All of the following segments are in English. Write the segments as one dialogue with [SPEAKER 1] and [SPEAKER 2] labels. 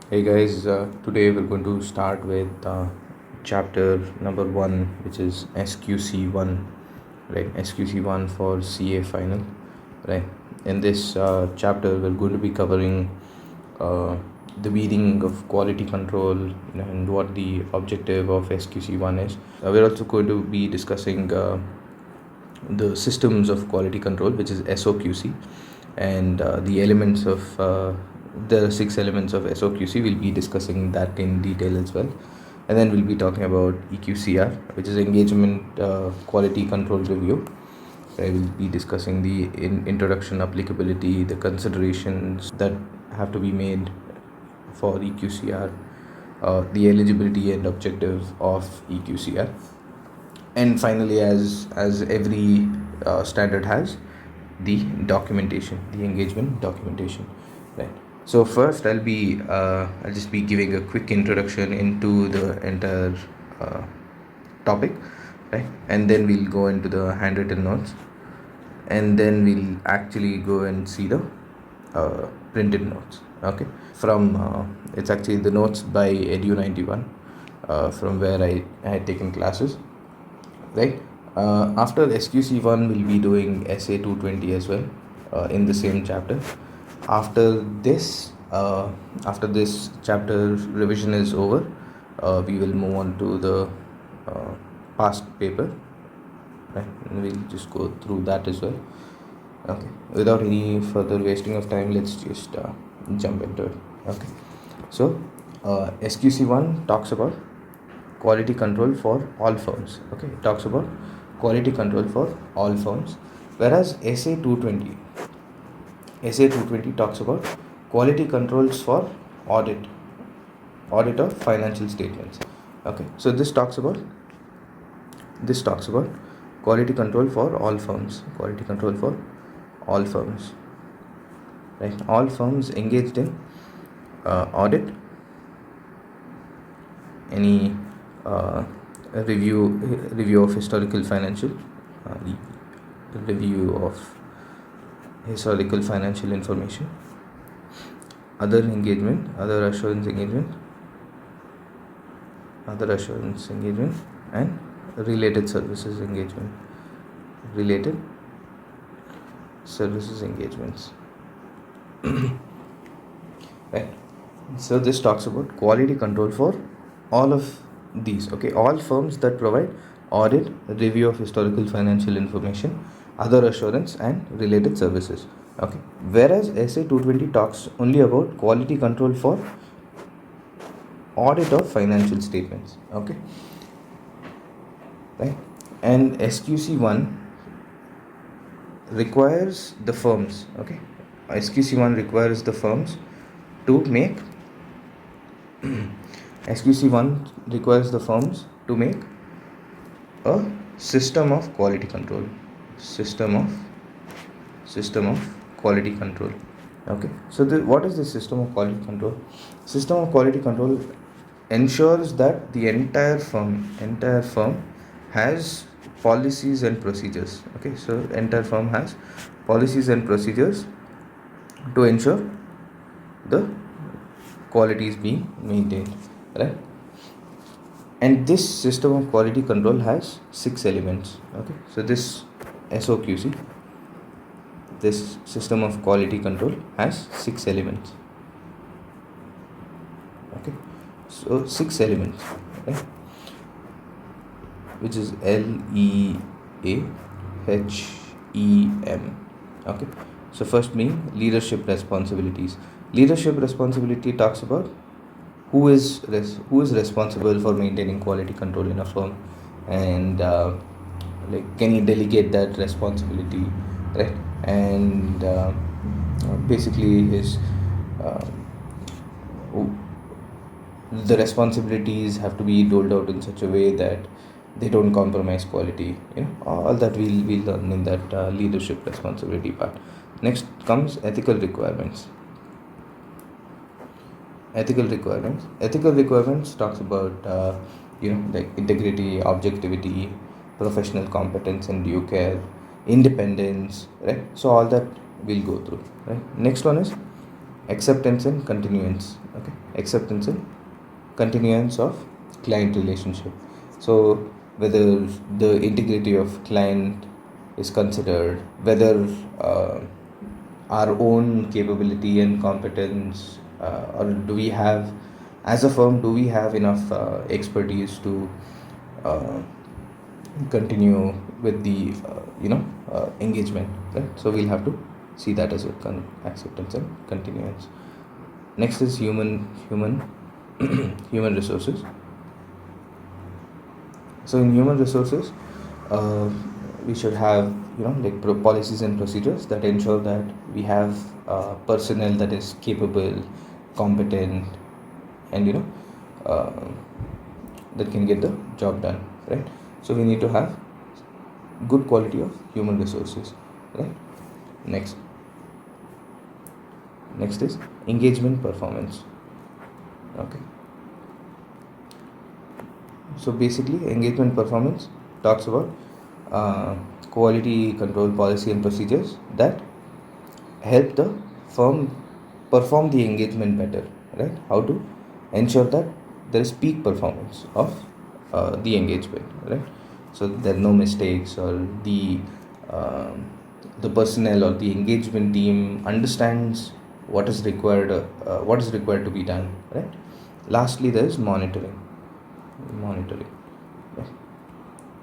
[SPEAKER 1] Hey guys, today we're going to start with chapter number 1, which is SQC-1, right? SQC-1 for CA final, right? In this chapter, we're going to be covering the meaning of quality control and what the objective of SQC-1 is. We're also going to be discussing the systems of quality control, which is SOQC, and the elements of the 6 elements of SOQC. We'll be discussing that in detail as well, and then we'll be talking about EQCR, which is Engagement Quality Control Review. I will be discussing the introduction, applicability, the considerations that have to be made for EQCR, the eligibility and objectives of EQCR, and finally, as every standard has, the documentation, the engagement documentation, right? So first I'll just be giving a quick introduction into the entire topic, right? And then we'll go into the handwritten notes, and then we'll actually go and see the printed notes. Okay, from it's actually the notes by Edu91, from where I had taken classes, right? After SQC1, we'll be doing SA220 as well, in the same chapter. After this chapter revision is over, we will move on to the past paper, right? And we'll just go through that as well. Okay, without any further wasting of time, let's just jump into it. Okay, so SQC1 talks about quality control for all firms. Okay, it talks about quality control for all firms, whereas SA220 talks about quality controls for audit of financial statements. Okay, so this talks about quality control for all firms, right? All firms engaged in audit, any review of historical financial review of historical financial information, other assurance engagement, and related services engagements, right? So this talks about quality control for all of these. Okay, all firms that provide audit, review of historical financial information, other assurance and related services. Okay, whereas SA220 talks only about quality control for audit of financial statements. Okay, right? And SQC1 requires the firms, okay, SQC1 requires the firms to make SQC1 requires the firms to make a system of quality control. Okay, so what is the system of quality control? System of quality control ensures that the entire firm has policies and procedures. Okay, so entire firm has policies and procedures to ensure the quality is being maintained, right? And this system of quality control has 6 elements. Okay, so this SOQC, this system of quality control has 6 elements. Okay, so 6 elements, right? Which is LEAHEM. Okay, so first being leadership responsibilities. Leadership responsibility talks about who is responsible for maintaining quality control in a firm, and can you delegate that responsibility, right? And basically is the responsibilities have to be doled out in such a way that they don't compromise quality. All that we'll learn in that leadership responsibility part. Next comes ethical requirements. Ethical requirements talks about like integrity, objectivity, professional competence and due care, independence, right? So all that we'll go through, right? Next one is acceptance and continuance. Okay, acceptance and continuance of client relationship. So whether the integrity of client is considered, whether our own capability and competence, or do we have, as a firm, do we have enough expertise to uh, continue with the engagement, right? So we'll have to see that as a acceptance and continuance. Next is human human resources. So in human resources, we should have like policies and procedures that ensure that we have personnel that is capable, competent, and that can get the job done, right? So we need to have good quality of human resources, right? Next is engagement performance. Okay, so basically engagement performance talks about quality control policy and procedures that help the firm perform the engagement better, right? How to ensure that there is peak performance of the engagement, right? So there are no mistakes, or the personnel or the engagement team understands what is required to be done, right? Lastly, there is monitoring. Yes.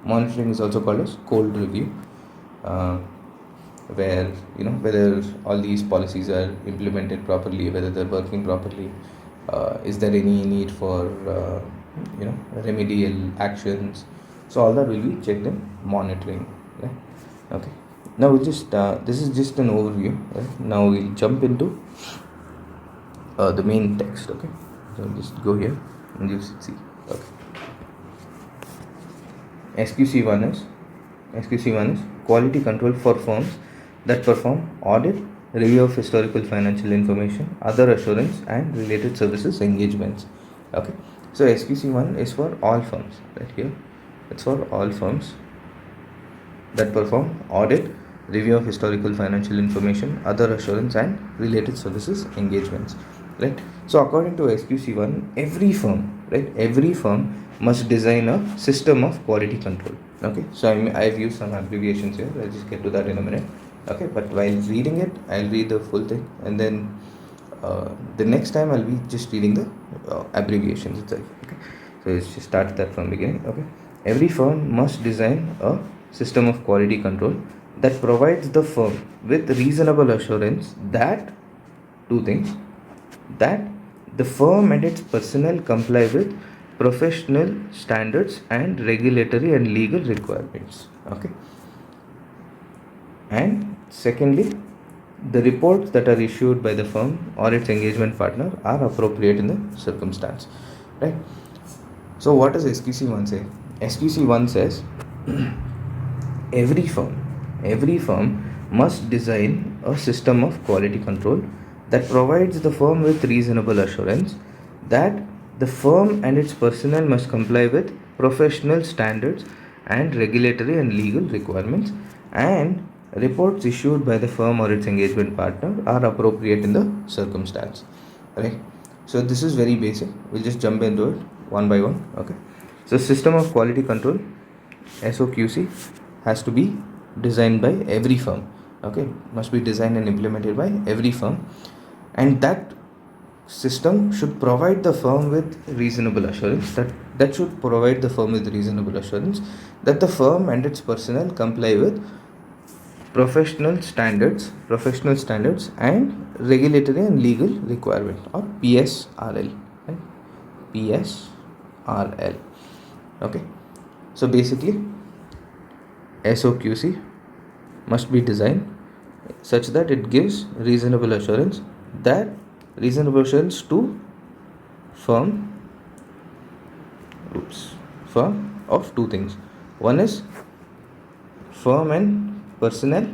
[SPEAKER 1] Monitoring is also called as cold review, where whether all these policies are implemented properly, whether they're working properly, is there any need for remedial actions. So all that will be checked in monitoring, right? Okay, now we'll just this is just an overview, right? Now we'll jump into the main text. Okay, so just go here and you should see. Okay, SQC-1 is quality control for firms that perform audit, review of historical financial information, other assurance and related services engagements. Okay, so SQC-1 is for all firms, right here. It's for all firms that perform audit, review of historical financial information, other assurance and related services engagements, right? So according to SQC-1, every firm must design a system of quality control. Okay, so I've used some abbreviations here. I'll just get to that in a minute. Okay, but while reading it, I'll read the full thing, and then the next time I'll be just reading the abbreviations itself. Okay, so let's just start that from beginning. Okay, every firm must design a system of quality control that provides the firm with reasonable assurance that two things: that the firm and its personnel comply with professional standards and regulatory and legal requirements. Okay, and secondly, the reports that are issued by the firm or its engagement partner are appropriate in the circumstance, right? So what does SQC-1 say? SQC-1 says every firm must design a system of quality control that provides the firm with reasonable assurance that the firm and its personnel must comply with professional standards and regulatory and legal requirements, and reports issued by the firm or its engagement partner are appropriate in the circumstance, right? So this is very basic. We'll just jump into it one by one. Okay, so system of quality control, SOQC, has to be designed by every firm. Okay, must be designed and implemented by every firm, and that system should provide the firm with reasonable assurance that should provide the firm with reasonable assurance that the firm and its personnel comply with professional standards and regulatory and legal requirement, or PSRL, right? PSRL. Okay, so basically SOQC must be designed such that it gives reasonable assurance to firm of two things. One is firm and personnel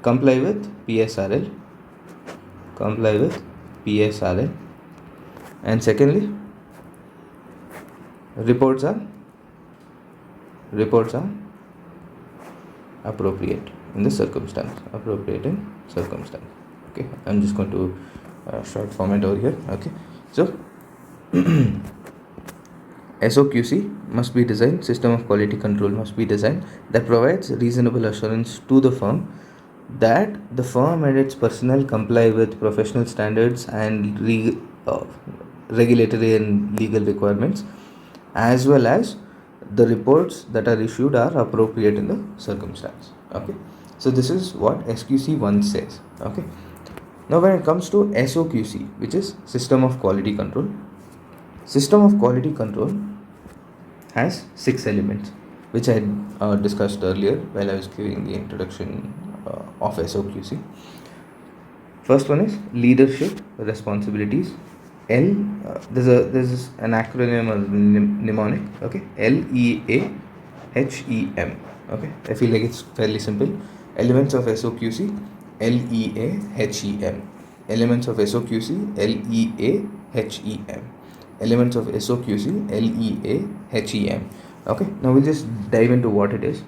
[SPEAKER 1] comply with PSRL, and secondly, reports are appropriate in circumstance. Okay, I'm just going to short format over here. Okay, so SOQC must be designed, system of quality control must be designed, that provides reasonable assurance to the firm that the firm and its personnel comply with professional standards and regulatory and legal requirements, as well as the reports that are issued are appropriate in the circumstance. Okay, so this is what SQC-1 says. Okay, now when it comes to SOQC, which is system of quality control, system of quality control has 6 elements, which I discussed earlier while I was giving the introduction of SOQC. First one is leadership responsibilities. L there's an acronym or mnemonic. Okay, LEAHEM. Okay, I feel like it's fairly simple. Elements of SOQC, LEAHEM. Elements of SOQC, LEAHEM. Elements of SOQC, LEAHEM. Okay, now we'll just dive into what it is.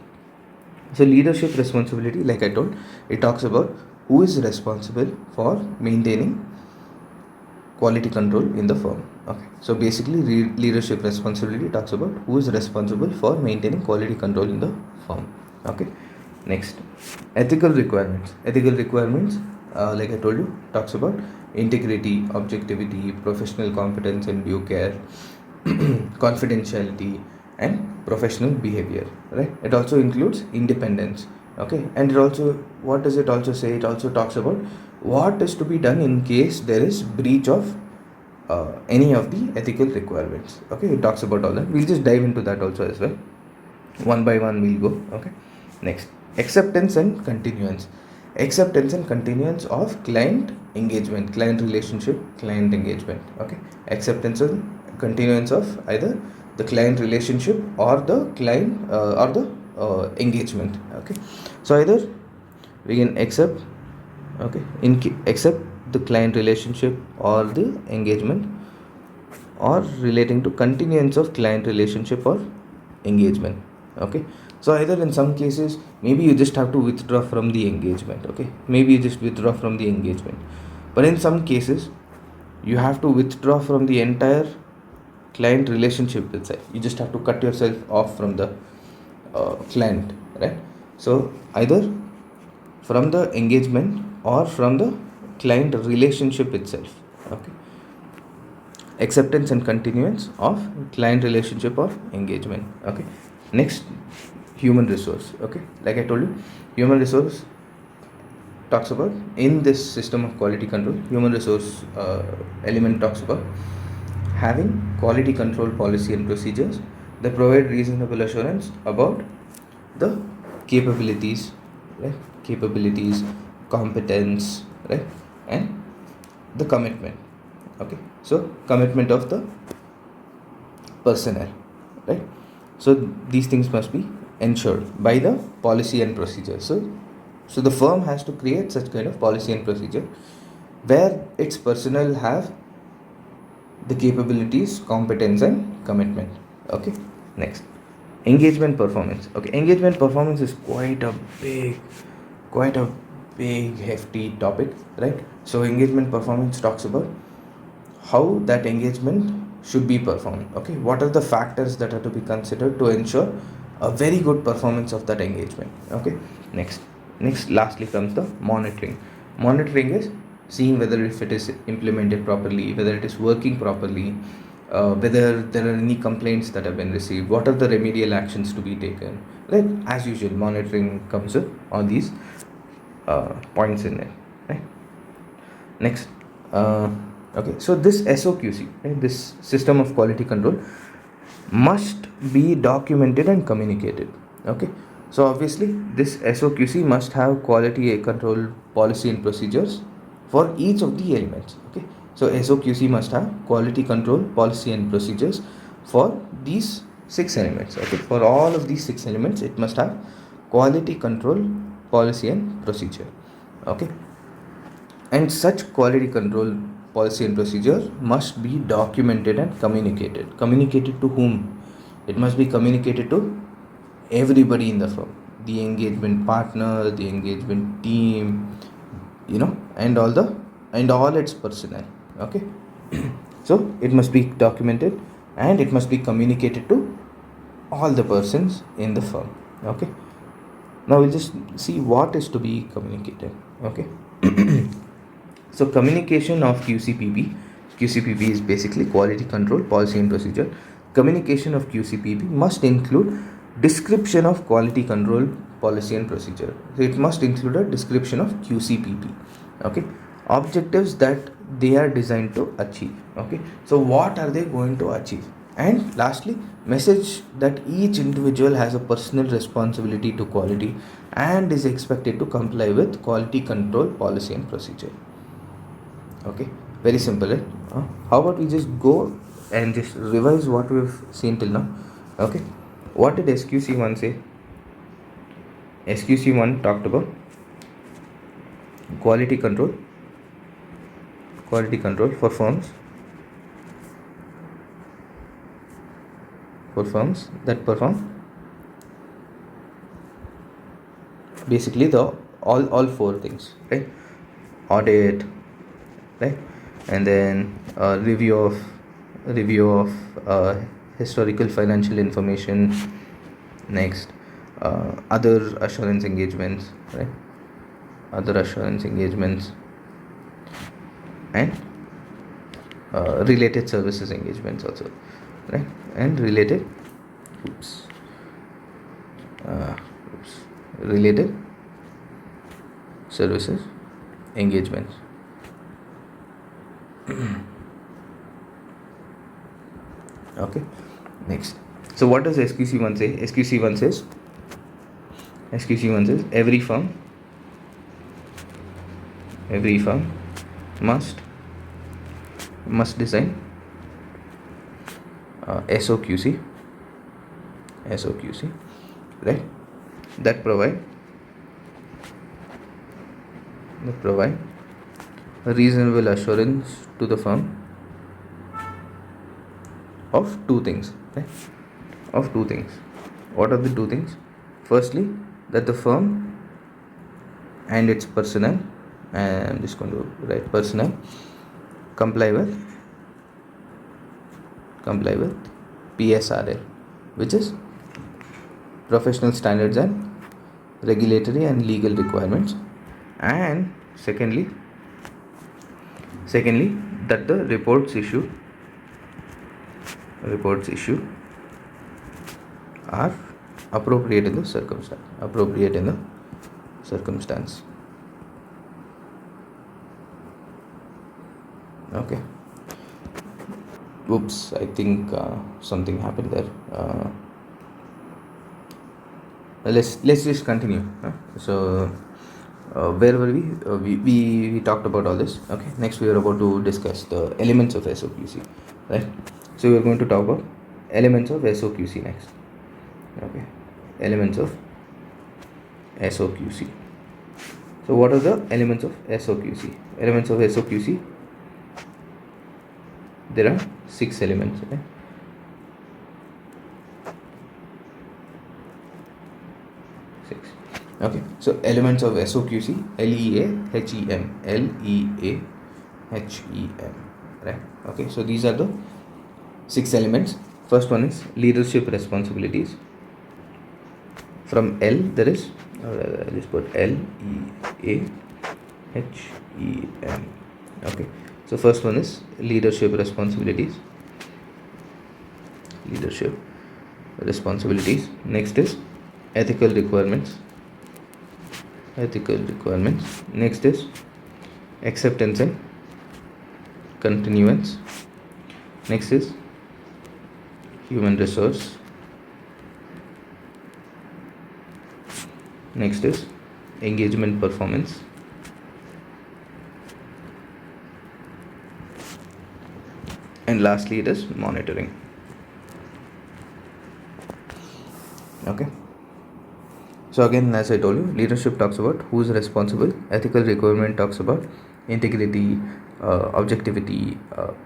[SPEAKER 1] So leadership responsibility, like I told, it talks about who is responsible for maintaining quality control in the firm. Okay, so basically leadership responsibility talks about who is responsible for maintaining quality control in the firm. Okay, next, ethical requirements. Ethical requirements, like I told you, talks about integrity, objectivity, professional competence and due care, confidentiality and professional behavior, right? It also includes independence. Okay, and it also, what does it also say? It also talks about what is to be done in case there is breach of any of the ethical requirements. Okay, it talks about all that. We'll just dive into that also as well. One by one we'll go. Okay, next, acceptance and continuance. Acceptance and continuance of client engagement, client relationship, client engagement. Okay, acceptance and continuance of either the client relationship or the client or the engagement. Okay, so either we can accept, okay, accept the client relationship or the engagement, or relating to continuance of client relationship or engagement. Okay, so either in some cases maybe you just have to withdraw from the engagement. Okay, maybe you just withdraw from the engagement, but in some cases you have to withdraw from the entire client relationship itself. You just have to cut yourself off from the client, right? So either from the engagement or from the client relationship itself. Okay, acceptance and continuance of client relationship or engagement. Okay, next, human resource. Okay, like I told you, human resource talks about, in this system of quality control, human resource element talks about having quality control policy and procedures that provide reasonable assurance about the capabilities, right? Capabilities, competence, right? And the commitment. Okay, so commitment of the personnel, right? So these things must be ensured by the policy and procedure. So the firm has to create such kind of policy and procedure where its personnel have the capabilities, competence and commitment. Okay, next, engagement performance. Okay, engagement performance is quite a big hefty topic, right? So engagement performance talks about how that engagement should be performed. Okay, what are the factors that are to be considered to ensure a very good performance of that engagement. Okay, next lastly comes the monitoring. Monitoring is seeing whether if it is implemented properly, whether it is working properly, whether there are any complaints that have been received, what are the remedial actions to be taken, right? As usual, monitoring comes with all these points in it, right? Next, okay, so this SOQC, right, this system of quality control, must be documented and communicated. Okay, so obviously this SOQC must have quality control policy and procedures for each of the elements. Okay, so SOQC must have quality control policy and procedures for these 6 elements. Okay, for all of these 6 elements it must have quality control policy and procedure. Okay, and such quality control policy and procedure must be documented and communicated. Communicated to whom? It must be communicated to everybody in the firm, the engagement partner, the engagement team, and all its personnel. Okay, So it must be documented and it must be communicated to all the persons in the firm. Okay, now we'll just see what is to be communicated. Okay. So communication of QCPP is basically quality control policy and procedure. Communication of QCPP must include description of quality control policy and procedure. So it must include a description of QCPP. Okay, objectives that they are designed to achieve. Okay, so what are they going to achieve? And lastly, message that each individual has a personal responsibility to quality and is expected to comply with quality control policy and procedure. Okay, very simple, right? How about we just go and just revise what we've seen till now. Okay, what did SQC-1 say? SQC-1 talked about quality control for firms that perform basically the all four things, right? Audit, right? And then review of historical financial information. Next, other assurance engagements, right? And related services engagements also, right? And related related services engagements. Okay, next. So what does SQC-1 say? SQC-1 says every firm must design SOQC, right? That provide a reasonable assurance to the firm of two things, right? What are the two things? Firstly, that the firm and its personnel, and I'm just going to write personnel, comply with PSRL, which is professional standards and regulatory and legal requirements. And secondly, that the reports issued are appropriate in the circumstance. Okay. Oops, I think something happened there. Let's just continue. So where were we? We talked about all this. Okay, next we are about to discuss the elements of SOQC, right? So we are going to talk about elements of SOQC next. Okay, elements of SOQC. So what are the elements of SOQC? Elements of SOQC, there are 6 elements. Okay, okay, so elements of SOQC, LEAHEM, right? Okay, so these are the 6 elements. First one is leadership responsibilities. From L there is, I'll just put LEAHEM. Okay, so first one is leadership responsibilities. Next is ethical requirements. Next is acceptance and continuance. Next is human resource. Next is engagement performance. And lastly, it is monitoring. Okay, so again, as I told you, leadership talks about who is responsible. Ethical requirement talks about integrity, objectivity,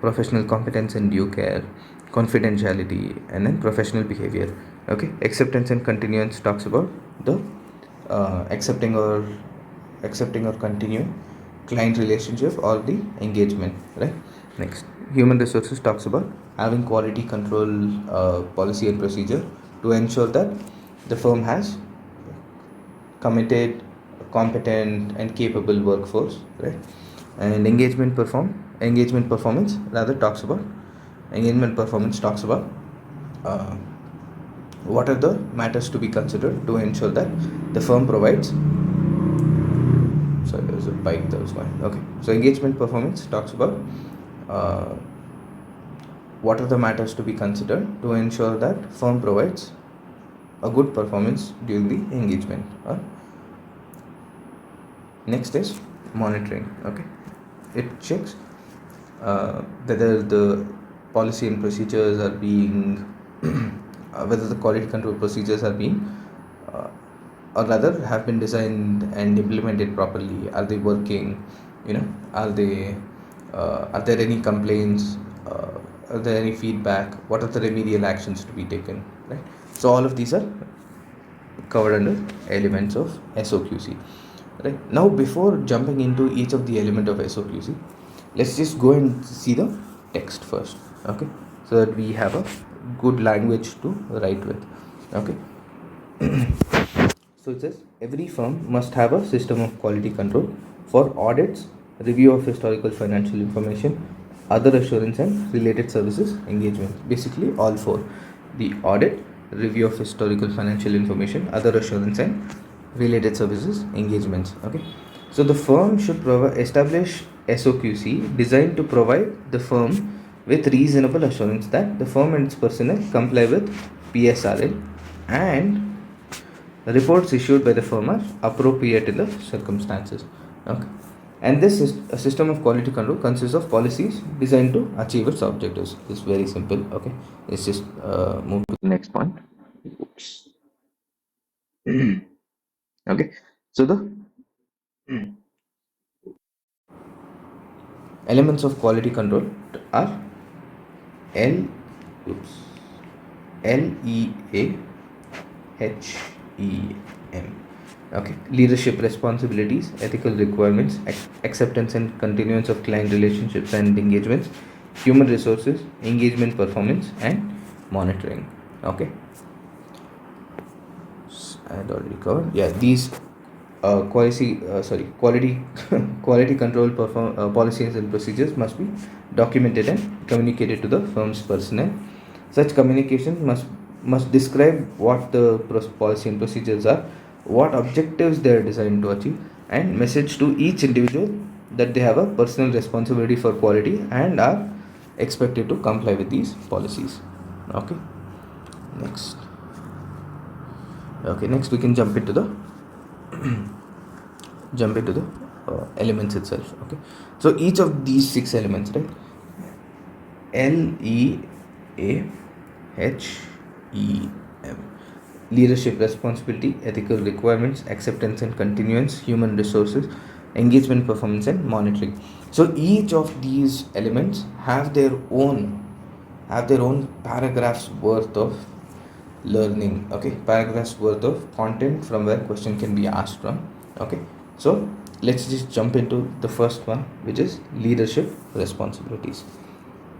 [SPEAKER 1] professional competence and due care, confidentiality, and then professional behavior. Okay, acceptance and continuance talks about the accepting or continuing client relationship or the engagement, right? Next, Human resources talks about having quality control policy and procedure to ensure that the firm has committed, competent, and capable workforce, right? And engagement performance rather talks about engagement performance talks about uh, what are the matters to be considered to ensure that the firm provides. Sorry, there was a bike that was going. Okay, so engagement performance talks about uh, what are the matters to be considered to ensure that firm provides a good performance during the engagement. Next is monitoring. Okay, it checks whether the policy and procedures are being whether the quality control procedures are being uh, or rather have been designed and implemented properly. Are they working? Are they are there any complaints? Are there any feedback? What are the remedial actions to be taken? Right. So all of these are covered under elements of SOQC. Right. Now, before jumping into each of the element of SOQC, let's just go and see the text first. Okay, so that we have a good language to write with. Okay. So it says every firm must have a system of quality control for audits, review of historical financial information, other assurance and related services engagement. Basically all four: the audit, review of historical financial information, other assurance and related services engagements. Okay, so the firm should establish SOQC designed to provide the firm with reasonable assurance that the firm and its personnel comply with PSRL, and reports issued by the firm are appropriate in the circumstances. Okay, and this is a system of quality control consists of policies designed to achieve its objectives. It's very simple. Okay, let's just move to the next point. Oops. Okay, so the elements of quality control are L oops LEAHEM. Okay, leadership responsibilities, ethical requirements, acceptance and continuance of client relationships and engagements, human resources, engagement performance, and monitoring. Okay, I had already covered. Yeah, these quality quality control policies and procedures must be documented and communicated to the firm's personnel. Such communication must describe what the policy and procedures are, what objectives they are designed to achieve, and message to each individual that they have a personal responsibility for quality and are expected to comply with these policies. Okay, next. Okay, next we can jump into the elements itself. Okay, so each of these 6 elements, right? LEAHEM: leadership responsibility, ethical requirements, acceptance and continuance, human resources, engagement performance, and monitoring. So each of these elements have their own paragraphs worth of learning. Okay, paragraphs worth of content from where question can be asked from. Okay, so let's just jump into the first one, which is leadership responsibilities.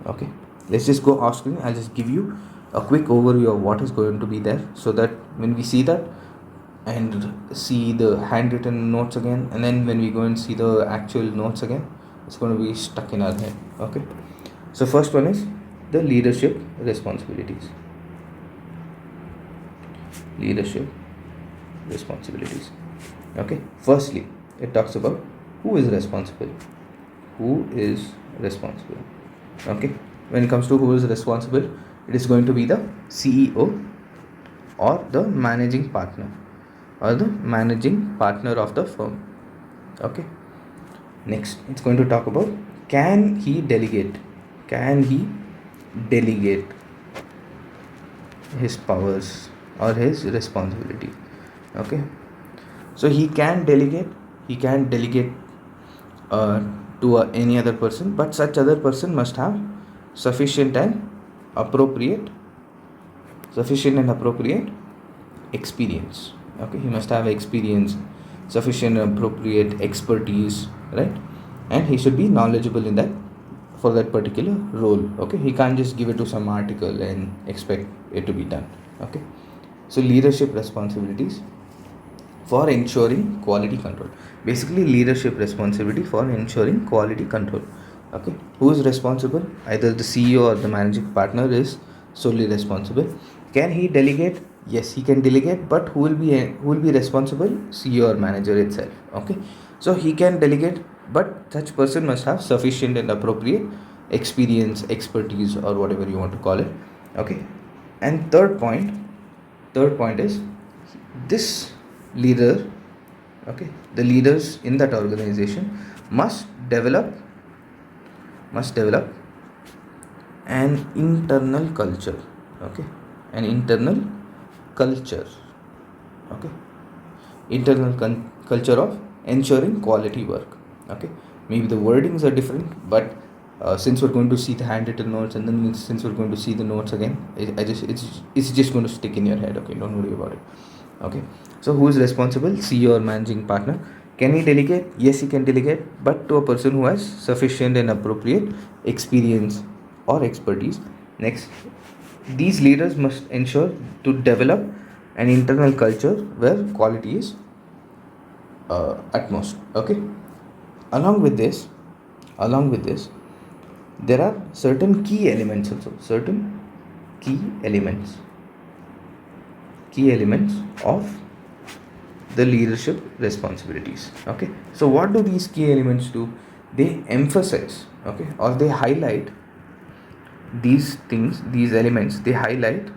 [SPEAKER 1] Okay, let's just go off screen. I'll just give you a quick overview of what is going to be there, so that when we see that and see the handwritten notes again, and then when we go and see the actual notes again, it's going to be stuck in our head. Okay, so first one is the leadership responsibilities. Okay, firstly it talks about who is responsible. Okay, when it comes to who is responsible, it is going to be the CEO or the managing partner of the firm. Okay, next it's going to talk about can he delegate his powers or his responsibility. Okay, so he can delegate to any other person, but such other person must have sufficient and appropriate experience. Okay, he must have experience, sufficient and appropriate expertise, right? And he should be knowledgeable in that for that particular role. Okay, he can't just give it to some article and expect it to be done. Okay, so leadership responsibilities for ensuring quality control. Basically, leadership responsibility for ensuring quality control. Okay, who is responsible? Either the CEO or the managing partner is solely responsible. Can he delegate? Yes, he can delegate, but who will be responsible? CEO or manager itself. Okay, so he can delegate, but such person must have sufficient and appropriate experience, expertise, or whatever you want to call it. Okay, and third point is this leader, okay, the leaders in that organization must develop an internal culture. Okay, an internal culture. Okay, internal culture of ensuring quality work. Okay, maybe the wordings are different, but since we're going to see the handwritten notes, and then since we're going to see the notes again, it's just going to stick in your head. Okay, don't worry about it. Okay, so who is responsible? CEO or managing partner. Can he delegate? Yes, he can delegate, but to a person who has sufficient and appropriate experience or expertise. Next, these leaders must ensure to develop an internal culture where quality is utmost. Okay, along with this, there are certain key elements also. Certain key elements of the leadership responsibilities. Okay, so what do these key elements do? They emphasize, okay, or they highlight these things, these elements. They highlight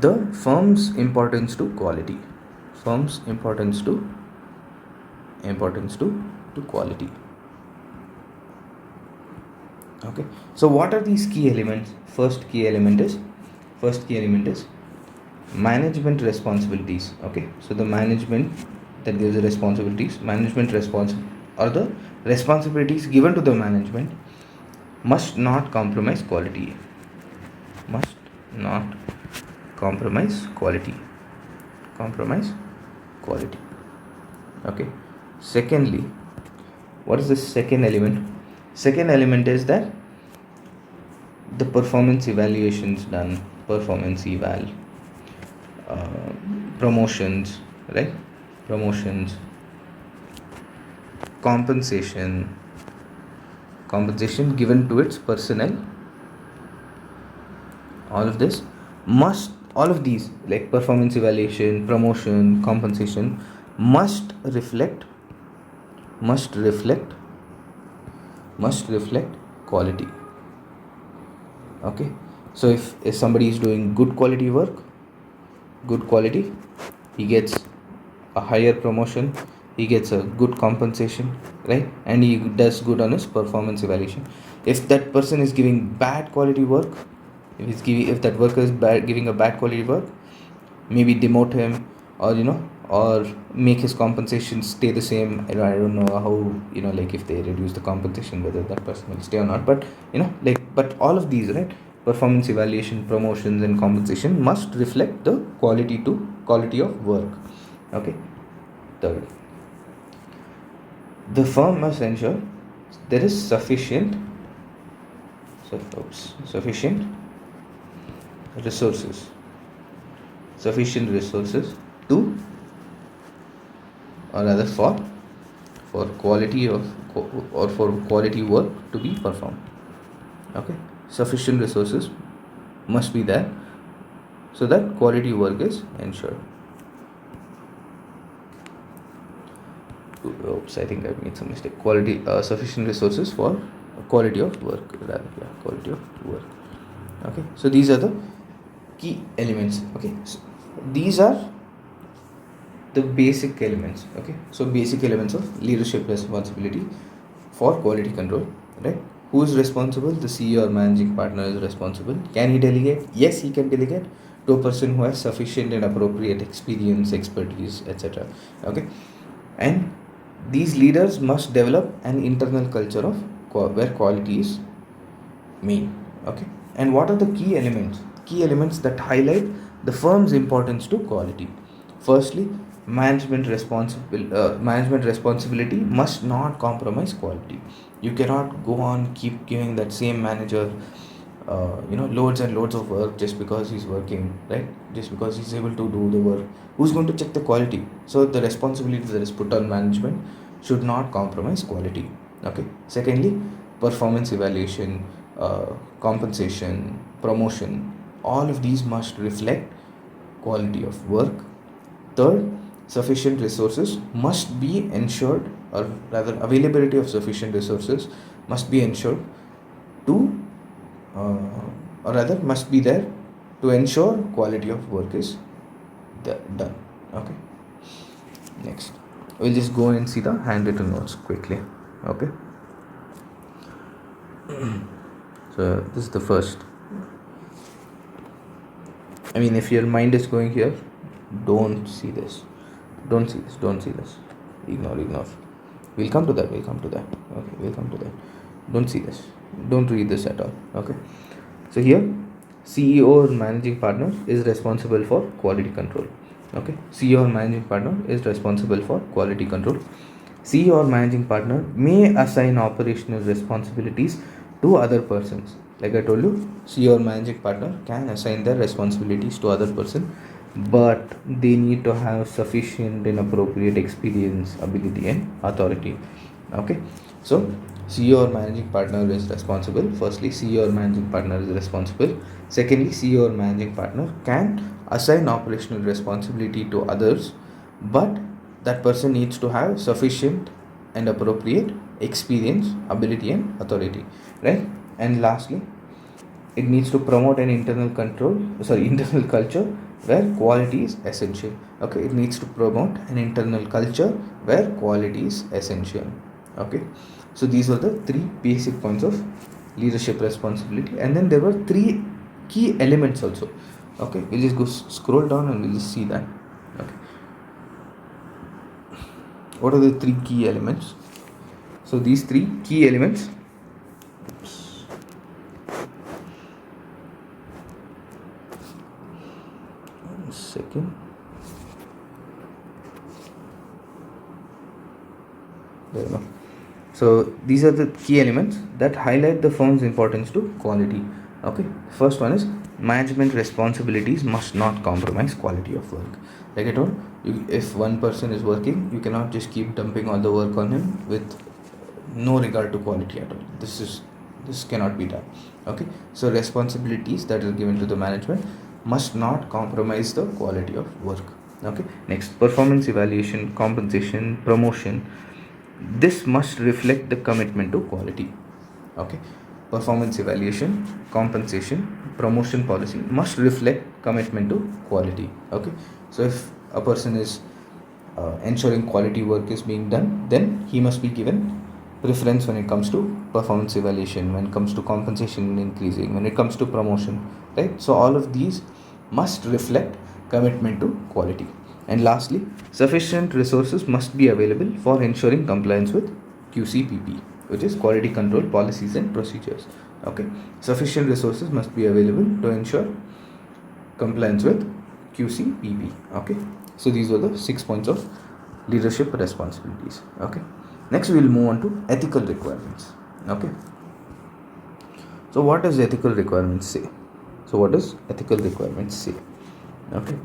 [SPEAKER 1] the firm's importance to quality, to quality. Okay, so what are these key elements? First key element is management responsibilities. Okay, so the management that gives the responsibilities, or the responsibilities given to the management must not compromise quality. Okay, secondly, what is the second element? Second element is that the performance evaluations done, promotions, right? Compensation given to its personnel. All of these, like performance evaluation, promotion, compensation, must reflect quality. Okay, so if somebody is doing good quality work, he gets a higher promotion, he gets a good compensation, right? And he does good on his performance evaluation. If that person is giving bad quality work, if that worker is giving a bad quality work, maybe demote him, or make his compensation stay the same. I don't know how, like if they reduce the compensation, whether that person will stay or not. But but all of these, right? Performance evaluation, promotions, and compensation must reflect the quality of work. Okay. Third, the firm must ensure there is sufficient resources to, or rather for quality work to be performed. Okay, sufficient resources must be there so that quality work is ensured. Oops, I think I made some mistake. Sufficient resources for quality of work, Okay, so these are the key elements. Okay, so these are the basic elements. Okay, so basic elements of leadership responsibility for quality control, right? Who is responsible? The CEO or managing partner is responsible. Can he delegate? Yes, he can delegate to a person who has sufficient and appropriate experience, expertise, etc. Okay, and these leaders must develop an internal culture of where quality is main. Okay, and what are the key elements that highlight the firm's importance to quality? Firstly, management responsibility must not compromise quality. You cannot go on keep giving that same manager loads and loads of work just because he's working, right? Just because he's able to do the work. Who's going to check the quality? So the responsibility that is put on management should not compromise quality. Okay. Secondly, performance evaluation, compensation, promotion, all of these must reflect quality of work. Third, sufficient resources must be ensured, or rather availability of sufficient resources must be ensured to or rather must be there to ensure quality of work is done. Okay. Next, we'll just go and see the handwritten notes quickly. Okay. So this is the first. I mean, if your mind is going here, don't see this. Don't see this. Don't see this. Ignore. We'll come to that. Okay, we'll come to that. Don't see this. Don't read this at all. Okay. So here, CEO or managing partner is responsible for quality control. Okay. CEO or managing partner is responsible for quality control. CEO or managing partner may assign operational responsibilities to other persons. Like I told you, CEO or managing partner can assign their responsibilities to other person, but they need to have sufficient and appropriate experience, ability, and authority. Okay. So CEO or managing partner is responsible. Firstly, CEO or managing partner is responsible. Secondly, CEO or managing partner can assign operational responsibility to others, but that person needs to have sufficient and appropriate experience, ability, and authority, right? And lastly, it needs to promote an internal culture where quality is essential. Okay, it needs to promote an internal culture where quality is essential. Okay, so these were the three basic points of leadership responsibility, and then there were three key elements also. Okay, we'll just go scroll down and we'll just see that. Okay, what are the three key elements? So these three key elements, second, there we go. So these are the key elements that highlight the firm's importance to quality. Okay, first one is management responsibilities must not compromise quality of work. Like I told you, if one person is working, you cannot just keep dumping all the work on him with no regard to quality at all. This cannot be done. Okay, so responsibilities that are given to the management must not compromise the quality of work. Okay, next, performance evaluation, compensation, promotion, this must reflect the commitment to quality. Okay, performance evaluation, compensation, promotion policy must reflect commitment to quality. Okay, so if a person is ensuring quality work is being done, then he must be given preference when it comes to performance evaluation, when it comes to compensation increasing, when it comes to promotion, right? So all of these must reflect commitment to quality. And lastly, sufficient resources must be available for ensuring compliance with QCPP, which is quality control policies and procedures. Okay, sufficient resources must be available to ensure compliance with QCPP. Okay, so these were the 6 points of leadership responsibilities. Okay, next we will move on to ethical requirements. Okay, so what does ethical requirements say? Okay,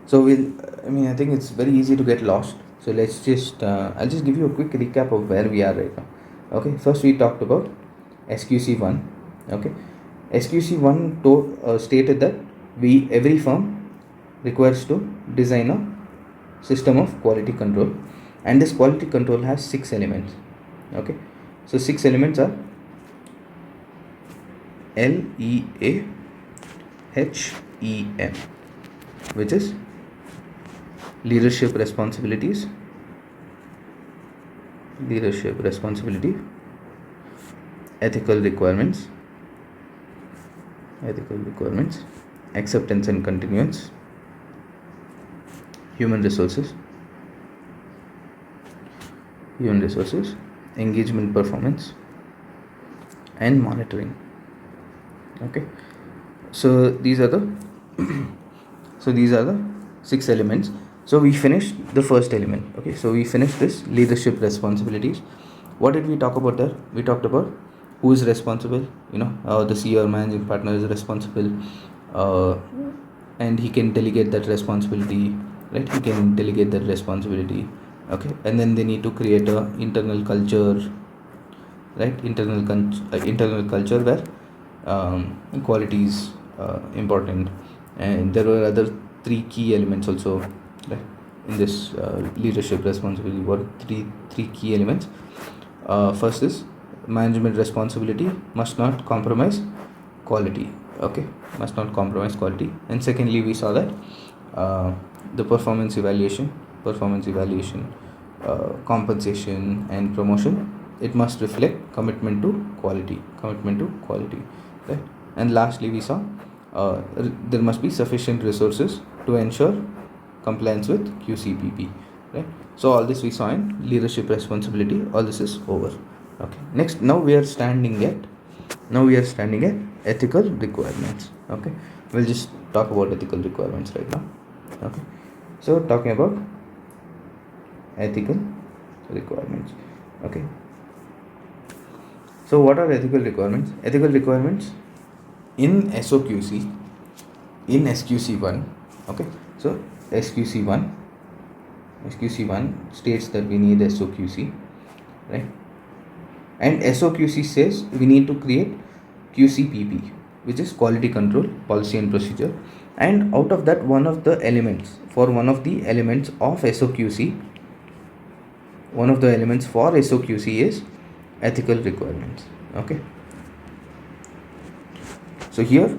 [SPEAKER 1] so I think it's very easy to get lost. So let's just I'll just give you a quick recap of where we are right now. Okay, first we talked about SQC-1. Okay, SQC-1 stated that every firm requires to design a system of quality control, and this quality control has 6 elements. Okay, so 6 elements are LEAHEM, which is leadership responsibility, ethical requirements, acceptance and continuance, human resources, engagement, performance, and monitoring. Okay, so these are the 6 elements. So we finished the first element. Okay, so we finished this leadership responsibilities. What did we talk about there? We talked about who is responsible. The CEO or managing partner is responsible, and he can delegate that responsibility, right? He can delegate that responsibility. Okay, and then they need to create a internal culture, right? Internal culture where quality is important, and there were other three key elements also, right? In this leadership responsibility, what three key elements? First is management responsibility must not compromise quality. Okay, must not compromise quality. And secondly, we saw that the performance evaluation, compensation and promotion, it must reflect commitment to quality, right? And lastly, we saw there must be sufficient resources to ensure compliance with QCPP, right? So all this we saw in leadership responsibility. All this is over. Okay, next, now we are standing at ethical requirements. Okay, we'll just talk about ethical requirements right now. Okay, so talking about ethical requirements. Okay, so what are ethical requirements? Ethical requirements in SOQC, in SQC-1. Okay, so SQC-1 states that we need SOQC, right? And SOQC says we need to create QCPP, which is quality control policy and procedure. And out of that, one of the elements of SOQC, is ethical requirements. Okay, so here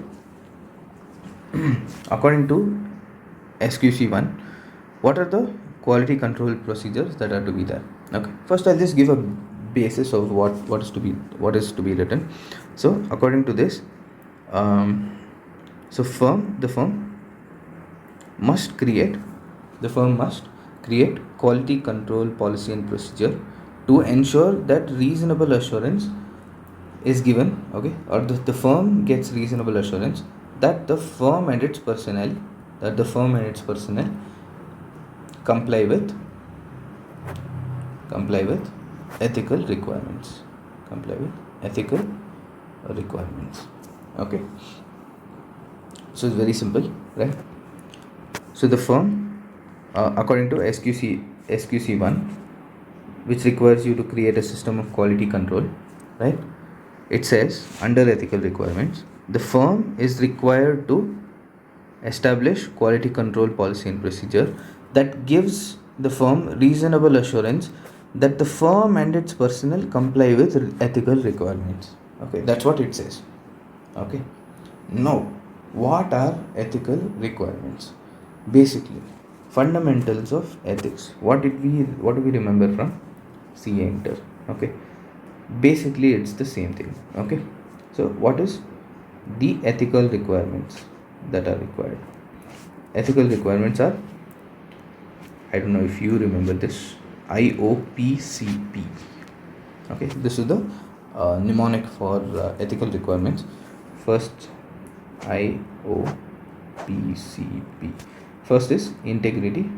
[SPEAKER 1] according to SQC-1, what are the quality control procedures that are to be there? Okay, first I'll just give a basis of what is to be written. So according to this, the firm must create quality control policy and procedure to ensure that reasonable assurance is given. Okay, or the firm gets reasonable assurance that the firm and its personnel comply with ethical requirements. Okay, so it's very simple, right? So the firm, according to SQC-1, which requires you to create a system of quality control, right? It says under ethical requirements, the firm is required to establish quality control policy and procedure that gives the firm reasonable assurance that the firm and its personnel comply with ethical requirements. Okay, that's what it says. Okay, now what are ethical requirements? Basically, fundamentals of ethics. What do we remember from CA Inter? Okay, basically it's the same thing. Okay, so what is the ethical requirements that are required? Ethical requirements are, I don't know if you remember this, IOPCP. Okay, this is the mnemonic for ethical requirements. First, IOPCP. First is integrity,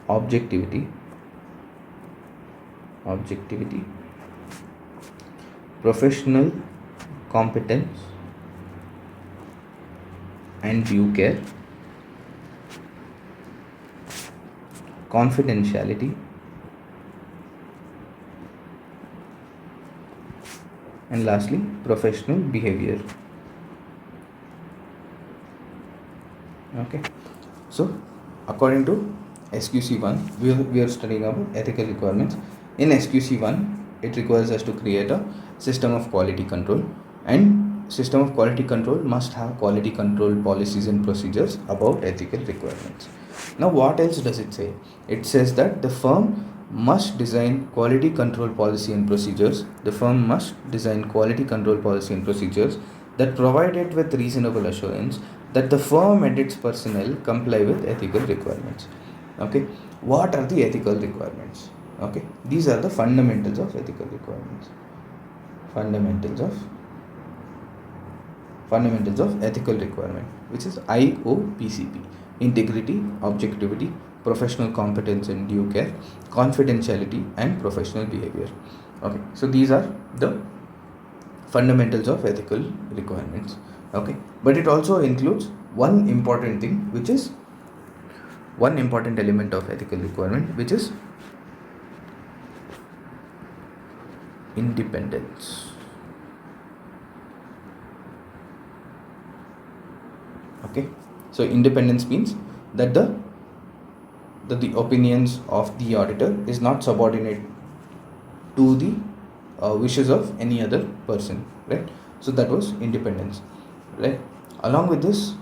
[SPEAKER 1] objectivity, professional competence and due care, confidentiality, and lastly professional behavior. Okay, so according to SQC-1, we are studying about ethical requirements. In SQC-1, it requires us to create a system of quality control, and system of quality control must have quality control policies and procedures about ethical requirements. Now what else does it say? It says that the firm must design quality control policy and procedures. The firm must design quality control policy and procedures that provide it with reasonable assurance that the firm and its personnel comply with ethical requirements. Okay, what are the ethical requirements? Okay, these are the fundamentals of ethical requirements. Fundamentals of ethical requirement. which is IOPCP: integrity, objectivity, professional competence and due care, confidentiality and professional behavior. Okay, so these are the fundamentals of ethical requirements. Okay, but it also includes one important thing, which is one important element of ethical requirement, which is independence. Okay, so independence means that the opinions of the auditor is not subordinate to the wishes of any other person, right? So that was independence, right? Along with this,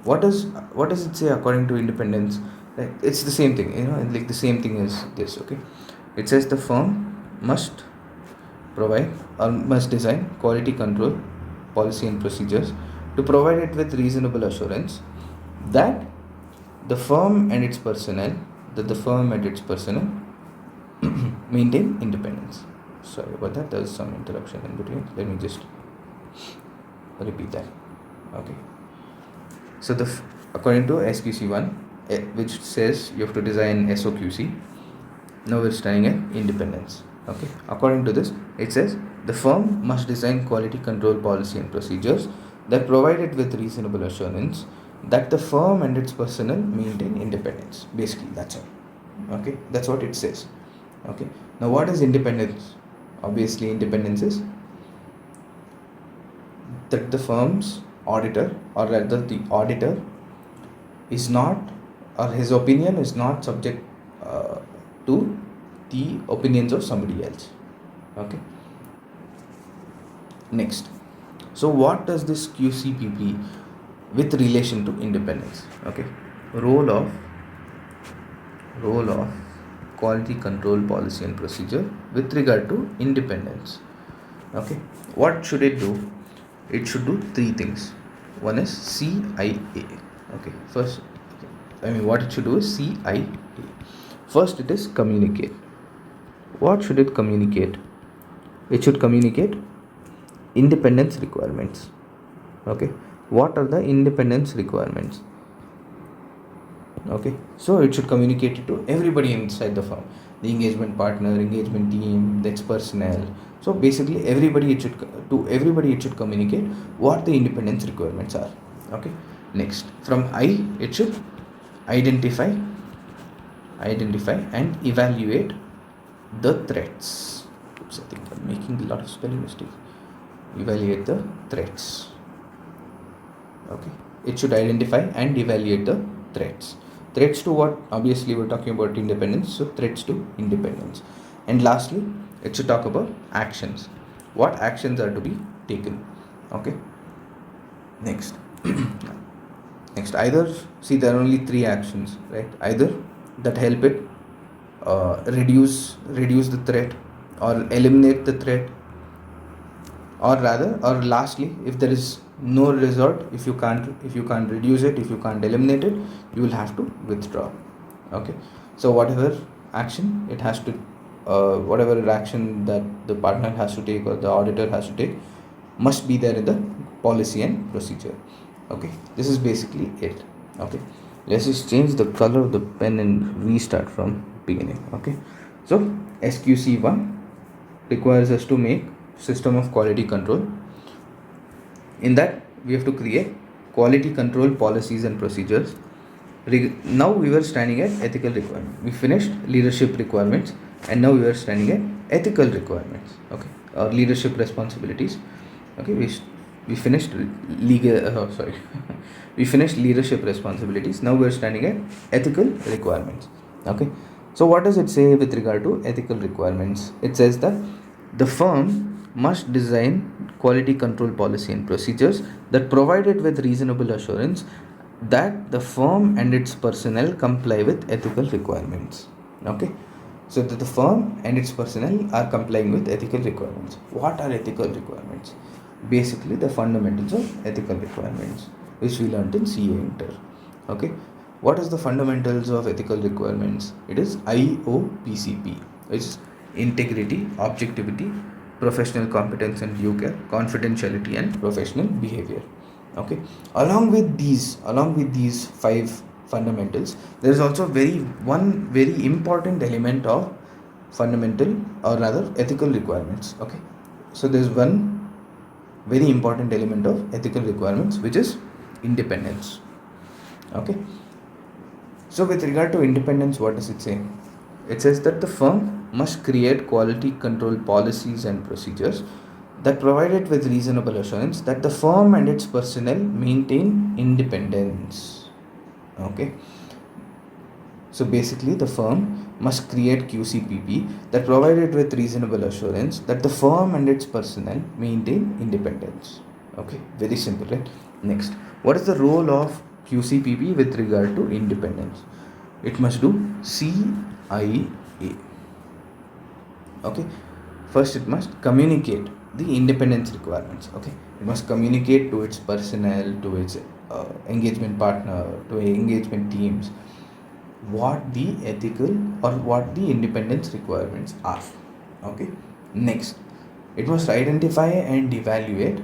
[SPEAKER 1] what does it say according to independence? Like, it's the same thing, like the same thing is this. Okay, it says the firm must provide or must design quality control policy and procedures to provide it with reasonable assurance that the firm and its personnel maintain independence. Sorry about that, there's some interruption in between. Let me just repeat that. Okay, so according to SQC-1, which says you have to design SOQC, now we're studying at independence. Okay, according to this, it says the firm must design quality control policy and procedures that provide it with reasonable assurance that the firm and its personnel maintain independence. Basically, that's all. Okay, that's what it says. Okay, now what is independence? Obviously, independence is that the firm's auditor, or rather the auditor, is not, or his opinion is not subject to the opinions of somebody else. Okay, next, so what does this QCPP with relation to independence? Okay, role of quality control policy and procedure with regard to independence. Okay, what should it do? It should do three things. One is CIA. Okay, what it should do is CIA. First, it is communicate. What should it communicate? It should communicate independence requirements. Okay, what are the independence requirements? Okay, so it should communicate it to everybody inside the firm, the engagement partner, engagement team, its personnel. So basically it should communicate what the independence requirements are. Okay, next, from I, it should identify and evaluate the threats. Oops, I think I'm making a lot of spelling mistakes. Evaluate the threats. Okay, it should identify and evaluate the threats. Threats to what? Obviously, we're talking about independence, so threats to independence. And lastly, it should talk about actions. What actions are to be taken? Okay, next. Either, see, there are only three actions, right? Either that help it reduce the threat, or eliminate the threat, or lastly, if there is no result, if you can't reduce it, if you can't eliminate it, you will have to withdraw. Okay, so whatever action it has to whatever action that the partner has to take or the auditor has to take must be there in the policy and procedure. Okay, this is basically it. Okay, let's just change the color of the pen and restart from beginning. Okay, so SQC-1 requires us to make system of quality control. In that, we have to create quality control policies and procedures. Now we were standing at ethical requirements. We finished leadership requirements, and now we are standing at ethical requirements. Okay, or leadership responsibilities. Okay, we finished we finished leadership responsibilities. Now we are standing at ethical requirements. Okay, so what does it say with regard to ethical requirements? It says that the firm must design quality control policy and procedures that provide it with reasonable assurance that the firm and its personnel comply with ethical requirements. Okay, so that the firm and its personnel are complying with ethical requirements. What are ethical requirements? Basically, the fundamentals of ethical requirements, which we learned in CA Inter. Okay, what is the fundamentals of ethical requirements? It is IOPCP, which is integrity, objectivity, professional competence and due care, confidentiality and professional behavior. Okay, along with these five fundamentals, there is also one very important element of fundamental, or rather ethical requirements. Okay, so there's one very important element of ethical requirements, which is independence. Okay, so with regard to independence, what does it say? It says that the firm must create quality control policies and procedures that provide it with reasonable assurance that the firm and its personnel maintain independence. Okay, so basically, the firm must create QCPP that provide it with reasonable assurance that the firm and its personnel maintain independence. Okay, very simple, right? Next, what is the role of QCPP with regard to independence? It must do CIA. Okay, first it must communicate the independence requirements. Okay, it must communicate to its personnel, to its engagement partner, to engagement teams, what the ethical or what the independence requirements are. Okay, next, it must identify and evaluate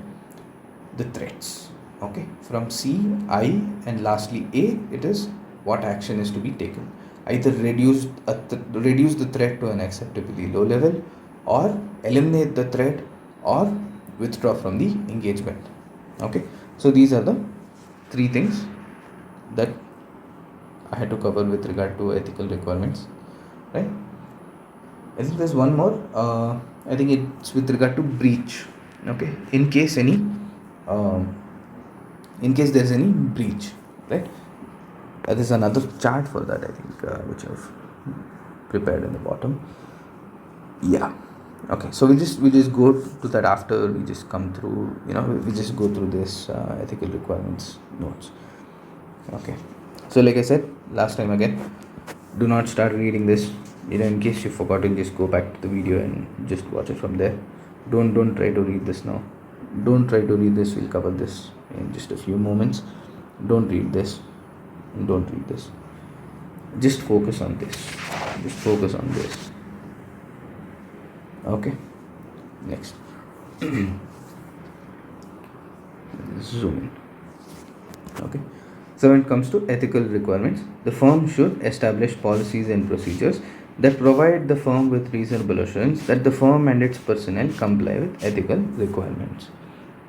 [SPEAKER 1] the threats. Okay, from C, I, and lastly A, it is what action is to be taken. Either reduce the threat to an acceptably low level, or eliminate the threat, or withdraw from the engagement. Okay, so these are the three things that I had to cover with regard to ethical requirements, right? I think there's one more. I think it's with regard to breach. Okay, in case there's any breach, right? There's another chart for that, I think, which I've prepared in the bottom. Yeah. Okay, so we'll just go to that after we just come through. We just go through this ethical requirements notes. Okay, so like I said last time, again, do not start reading this. In case you've forgotten, just go back to the video and just watch it from there. Don't try to read this now. Don't try to read this. We'll cover this in just a few moments. Don't read this. Don't read this. Just focus on this. Just focus on this. Okay, next. Zoom in. Okay, so when it comes to ethical requirements, the firm should establish policies and procedures that provide the firm with reasonable assurance that the firm and its personnel comply with ethical requirements.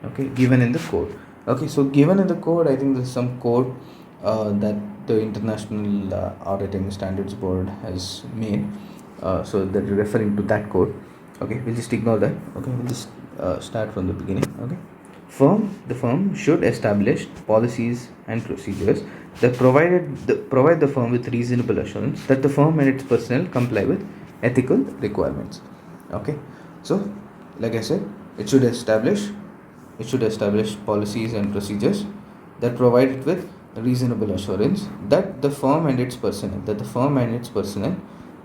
[SPEAKER 1] Okay, given in the code. Okay, so given in the code, I think there's some code that the International Auditing Standards Board has made. So they're referring to that code. Okay, we'll just ignore that. Okay, we'll just start from the beginning. Okay, the firm should establish policies and procedures that provide the firm with reasonable assurance that the firm and its personnel comply with ethical requirements. Okay, so like I said, it should establish policies and procedures that provide it with reasonable assurance that the firm and its personnel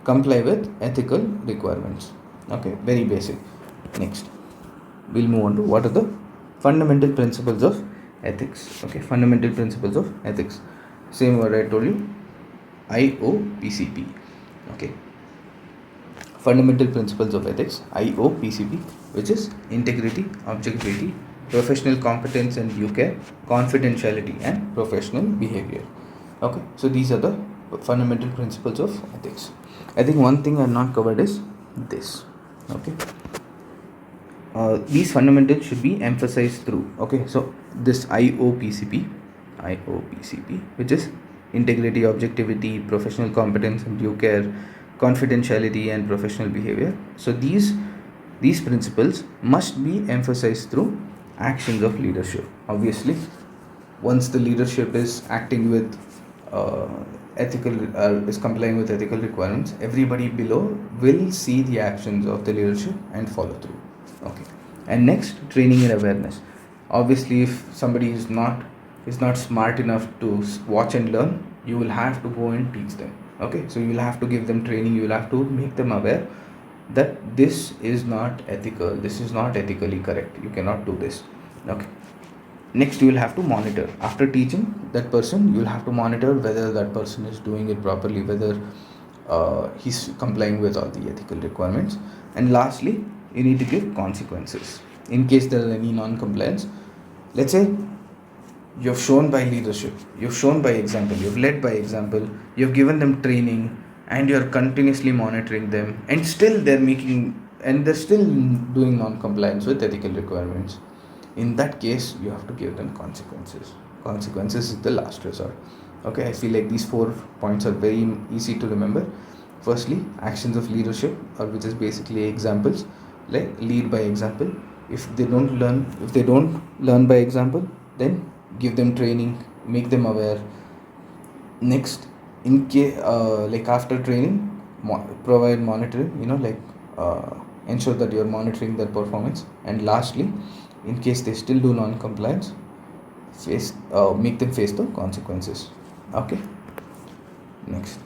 [SPEAKER 1] comply with ethical requirements. Okay, very basic. Next, we'll move on to what are the fundamental principles of ethics. Okay, fundamental principles of ethics. Same word I told you, IOPCP. Okay, fundamental principles of ethics, IOPCP, which is integrity, objectivity, professional competence and due care, confidentiality, and professional behavior. Okay, so these are the fundamental principles of ethics. I think one thing I've not covered is this. Okay, these fundamentals should be emphasized through. Okay, so this IOPCP, which is integrity, objectivity, professional competence and due care, confidentiality, and professional behavior. So these principles must be emphasized through actions of leadership. Obviously, once the leadership is acting with is complying with ethical requirements, everybody below will see the actions of the leadership and follow through. Okay, and next, training and awareness. Obviously, if somebody is not smart enough to watch and learn, you will have to go and teach them. Okay, so you will have to give them training. You will have to make them aware that this is not ethical, this is not ethically correct, you cannot do this. Okay, next, you will have to monitor. After teaching that person, you will have to monitor whether that person is doing it properly, whether he's complying with all the ethical requirements. And lastly, you need to give consequences in case there is any non-compliance. Let's say You've shown by leadership, you've shown by example, you've led by example, you've given them training, and you're continuously monitoring them, and still they're still doing non-compliance with ethical requirements. In that case, you have to give them consequences. Consequences is the last resort. Okay, I feel like these 4 points are very easy to remember. Firstly, actions of leadership, or which is basically examples, like lead by example. If they don't learn by example, then give them training, make them aware. Next, in case like after training, provide monitoring, ensure that you're monitoring their performance. And lastly, in case they still do non-compliance, make them face the consequences. Okay, next.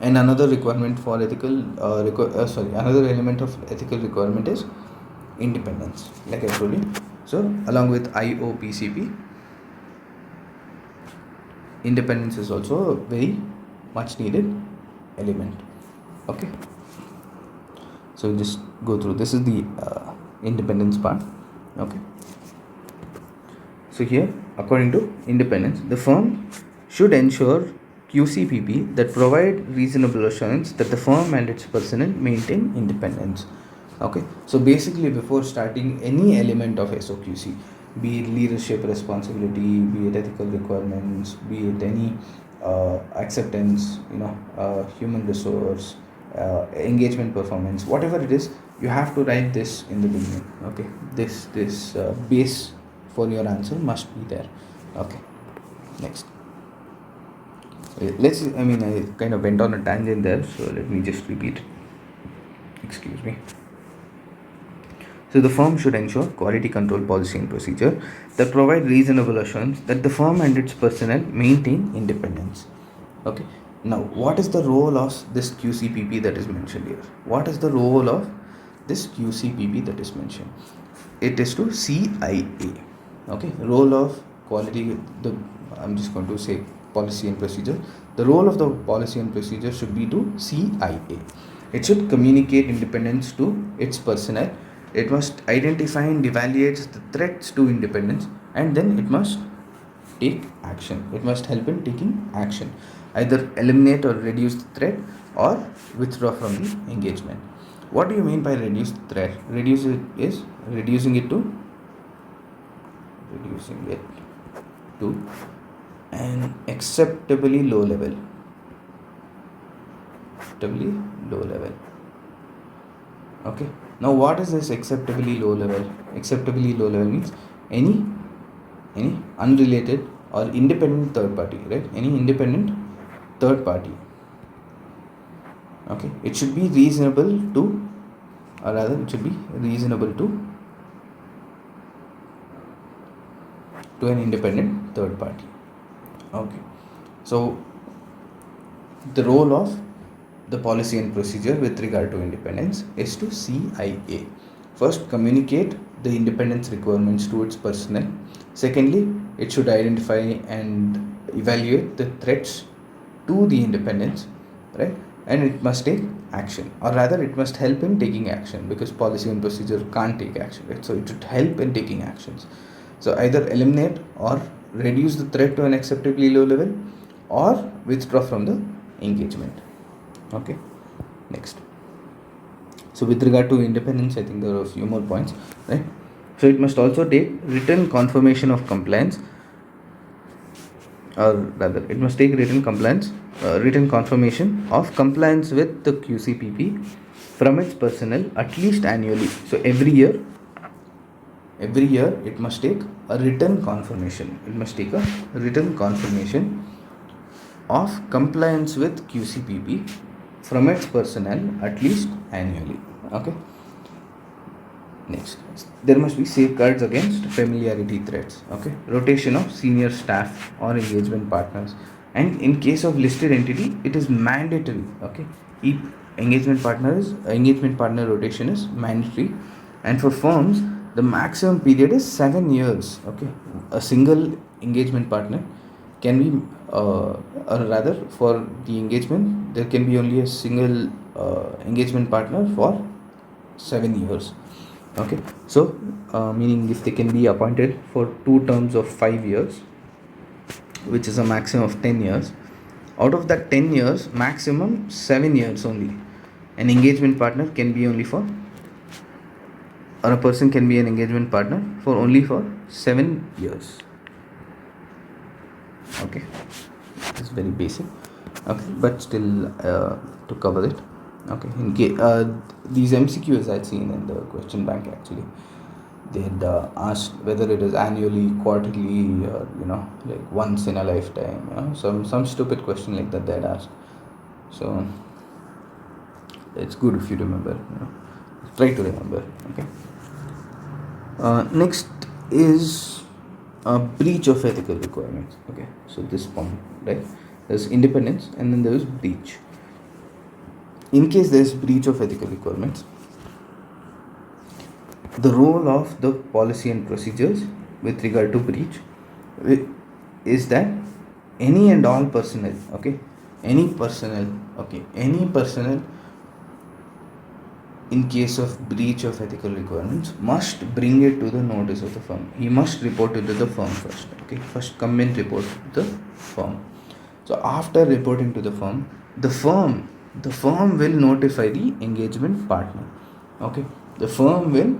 [SPEAKER 1] And another requirement for another element of ethical requirement is independence, like I told you. So along with IOPCP, independence is also a very much needed element. Okay, so just go through. This is the independence part. Okay, so here, according to independence, the firm should ensure QCPP that provide reasonable assurance that the firm and its personnel maintain independence. Okay, so basically before starting any element of SOQC, be it leadership responsibility, be it ethical requirements, be it any acceptance, human resource, engagement performance, whatever it is, you have to write this in the beginning. Okay, this base for your answer must be there. Okay, next. I kind of went on a tangent there, so let me just repeat. Excuse me. So the firm should ensure quality control policy and procedure that provide reasonable assurance that the firm and its personnel maintain independence. Okay. Now, what is the role of this QCPP that is mentioned here? What is the role of this QCPP that is mentioned? It is to CIA. Okay. Role of quality. I'm just going to say policy and procedure. The role of the policy and procedure should be to CIA. It should communicate independence to its personnel. It must identify and evaluate the threats to independence, and then it must take action. It must help in taking action, either eliminate or reduce the threat or withdraw from the engagement. What do you mean by reduce the threat? Reducing it to an acceptably low level. Okay. Now, what is this acceptably low level? Acceptably low level means any unrelated or independent third party, right? Any independent third party. Okay. It should be reasonable to an independent third party. Okay. So the role of the policy and procedure with regard to independence is to CIA. First, communicate the independence requirements to its personnel. Secondly, it should identify and evaluate the threats to the independence, right? And it must take action, or rather it must help in taking action, because policy and procedure can't take action, right? So it should help in taking actions. So either eliminate or reduce the threat to an acceptably low level, or withdraw from the engagement. Okay, next. So with regard to independence, I think there are a few more points, right? So it must also take written confirmation of compliance, or rather it must take written confirmation of compliance with the QCPP from its personnel at least annually. So every year it must take a written confirmation. It must take a written confirmation of compliance with QCPP from its personnel at least annually. Okay. Next, there must be safeguards against familiarity threats. Okay, rotation of senior staff or engagement partners, and in case of listed entity, it is mandatory. Okay, engagement partner rotation is mandatory, and for firms, the maximum period is 7 years. Okay, a single engagement partner can be, or rather, for the engagement, there can be only a single engagement partner for 7 years. Okay, so meaning if they can be appointed for 2 terms of 5 years, which is a maximum of 10 years, out of that 10 years, maximum 7 years only an engagement partner can be only for, or a person can be an engagement partner for only for 7 years. Okay, it's very basic. Okay, but still to cover it. Okay, in case these MCQs I'd seen in the question bank, actually they had asked whether it is annually, quarterly, or like once in a lifetime, some stupid question like that they had asked. So it's good if you remember, try to remember. Okay, next is a breach of ethical requirements. Okay, so this point, right, there's independence and then there is breach. In case there is breach of ethical requirements, the role of the policy and procedures with regard to breach is that any and all personnel, any personnel in case of breach of ethical requirements must bring it to the notice of the firm. He must report it to the firm first. Okay, first come and report to the firm. So after reporting to the firm, the firm will notify the engagement partner. Okay, the firm will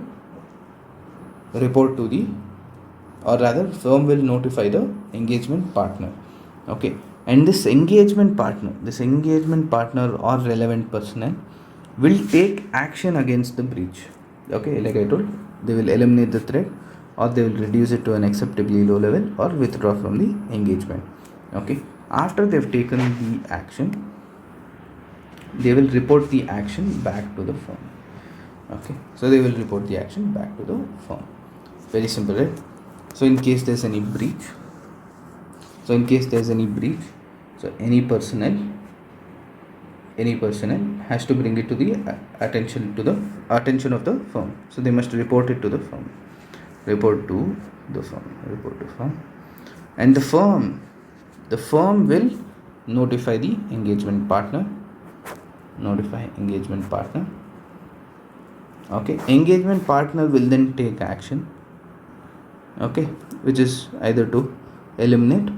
[SPEAKER 1] report to the, or rather firm will notify the engagement partner. Okay, and this engagement partner or relevant personnel will take action against the breach. Okay, like I told, they will eliminate the threat, or they will reduce it to an acceptably low level, or withdraw from the engagement. Okay, after they've taken the action, they will report the action back to the firm. Okay, so they will report the action back to the firm. Very simple, right? So in case there's any breach, so any personnel has to bring it to the attention of the firm. So they must report it to the firm. Report to firm. And the firm will notify the engagement partner. Okay, engagement partner will then take action. Okay, which is either to eliminate,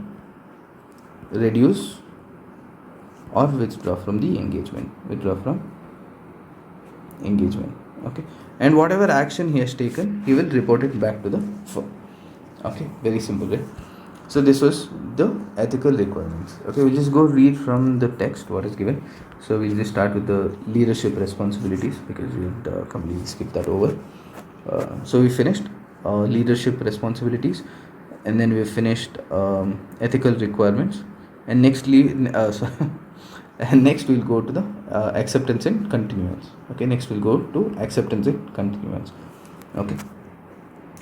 [SPEAKER 1] reduce, or withdraw from the engagement. Okay, and whatever action he has taken, he will report it back to the firm. Okay, very simple, right? So this was the ethical requirements. Okay, we'll just go read from the text what is given. So we'll just start with the leadership responsibilities, because we had completely skipped that over. So we finished leadership responsibilities, and then we finished ethical requirements, and next we'll go to the acceptance and continuance. Okay, next we'll go to acceptance and continuance. Okay,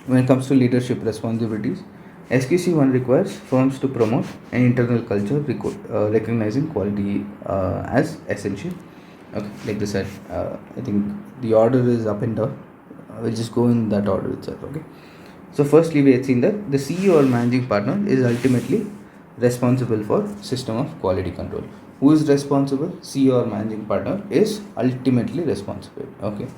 [SPEAKER 1] when it comes to leadership responsibilities, SQC-1 requires firms to promote an internal culture recognizing quality as essential. Okay, like this said, I think the order is up and down. We'll just go in that order itself. Okay, so firstly we had seen that the CEO or managing partner is ultimately responsible for system of quality control. Who is responsible? CEO or managing partner is ultimately responsible. Okay,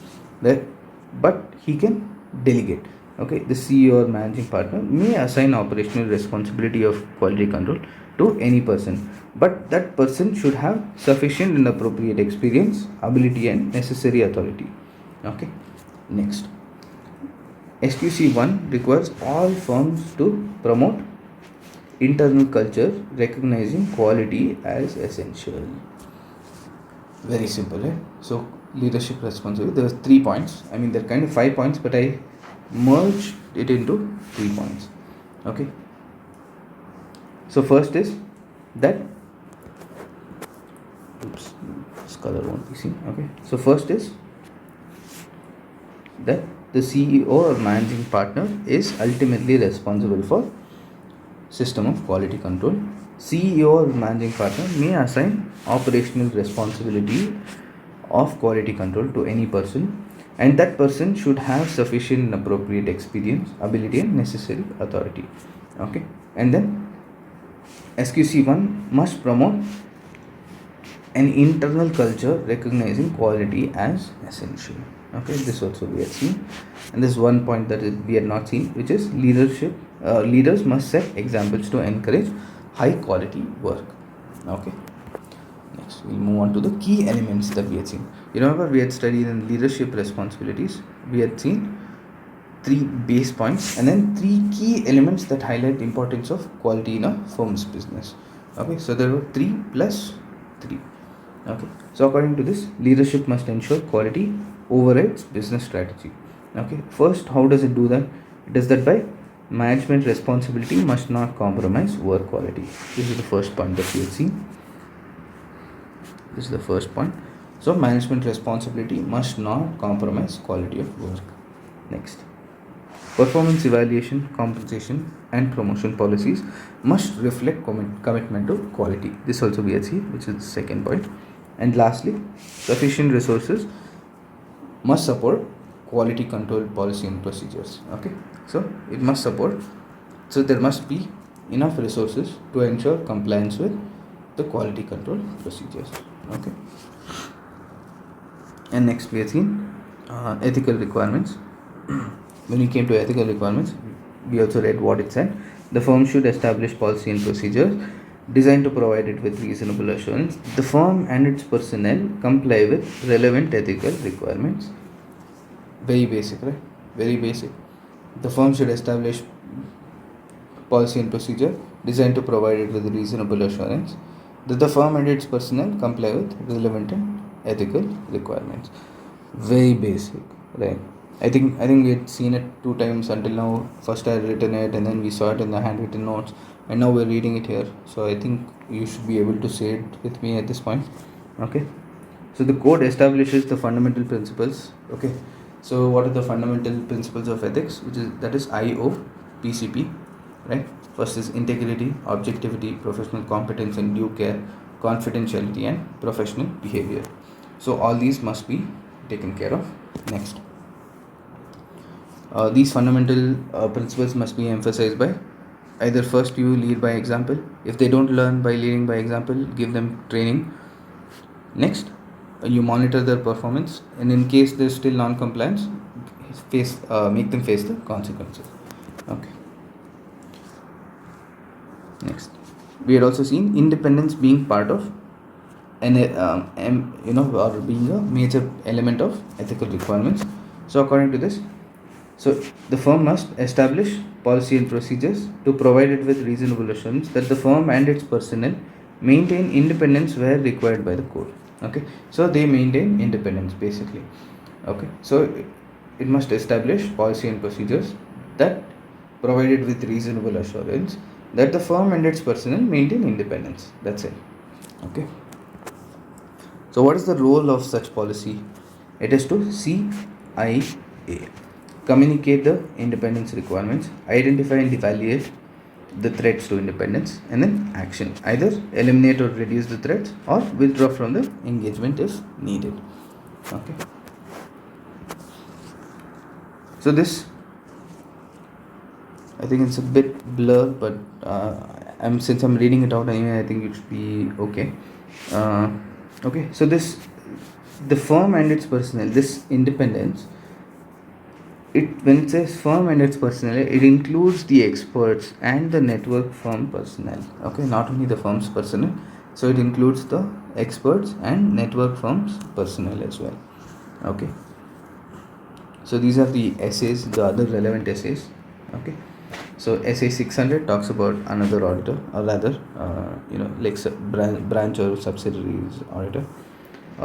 [SPEAKER 1] but he can delegate. Okay, the CEO or managing partner may assign operational responsibility of quality control to any person, but that person should have sufficient and appropriate experience, ability, and necessary authority. Okay, next, SQC-1 requires all firms to promote internal culture recognizing quality as essential. Very simple, right? So leadership responsibility, there was 3 points. I mean, there are kind of 5 points, but I merged it into 3 points. Okay, so first is that, this color won't be seen. Okay, so first is that the CEO or managing partner is ultimately responsible for system of quality control. CEO or managing partner may assign operational responsibility of quality control to any person, and that person should have sufficient and appropriate experience, ability, and necessary authority. Okay, and then SQC-1 must promote an internal culture recognizing quality as essential. Okay, this also we have seen. And this one point that we have not seen, which is leadership. Leaders must set examples to encourage high quality work. Okay, next we'll move on to the key elements that we had seen. You remember we had studied in leadership responsibilities. We had seen 3 base points and then 3 key elements that highlight the importance of quality in a firm's business. Okay, so there were 3 plus 3. Okay, so according to this, leadership must ensure quality overrides business strategy. Okay, first, how does it do that? It does that by management responsibility must not compromise work quality. This is the first point that we have seen. This is the first point. So management responsibility must not compromise quality of work. Next, performance evaluation, compensation and promotion policies must reflect commitment to quality. This also we have seen, which is the second point. And lastly, sufficient resources must support quality control policy and procedures. Okay, so it must support, so there must be enough resources to ensure compliance with the quality control procedures. Okay, and next we have seen ethical requirements. When we came to ethical requirements, we also read what it said. The firm should establish policy and procedures designed to provide it with reasonable assurance the firm and its personnel comply with relevant ethical requirements. Very basic, right? Very basic. The firm should establish policy and procedure designed to provide it with reasonable assurance that the firm and its personnel comply with relevant and ethical requirements. Very basic, right? I think we had seen it 2 times until now. First I had written it and then we saw it in the handwritten notes, and now we're reading it here. So I think you should be able to say it with me at this point. Okay, so the code establishes the fundamental principles. Okay, so what are the fundamental principles of ethics? That is IOPCP, right? First is integrity, objectivity, professional competence and due care, confidentiality and professional behavior. So all these must be taken care of. Next, these fundamental principles must be emphasized by either first you lead by example. If they don't learn by leading by example, give them training. Next, you monitor their performance, and in case there's still non-compliance, make them face the consequences. Okay. Next, we had also seen independence being part of or being a major element of ethical requirements. So according to this, so the firm must establish policy and procedures to provide it with reasonable assurance that the firm and its personnel maintain independence where required by the code. Okay, so they maintain independence basically. Okay, so it must establish policy and procedures that provide it with reasonable assurance that the firm and its personnel maintain independence. That's it. Okay, so what is the role of such policy? It is to CIA, communicate the independence requirements, identify and evaluate the threats to independence, and then action, either eliminate or reduce the threats or withdraw from the engagement if needed. Okay, so this, I think it's a bit blur, but since I'm reading it out anyway, I think it should be okay. Okay, so the firm and its personnel, this independence, when it says firm and its personnel, it includes the experts and the network firm personnel. Okay, not only the firm's personnel, so it includes the experts and network firm's personnel as well. Okay, so these are the essays, the other relevant essays. Okay, so essay 600 talks about another auditor, or rather like branch or subsidiaries auditor.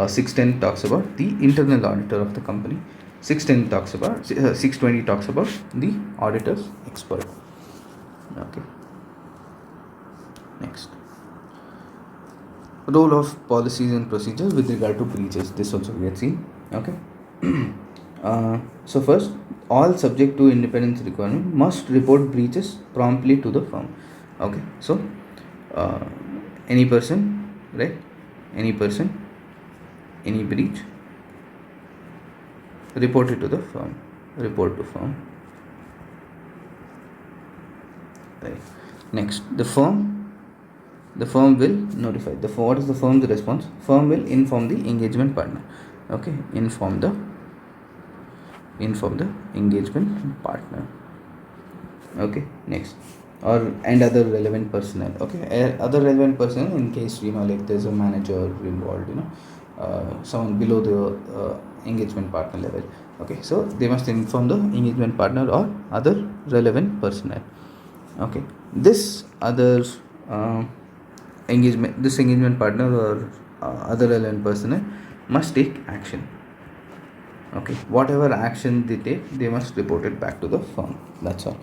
[SPEAKER 1] 610 talks about the internal auditor of the company. 620 talks about the auditor's expert. Okay, next, role of policies and procedures with regard to breaches. This also we had seen. Okay, so first, all subject to independence requirement must report breaches promptly to the firm. Okay, so any person, right, any breach, report it to the firm, report to firm. Right. Next, the firm will notify what is the firm's response? Firm will inform the engagement partner. Okay, inform the inform the engagement partner. Okay, next, and other relevant personnel. Okay, other relevant personnel, in case like there's a manager involved, someone below the engagement partner level. Okay, so they must inform the engagement partner or other relevant personnel. Okay, this other engagement partner or other relevant personnel must take action. Okay, whatever action they take, they must report it back to the firm. That's all.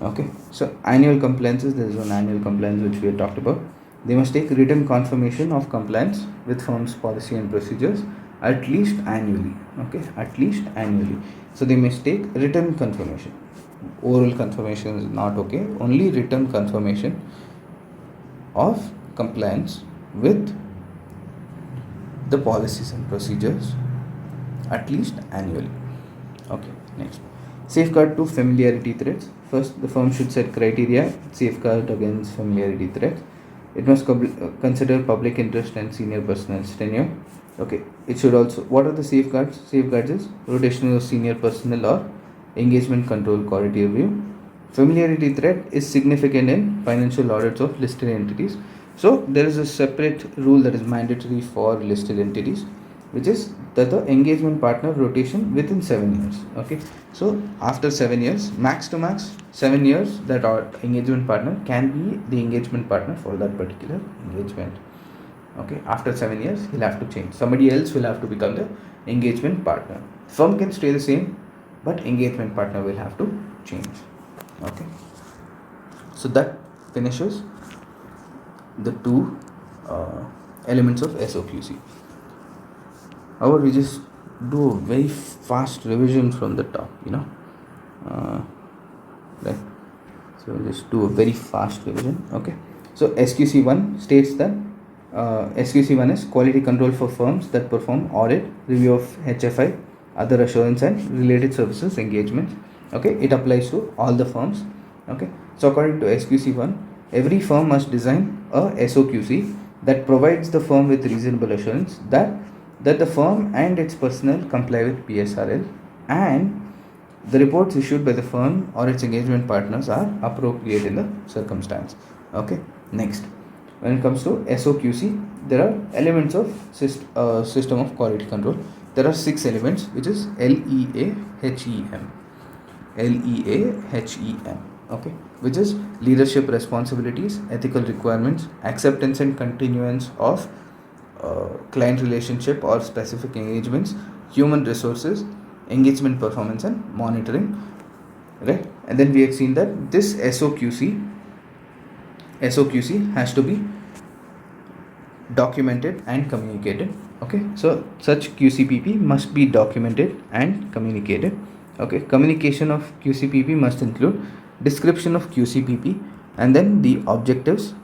[SPEAKER 1] Okay, so annual compliances, there is one annual compliance which we have talked about. They must take written confirmation of compliance with firm's policy and procedures at least annually. Okay, at least annually. So they must take written confirmation. Oral confirmation is not okay, only written confirmation of compliance with the policies and procedures at least annually. Okay, next. Safeguard to familiarity threats. First, the firm should set criteria safeguard against familiarity threats. It must consider public interest and senior personnel's tenure. Okay, it should also, what are the safeguards? Safeguards is rotational of senior personnel or engagement control quality review. Familiarity threat is significant in financial audits of listed entities. So there is a separate rule that is mandatory for listed entities, which is that the engagement partner rotation within 7 years. Okay, so after 7 years, max to max 7 years, that our engagement partner can be the engagement partner for that particular engagement. Okay, after 7 years, he'll have to change. Somebody else will have to become the engagement partner. Firm can stay the same, but engagement partner will have to change. Okay, so that finishes the two elements of SOQC. However, we just do a very fast revision from the top, right? So we'll just do a very fast revision. Okay, so SQC-1 states that SQC-1 is quality control for firms that perform audit, review of HFI, other assurance and related services engagements. Okay, it applies to all the firms. Okay, so according to SQC-1, every firm must design a SOQC that provides the firm with reasonable assurance that the firm and its personnel comply with PSRL, and the reports issued by the firm or its engagement partners are appropriate in the circumstance. Okay, next, when it comes to SOQC, there are elements of system of quality control. There are 6 elements, which is LEAHEM. Okay, which is leadership responsibilities, ethical requirements, acceptance and continuance of client relationship or specific engagements, human resources, engagement performance and monitoring, right? And then we have seen that this SOQC has to be documented and communicated. Okay, so such QCPP must be documented and communicated. Okay, communication of QCPP must include description of QCPP and then the objectives.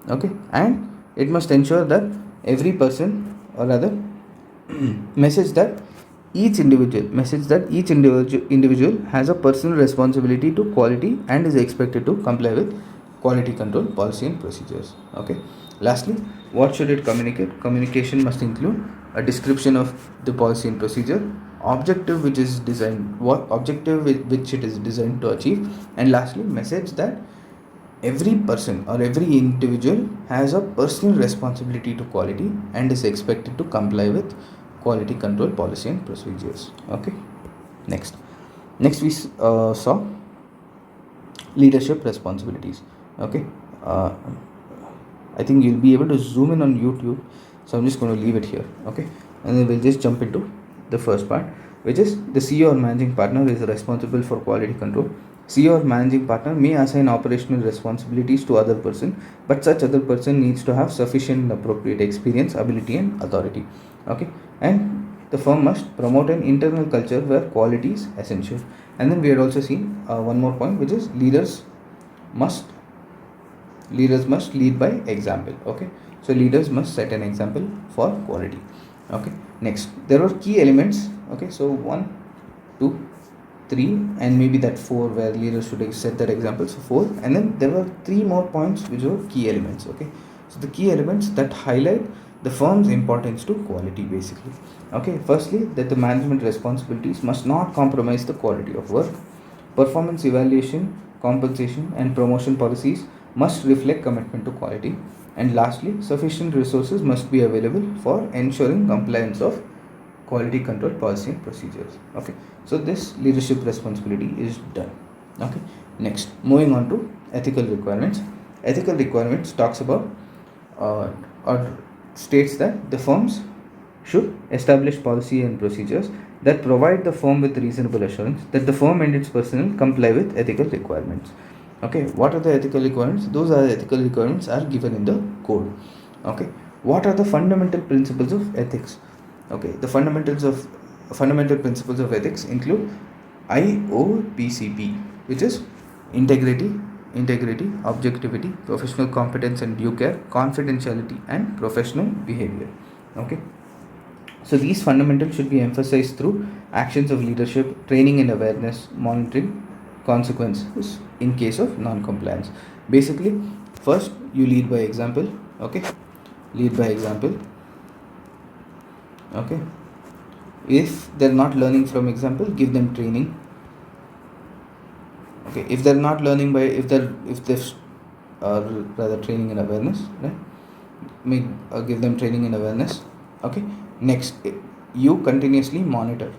[SPEAKER 1] Okay, and it must ensure that every person, or rather message that each individual has a personal responsibility to quality and is expected to comply with quality control policy and procedures. Okay, lastly, what should it communicate? Communication must include a description of the policy and procedure, objective which it is designed to achieve, and lastly, message that every person or every individual has a personal responsibility to quality and is expected to comply with quality control policy and procedures. Okay, next we saw leadership responsibilities. Okay, I think you'll be able to zoom in on YouTube, so I'm just going to leave it here. Okay, and then we'll just jump into the first part, which is the CEO or managing partner is responsible for quality control. CEO or managing partner may assign operational responsibilities to other person, but such other person needs to have sufficient and appropriate experience, ability and authority. Okay, and the firm must promote an internal culture where quality is essential. And then we had also seen one more point, which is leaders must lead by example. Okay, so leaders must set an example for quality. Okay, next, there are key elements. Okay, so 1, 2, 3 and maybe that 4 where leaders should set that example, so 4, and then there were 3 more points which were key elements. Okay, so the key elements that highlight the firm's importance to quality basically. Okay, firstly, that the management responsibilities must not compromise the quality of work. Performance evaluation, compensation, and promotion policies must reflect commitment to quality. And lastly, sufficient resources must be available for ensuring compliance of quality control policy and procedures. Okay, so this leadership responsibility is done. Okay, next, moving on to ethical requirements. Ethical requirements talks about or states that the firms should establish policy and procedures that provide the firm with reasonable assurance that the firm and its personnel comply with ethical requirements. Okay, what are the ethical requirements? Those are ethical requirements are given in the code. Okay, what are the fundamental principles of ethics? Okay, the fundamental principles of ethics include IOPCP, which is integrity, objectivity, professional competence and due care, confidentiality, and professional behavior. Okay, so these fundamentals should be emphasized through actions of leadership, training and awareness, monitoring consequences in case of non-compliance. Basically, first you lead by example. Okay, lead by example. Okay, if they're not learning from example, give them training. Okay, if they're not learning by if they've rather training and awareness, right, give them training and awareness. Okay, next, you continuously monitor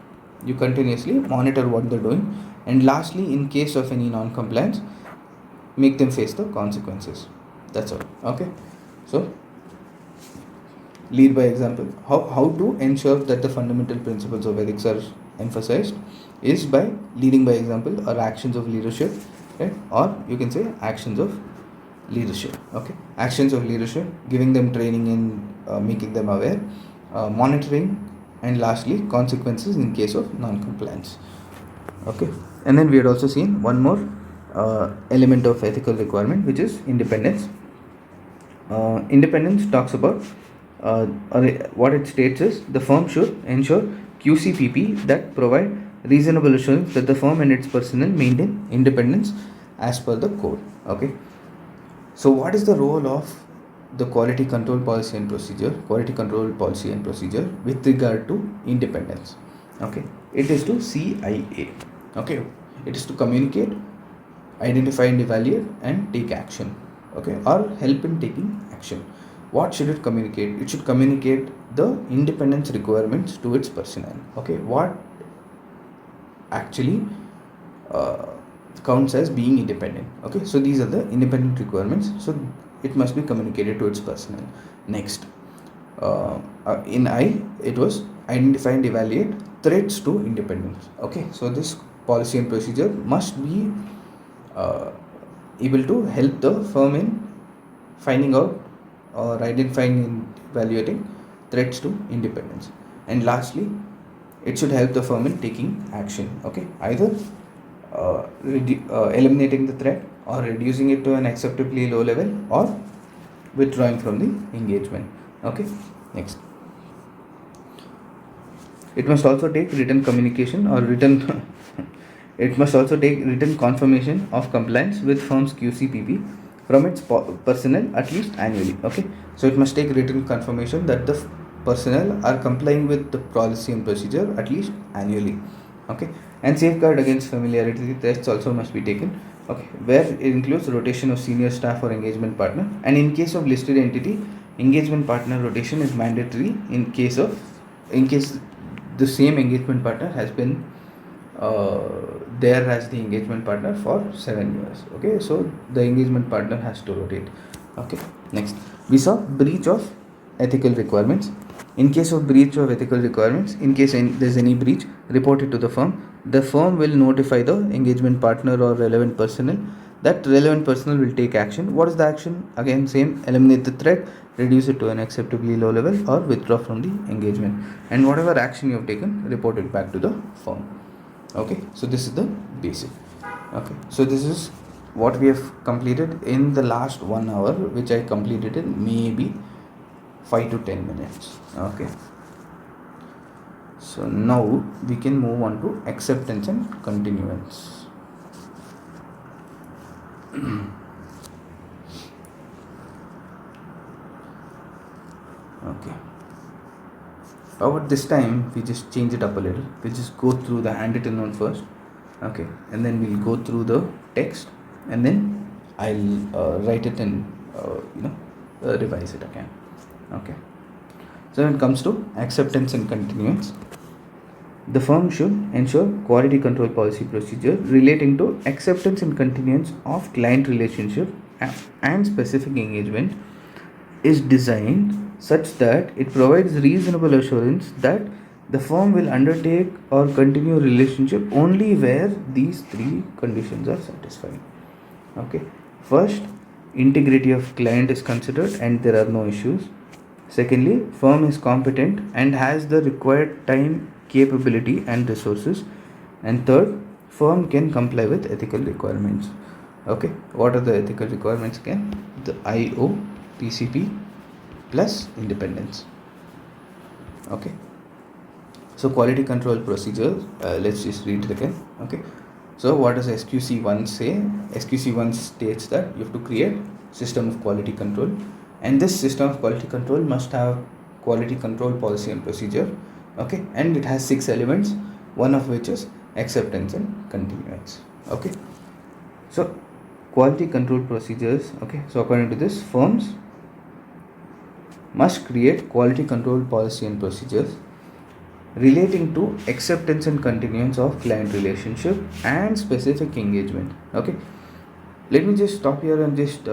[SPEAKER 1] what they're doing. And lastly, in case of any non-compliance, make them face the consequences. That's all. Okay, so lead by example. How to ensure that the fundamental principles of ethics are emphasized is by leading by example or actions of leadership, right? Or you can say actions of leadership. Okay, actions of leadership, giving them training and making them aware, monitoring, and lastly consequences in case of non-compliance. Okay, and then we had also seen one more element of ethical requirement, which is independence. Independence talks about what it states is the firm should ensure QCPP that provide reasonable assurance that the firm and its personnel maintain independence as per the code. Okay, so what is the role of the quality control policy and procedure with regard to independence? Okay, it is to CIA. Okay, it is to communicate, identify and evaluate, and take action. Okay, or help in taking action. What should it communicate? It should communicate the independence requirements to its personnel. Okay, what actually counts as being independent. Okay, so these are the independent requirements, so it must be communicated to its personnel. Next, in I, it was identify and evaluate threats to independence. Okay, so this policy and procedure must be able to help the firm in finding out or identifying and evaluating threats to independence. And lastly, it should help the firm in taking action. Okay, either eliminating the threat or reducing it to an acceptably low level or withdrawing from the engagement. Okay, next, it must also take written communication or written it must also take written confirmation of compliance with firm's QCPP from its personnel at least annually. Okay, so it must take written confirmation that the personnel are complying with the policy and procedure at least annually. Okay, and safeguard against familiarity tests also must be taken. Okay, where it includes rotation of senior staff or engagement partner, and in case of listed entity, engagement partner rotation is mandatory in case the same engagement partner has been there as the engagement partner for 7 years. Okay, so the engagement partner has to rotate. Okay, next, we saw breach of ethical requirements. In case of breach of ethical requirements, in case there's any breach, report it to the firm. The firm will notify the engagement partner or relevant personnel. That relevant personnel will take action. What is the action? Again, same, eliminate the threat, reduce it to an acceptably low level, or withdraw from the engagement. And whatever action you have taken, report it back to the firm. Okay, so this is the basic. Okay, so this is what we have completed in the last 1 hour, which I completed in maybe 5 to 10 minutes. Okay, so now we can move on to acceptance and continuance. Okay, But this time we just change it up a little. We just go through the handwritten note first, okay, and then we'll go through the text, and then I'll write it and revise it again. Okay. So when it comes to acceptance and continuance, the firm should ensure quality control policy procedure relating to acceptance and continuance of client relationship and specific engagement is designed such that it provides reasonable assurance that the firm will undertake or continue relationship only where these three conditions are satisfied. Okay. First, integrity of client is considered and there are no issues. Secondly, firm is competent and has the required time, capability and resources. And third, firm can comply with ethical requirements. Okay, what are the ethical requirements again? The IO, PCP plus independence. Okay, so quality control procedures, let's just read it again. Okay, so what does SQC-1 say? SQC-1 states that you have to create system of quality control, and this system of quality control must have quality control policy and procedure. Okay, and it has 6 elements, one of which is acceptance and continuance. Okay, so quality control procedures. Okay, so according to this, firms must create quality control policy and procedures relating to acceptance and continuance of client relationship and specific engagement. Okay, let me just stop here and just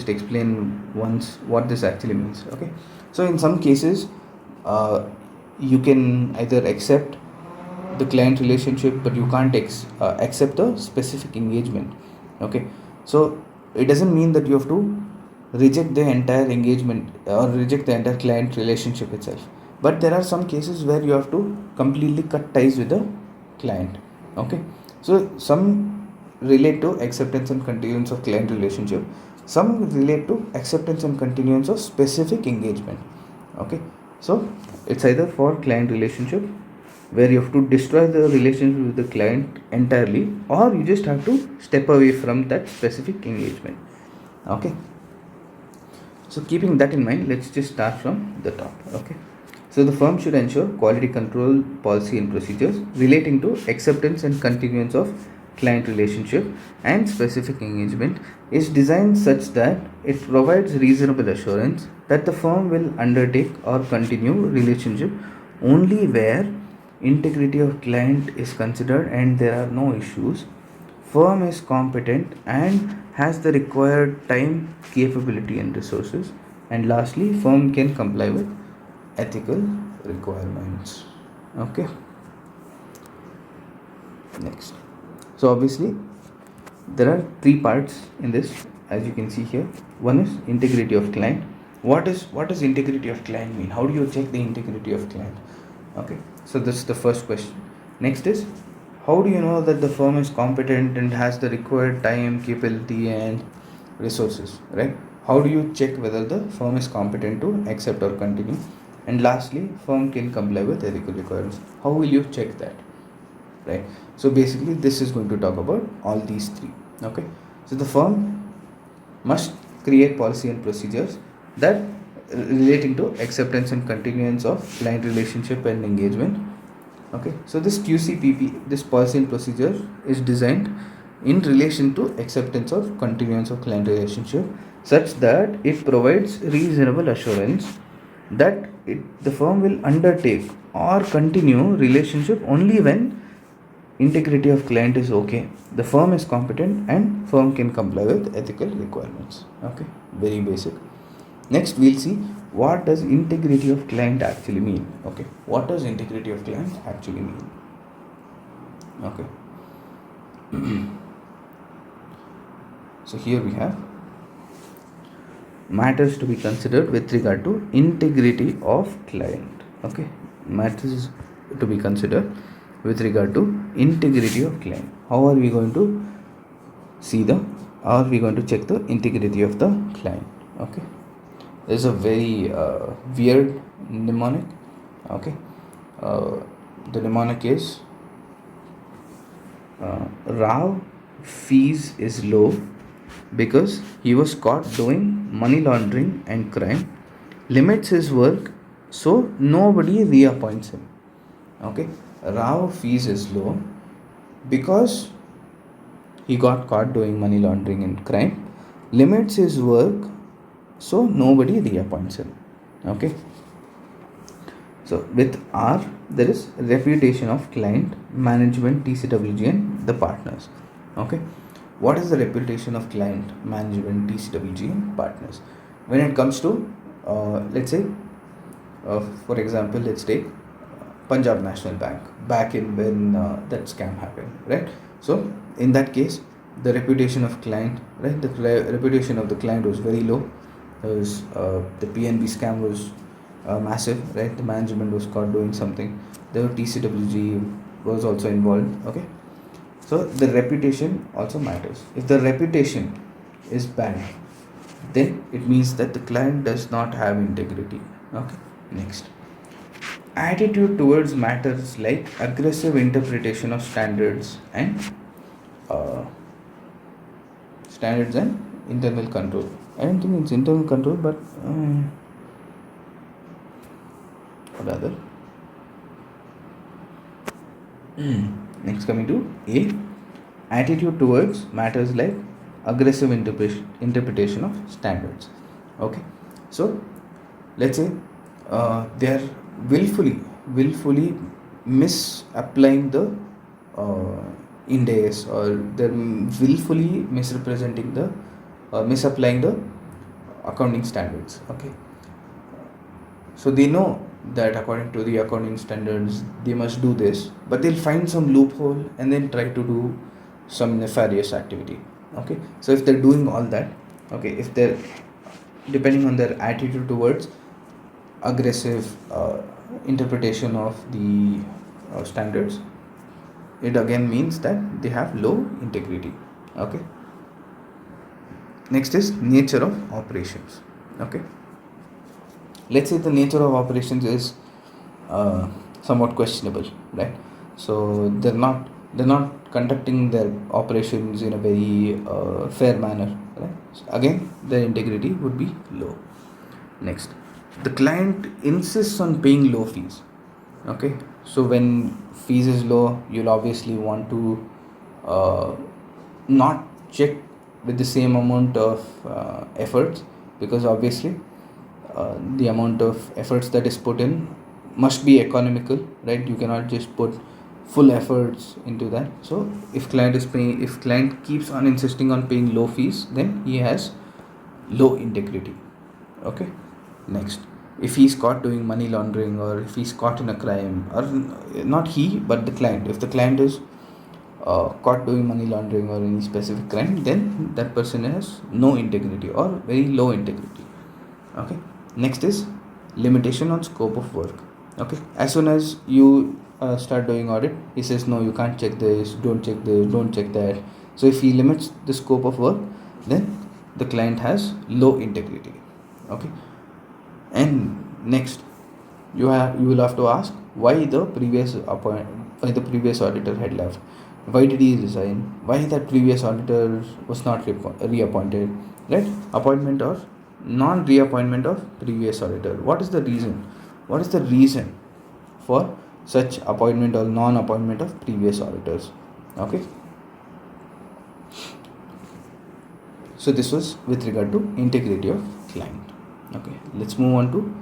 [SPEAKER 1] explain once what this actually means. Okay, so in some cases you can either accept the client relationship but you can't accept the specific engagement. Okay, so it doesn't mean that you have to reject the entire engagement or reject the entire client relationship itself, but there are some cases where you have to completely cut ties with the client. Okay, so some relate to acceptance and continuance of client relationship, some relate to acceptance and continuance of specific engagement. Okay, so it's either for client relationship where you have to destroy the relationship with the client entirely, or you just have to step away from that specific engagement. Okay, so keeping that in mind, let's just start from the top. Okay, so the firm should ensure quality control policy and procedures relating to acceptance and continuance of client relationship and specific engagement is designed such that it provides reasonable assurance that the firm will undertake or continue relationship only where integrity of client is considered and there are no issues, firm is competent and has the required time, capability and resources, and lastly, firm can comply with ethical requirements. Okay, next. So obviously there are 3 parts in this, as you can see here. One is integrity of client. What does integrity of client mean? How do you check the integrity of client? Okay, so this is the first question. Next is, how do you know that the firm is competent and has the required time, capability and resources, right? How do you check whether the firm is competent to accept or continue? And lastly, firm can comply with ethical requirements. How will you check that, right? So basically this is going to talk about all these 3. Okay, so the firm must create policy and procedures that relating to acceptance and continuance of client relationship and engagement. Okay, so this QCPP, this policy and procedure is designed in relation to acceptance or continuance of client relationship such that it provides reasonable assurance that the firm will undertake or continue relationship only when integrity of client is okay, the firm is competent and firm can comply with ethical requirements. Okay, very basic. Next we'll see what does integrity of client actually mean. Okay, what does integrity of client actually mean? Okay. So here we have matters to be considered with regard to integrity of client. Okay, matters to be considered with regard to integrity of client. How are we going to check the integrity of the client? Okay, there's a very weird mnemonic. Okay, the mnemonic is Rao fees is low because he was caught doing money laundering and crime, limits his work so nobody reappoints him. Okay, Rao fees is low because he got caught doing money laundering and crime, limits his work, so nobody reappoints him. Okay, so with R, there is reputation of client, management, TCWG, and the partners. Okay, what is the reputation of client, management, TCWG, and partners? When it comes to, let's say, for example, let's take Punjab National Bank back in when that scam happened, right? So in that case, the reputation of client, right? The reputation of the client was very low. The PNB scam was massive, right? The management was caught doing something. The TCWG was also involved. Okay, so the reputation also matters. If the reputation is bad, then it means that the client does not have integrity. Okay, next, attitude towards matters like aggressive interpretation of uh, standards and internal control. I don't think it's internal control, but what other? Next, coming to A, attitude towards matters like aggressive interpretation of standards. Okay, so let's say they are willfully misapplying the Ind AS, or they're willfully misrepresenting the misapplying the accounting standards. Okay, so they know that according to the accounting standards they must do this, but they'll find some loophole and then try to do some nefarious activity. Okay, so if they're doing all that, okay, if they're depending on their attitude towards aggressive interpretation of the standards, it again means that they have low integrity. Okay, next is nature of operations. Okay, let's say the nature of operations is somewhat questionable, right? So they're not conducting their operations in a very fair manner, right? So again, their integrity would be low. Next, the client insists on paying low fees. Okay, so when fees is low, you'll obviously want to uh, not check with the same amount of efforts, because obviously the amount of efforts that is put in must be economical, right? You cannot just put full efforts into that. So if client keeps on insisting on paying low fees, then he has low integrity. Okay, next, if he's caught doing money laundering, or if he's caught in a crime, or not he but the client, if the client is caught doing money laundering or any specific crime, then that person has no integrity or very low integrity. Okay, next is limitation on scope of work. Okay, as soon as you start doing audit, he says no, you can't check this, don't check this, don't check that. So if he limits the scope of work, then the client has low integrity. Okay, and next, you will have to ask why the previous auditor had left, why did he resign, why that previous auditor was not reappointed, right? Appointment or non reappointment of previous auditor, what is the reason for such appointment or non appointment of previous auditors? Okay, so this was with regard to integrity of client. Okay, let's move on to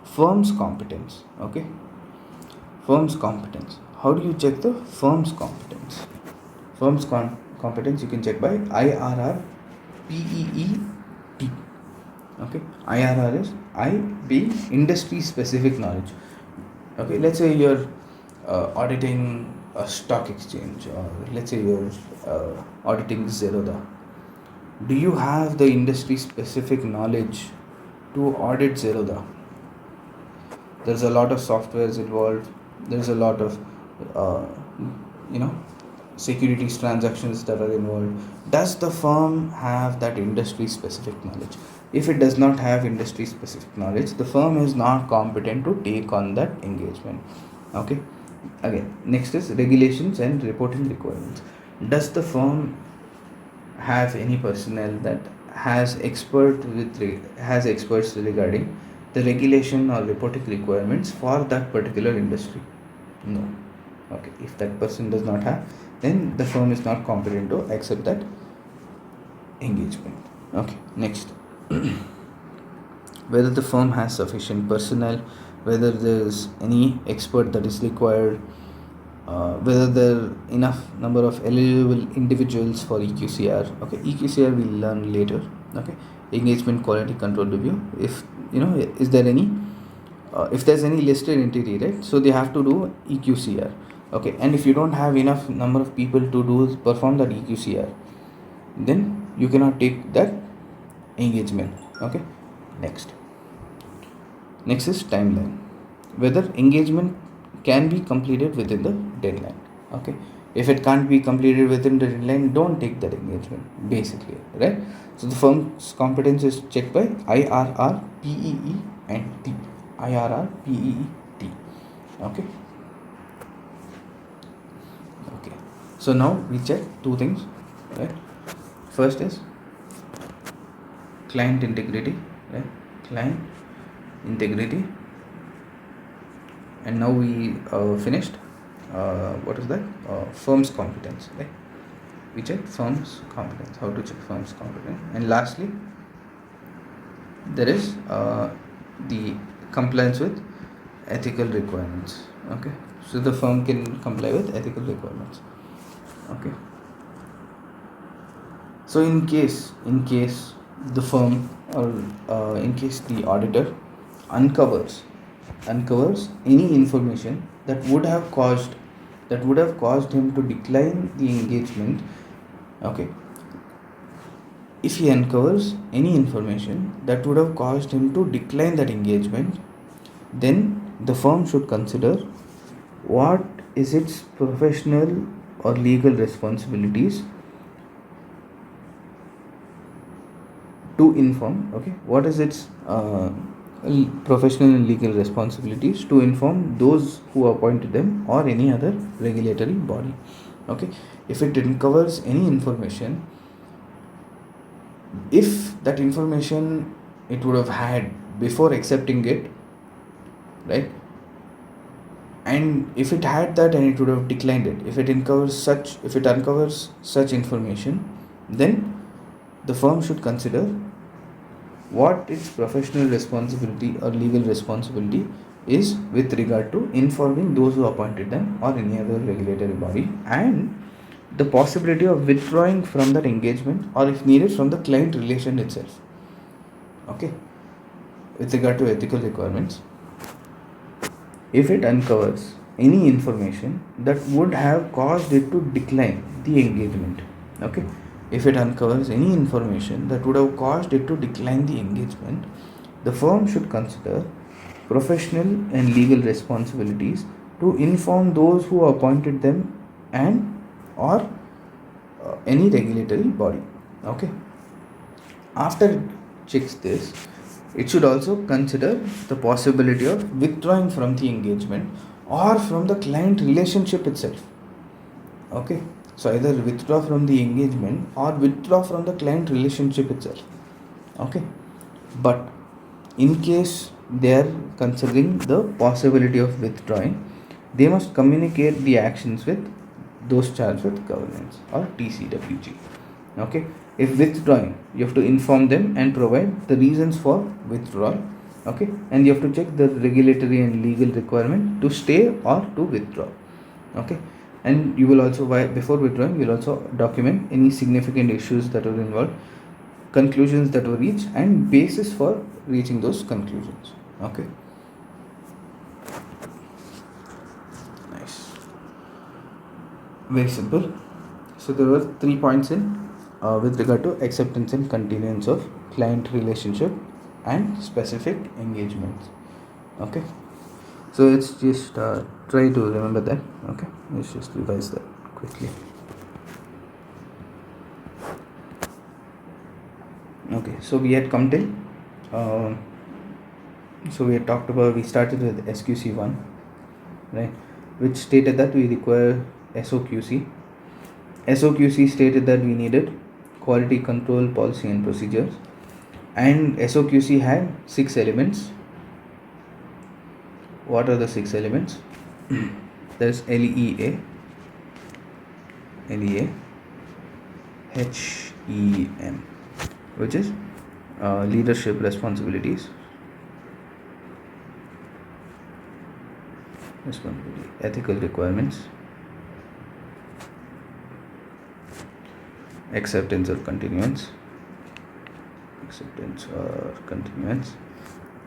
[SPEAKER 1] firm's competence. Okay, firm's competence, how do you check the firm's competence? Firm's competence you can check by IRR PEET. Okay, IRR is I being industry specific knowledge. Okay, let's say you're auditing a stock exchange, or let's say you're auditing Zerodha. Do you have the industry specific knowledge to audit Zerodha? There's a lot of softwares involved, there's a lot of uh, you know securities transactions that are involved. Does the firm have that industry specific knowledge? If it does not have industry specific knowledge, the firm is not competent to take on that engagement. Okay, again, next is regulations and reporting requirements. Does the firm have any personnel that has experts regarding the regulation or reporting requirements for that particular industry? No. Okay, if that person does not have, then the firm is not competent to accept that engagement. Okay, next. Whether the firm has sufficient personnel, whether there is any expert that is required, whether there are enough number of eligible individuals for EQCR. Okay, EQCR we'll learn later. Okay, engagement quality control review. If is there any if there's any listed entity, right, so they have to do EQCR. Okay, and if you don't have enough number of people to perform that EQCR, then you cannot take that engagement. Okay, next is timeline, whether engagement can be completed within the deadline. Okay, if it can't be completed within the deadline, don't take that engagement, basically, right? So the firm's competence is checked by IRR, PEE and T. IRR, PEE, T. Okay, so now we check two things, right? First is client integrity, right? Client integrity. And now we finished what is that? Firm's competence, right? We check firm's competence, how to check firm's competence. And lastly, there is the compliance with ethical requirements. Okay, so the firm can comply with ethical requirements. Okay, so in case the firm or in case the auditor uncovers any information that would have caused him to decline the engagement. Okay, if he uncovers any information that would have caused him to decline that engagement, then the firm should consider what is its professional or legal responsibilities to inform. Okay, what is its professional and legal responsibilities to inform those who appointed them or any other regulatory body. Okay, if it uncovers any information, if that information it would have had before accepting it, right, and if it had that and it would have declined it, if it uncovers such information, then the firm should consider what its professional responsibility or legal responsibility is with regard to informing those who appointed them or any other regulatory body, and the possibility of withdrawing from that engagement, or if needed from the client relation itself. Okay, with regard to ethical requirements, if it uncovers any information that would have caused it to decline the engagement. Okay, if it uncovers any information that would have caused it to decline the engagement, the firm should consider professional and legal responsibilities to inform those who appointed them and or any regulatory body. Okay, after it checks this, it should also consider the possibility of withdrawing from the engagement or from the client relationship itself. Okay, so either withdraw from the engagement or withdraw from the client relationship itself. Okay, but in case they are considering the possibility of withdrawing, they must communicate the actions with those charged with governance or TCWG. Okay, if withdrawing, you have to inform them and provide the reasons for withdrawal. Okay, and you have to check the regulatory and legal requirement to stay or to withdraw. Okay, and you will also, before withdrawing, you will also document any significant issues that were involved, conclusions that were reached, and basis for reaching those conclusions. Okay, nice, very simple. So there were 3 points in with regard to acceptance and continuance of client relationship and specific engagements. Okay, so let's just try to remember that. Okay, let's just revise that quickly. Okay, so we had come till so we had talked about, we started with SQC-1, right, which stated that we require SOQC. SOQC stated that we needed quality control policy and procedures, and SOQC had 6 elements: What are the 6 elements? There is LEA, HEM, which is leadership responsibility, ethical requirements, acceptance or continuance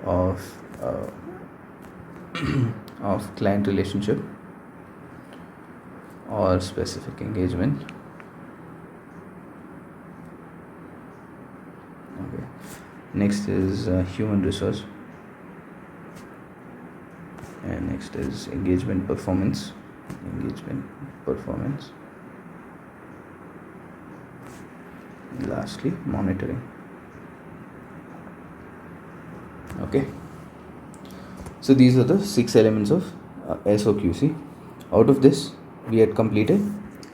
[SPEAKER 1] of of client relationship or specific engagement. Okay. Next is human resource, and next is engagement performance. Lastly, monitoring. Okay, so these are the 6 elements of SOQC. Out of this, we had completed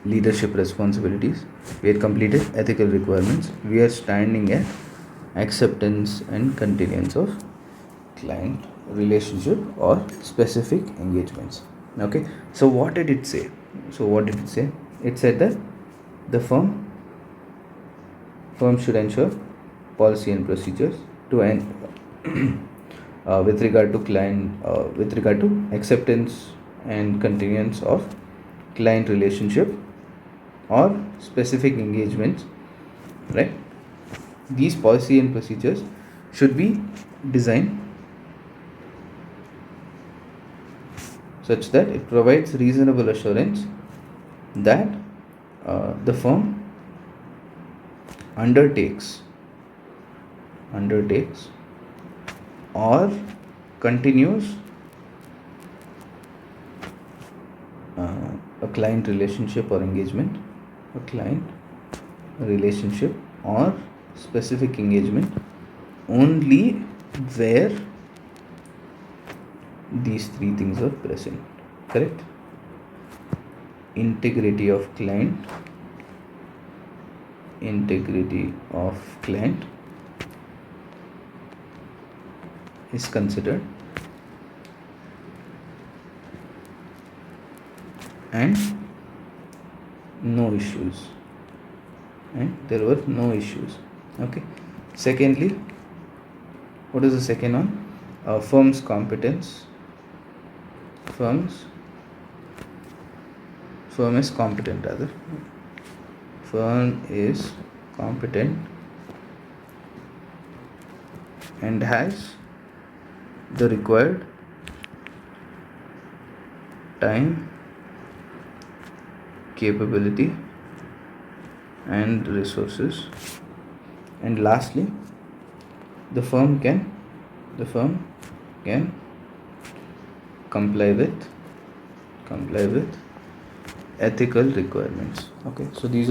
[SPEAKER 1] leadership responsibilities, we had completed ethical requirements, we are standing at acceptance and continuance of client relationship or specific engagements. Okay, so what did it say? It said that the firm should ensure policy and procedures to end with regard to acceptance and continuance of client relationship or specific engagements, right? These policy and procedures should be designed such that it provides reasonable assurance that the firm undertakes or continues a client relationship or engagement, or specific engagement only where these 3 things are present. Correct? Integrity of client is considered, and there were no issues. Okay. Secondly, what is the second one? Firm's competence. Firm is competent, rather. Firm is competent and has the required time, capability and resources. And lastly, the firm can comply with ethical requirements. Okay, so this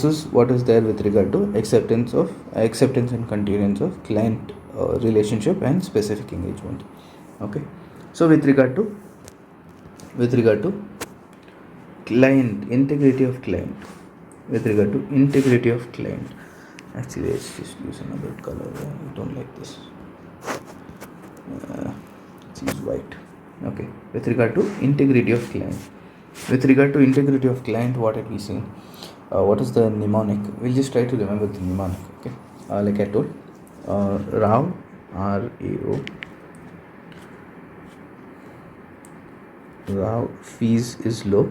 [SPEAKER 1] is what is there with regard to acceptance and continuance of client relationship and specific engagement. Okay, so with regard to client integrity of client, actually let's just use another color. I don't like this. Let's use white. Okay, with regard to integrity of client, what have we seen? What is the mnemonic? We'll just try to remember the mnemonic. Okay, like I told, RAO, RAO, fees is low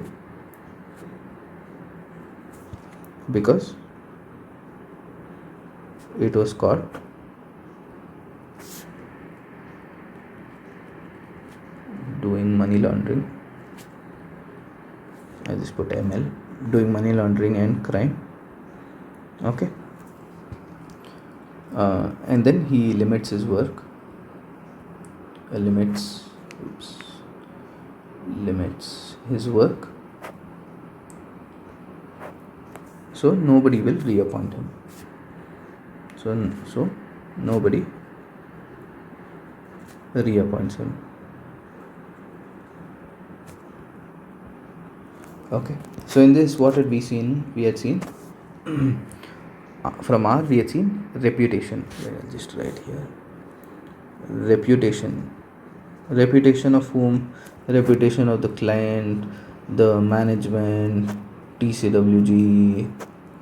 [SPEAKER 1] because it was caught doing money laundering. I just put ML, doing money laundering and crime. Okay, and then he limits his work, limits his work, so nobody will reappoint him. So nobody reappoints him. Okay, so in this, what had we seen? We had seen from R, we had seen reputation. I'll just write here, reputation Reputation of whom? Reputation of the client, the management, TCWG,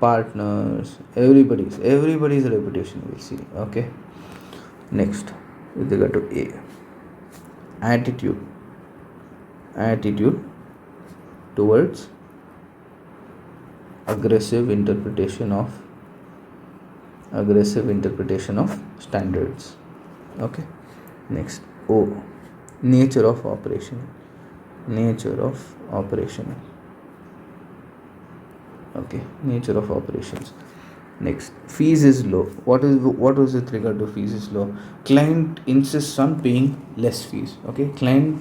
[SPEAKER 1] partners, everybody's reputation we'll see. Okay. Next, with regard to A, attitude towards aggressive interpretation of standards. Okay. Next, O, nature of operation. Okay, nature of operations. Next, fees is low. What was with regard to fees is low? Client insists on paying less fees. Okay, client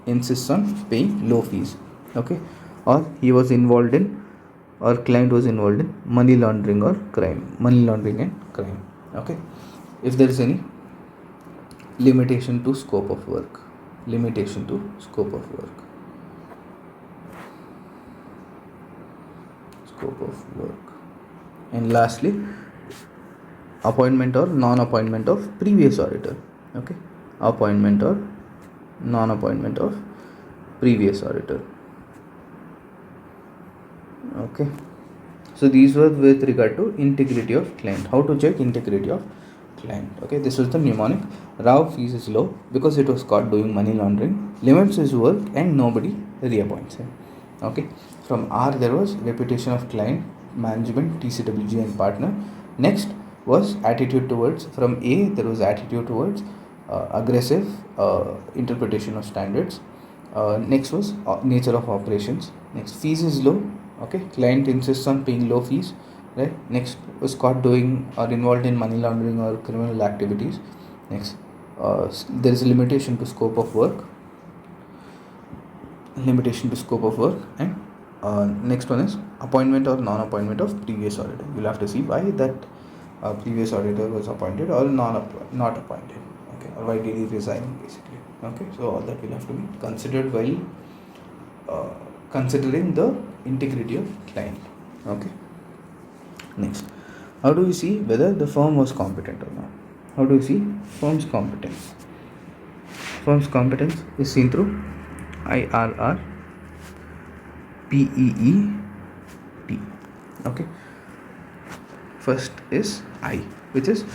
[SPEAKER 1] insists on paying low fees. Okay, or client was involved in money laundering and crime. Okay, if there is any limitation to scope of work. And lastly, appointment or non-appointment of previous auditor. Okay, appointment or non-appointment of previous auditor. Okay, so these were with regard to integrity of client. How to check integrity of client? Okay, this was the mnemonic. Rao fees is low because it was caught doing money laundering, limits his work, and nobody reappoints him. Okay, from R there was reputation of client, management, TCWG, and partner. Next was attitude towards. From A there was attitude towards aggressive interpretation of standards. Next was nature of operations. Next, fees is low. Okay, client insists on paying low fees. Right. Next was caught doing or involved in money laundering or criminal activities. Next, there is a limitation to scope of work. And next one is appointment or non-appointment of previous auditor. You'll have to see why that previous auditor was appointed or not appointed. Okay, or why did he resign basically. Okay, so all that will have to be considered while considering the integrity of client. Okay. Next, how do we see whether the firm was competent or not? How do we see firm's competence? Firm's competence is seen through IRR PEET. Okay, first is I, which is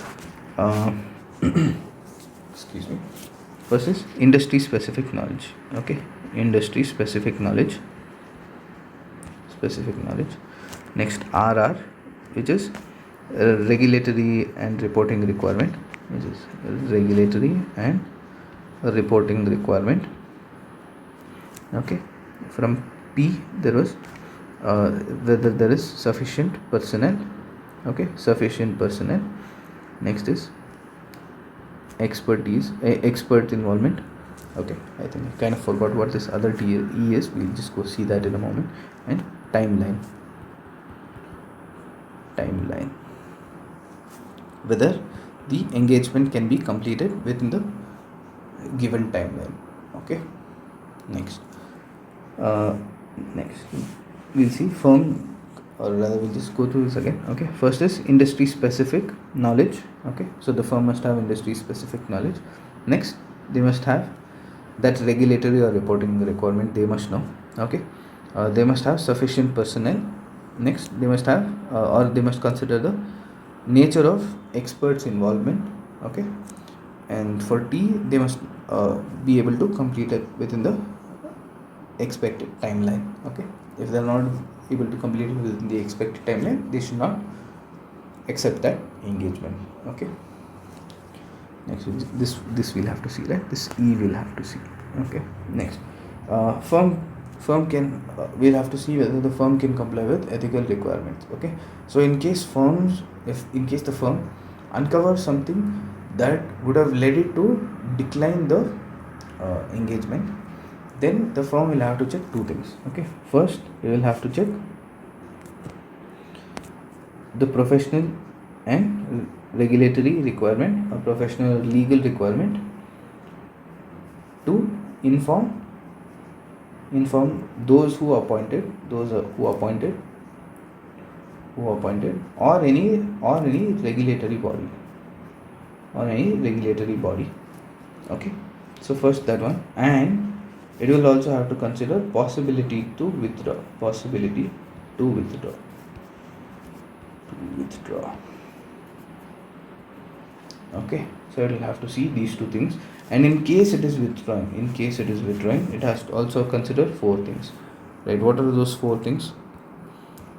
[SPEAKER 1] excuse me. First is industry specific knowledge. Okay, industry specific knowledge. Next, RR, which is regulatory and reporting requirement. Okay, from P there was whether there is sufficient personnel. Okay, Next is expert involvement. Okay, I think I kind of forgot what this other E is. We'll just go see that in a moment. And timeline, whether the engagement can be completed within the given timeline. Okay, next we'll see firm, or rather we'll just go through this again. Okay, first is industry specific knowledge. Okay, so the firm must have industry specific knowledge. Next, they must have that regulatory or reporting requirement, they must know. Okay, they must have sufficient personnel. Next, they must have or they must consider the nature of experts involvement. Okay, and for T, they must be able to complete it within the expected timeline. Okay, if they are not able to complete it within the expected timeline, they should not accept that engagement. Okay, next this we'll have to see, right? This E will have to see. Okay, next, firm can we'll have to see whether the firm can comply with ethical requirements. Okay, so in case the firm uncovers something that would have led it to decline the engagement, then the firm will have to check two things. Okay, first we will have to check the professional and regulatory requirement, or professional legal requirement to inform those who appointed or any regulatory body. Okay, So first that one, and it will also have to consider possibility to withdraw. Okay, so it will have to see these two things, and in case it is withdrawing, it has to also consider four things, right? What are those four things?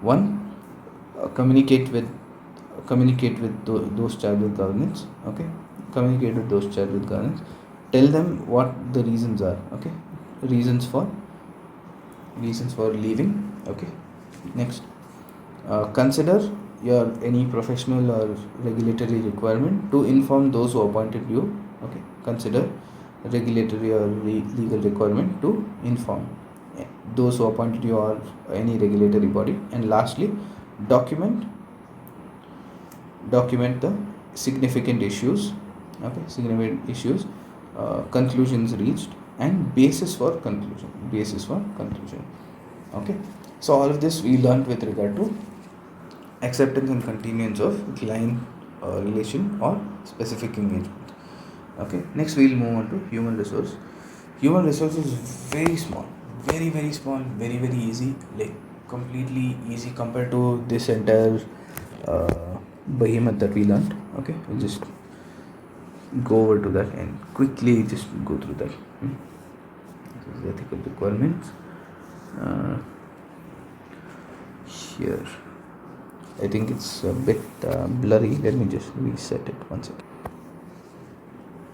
[SPEAKER 1] One, communicate with those charged with governance. Okay, communicate with those charged with governance. Tell them what the reasons are. Okay, reasons for leaving. Okay, next, consider your any professional or regulatory requirement to inform those who appointed you. Okay, consider regulatory or legal requirement to inform those who appointed you or any regulatory body. And lastly, document the significant issues. Okay, conclusions reached, and basis for conclusion. Okay, so all of this we learned with regard to acceptance and continuance of client relation or specific engagement. Okay, next we'll move on to human resource. Human resource is very small, very small, very easy, like completely easy compared to this entire behemoth that we learned. Okay, we'll just go over to that and quickly just go through that. This is ethical requirements. Here I think it's a bit blurry. Let me just reset it one second.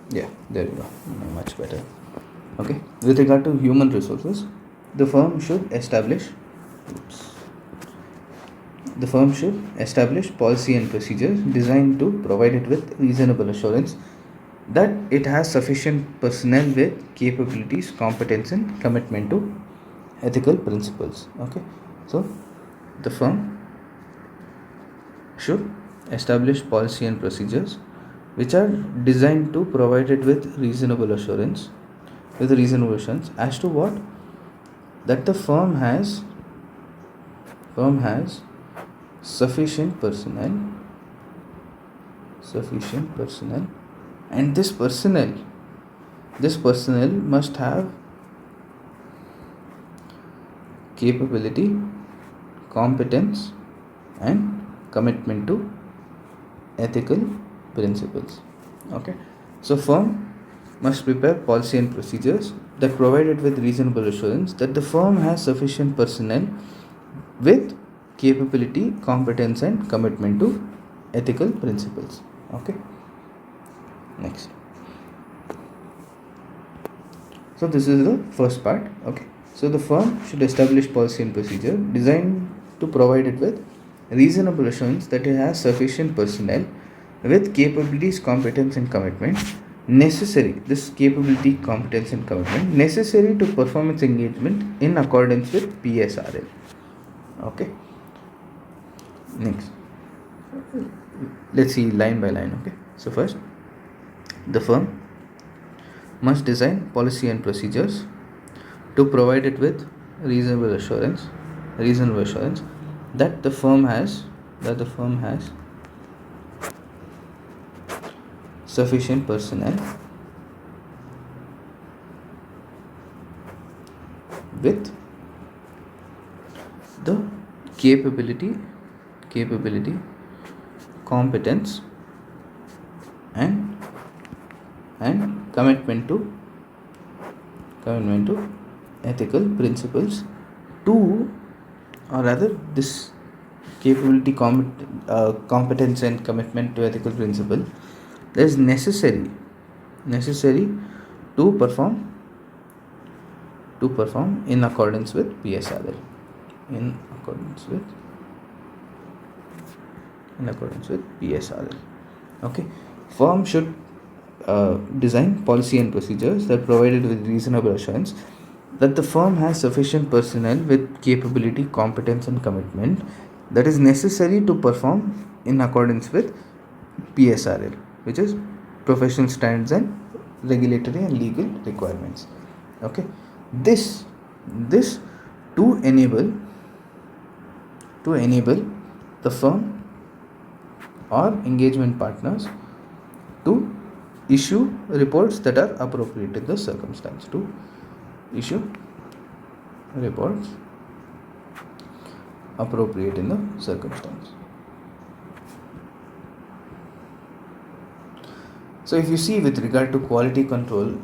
[SPEAKER 1] Yeah, there you go, much better. Okay, with regard to human resources, the firm should establish policy and procedures designed to provide it with reasonable assurance that it has sufficient personnel with capabilities, competence, and commitment to ethical principles. Okay, so the firm should establish policy and procedures which are designed to provide it with reasonable assurance as to what? That the firm has sufficient personnel, and this personnel must have capability, competence, and commitment to ethical principles. Okay, so firm must prepare policy and procedures that provide it with reasonable assurance that the firm has sufficient personnel with capability, competence, and commitment to ethical principles. Okay, next. So this is the first part. Okay, so the firm should establish policy and procedure designed to provide it with reasonable assurance that it has sufficient personnel with capabilities, competence, and commitment necessary to perform its engagement in accordance with PSRL. Okay, next, let's see line by line. Okay, so first, the firm must design policy and procedures to provide it with reasonable assurance that the firm has sufficient personnel with the capability, competence, and commitment to ethical principles to, or rather this capability, competence, and commitment to ethical principle is necessary to perform in accordance with PSRL. In accordance with PSRL. Okay, firm should design policy and procedures that provided with reasonable assurance that the firm has sufficient personnel with capability, competence, and commitment that is necessary to perform in accordance with PSRL, which is professional standards and regulatory and legal requirements. Okay, this to enable the firm or engagement partners to issue reports that are appropriate in the circumstance. To issue reports appropriate in the circumstance. So if you see with regard to quality control,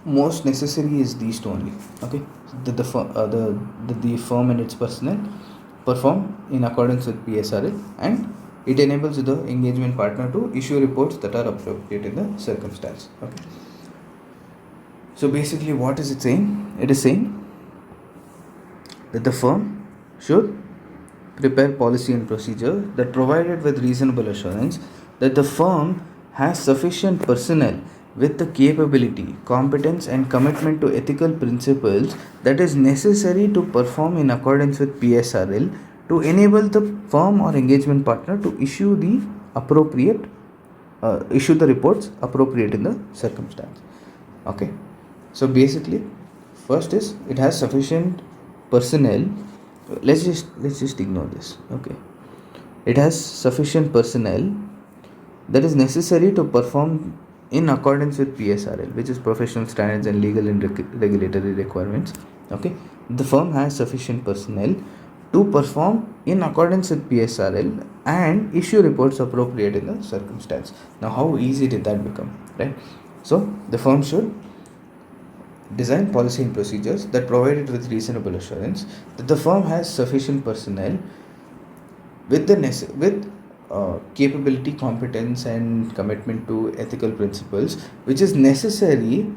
[SPEAKER 1] most necessary is these two only. Okay, that the firm and its personnel perform in accordance with PSRL, and it enables the engagement partner to issue reports that are appropriate in the circumstance. Okay. So basically, what is it saying? It is saying that the firm should prepare policy and procedure that provided with reasonable assurance that the firm has sufficient personnel with the capability, competence and commitment to ethical principles that is necessary to perform in accordance with PSRL to enable the firm or engagement partner to issue the reports appropriate in the circumstance. Okay, so basically, first is it has sufficient personnel. Let's just ignore this. Okay, it has sufficient personnel that is necessary to perform in accordance with PSRL, which is professional standards and legal and regulatory requirements. Okay, the firm has sufficient personnel to perform in accordance with PSRL and issue reports appropriate in the circumstance. Now, how easy did that become, right? So the firm should design policy and procedures that provided with reasonable assurance that the firm has sufficient personnel with capability, competence and commitment to ethical principles which is necessary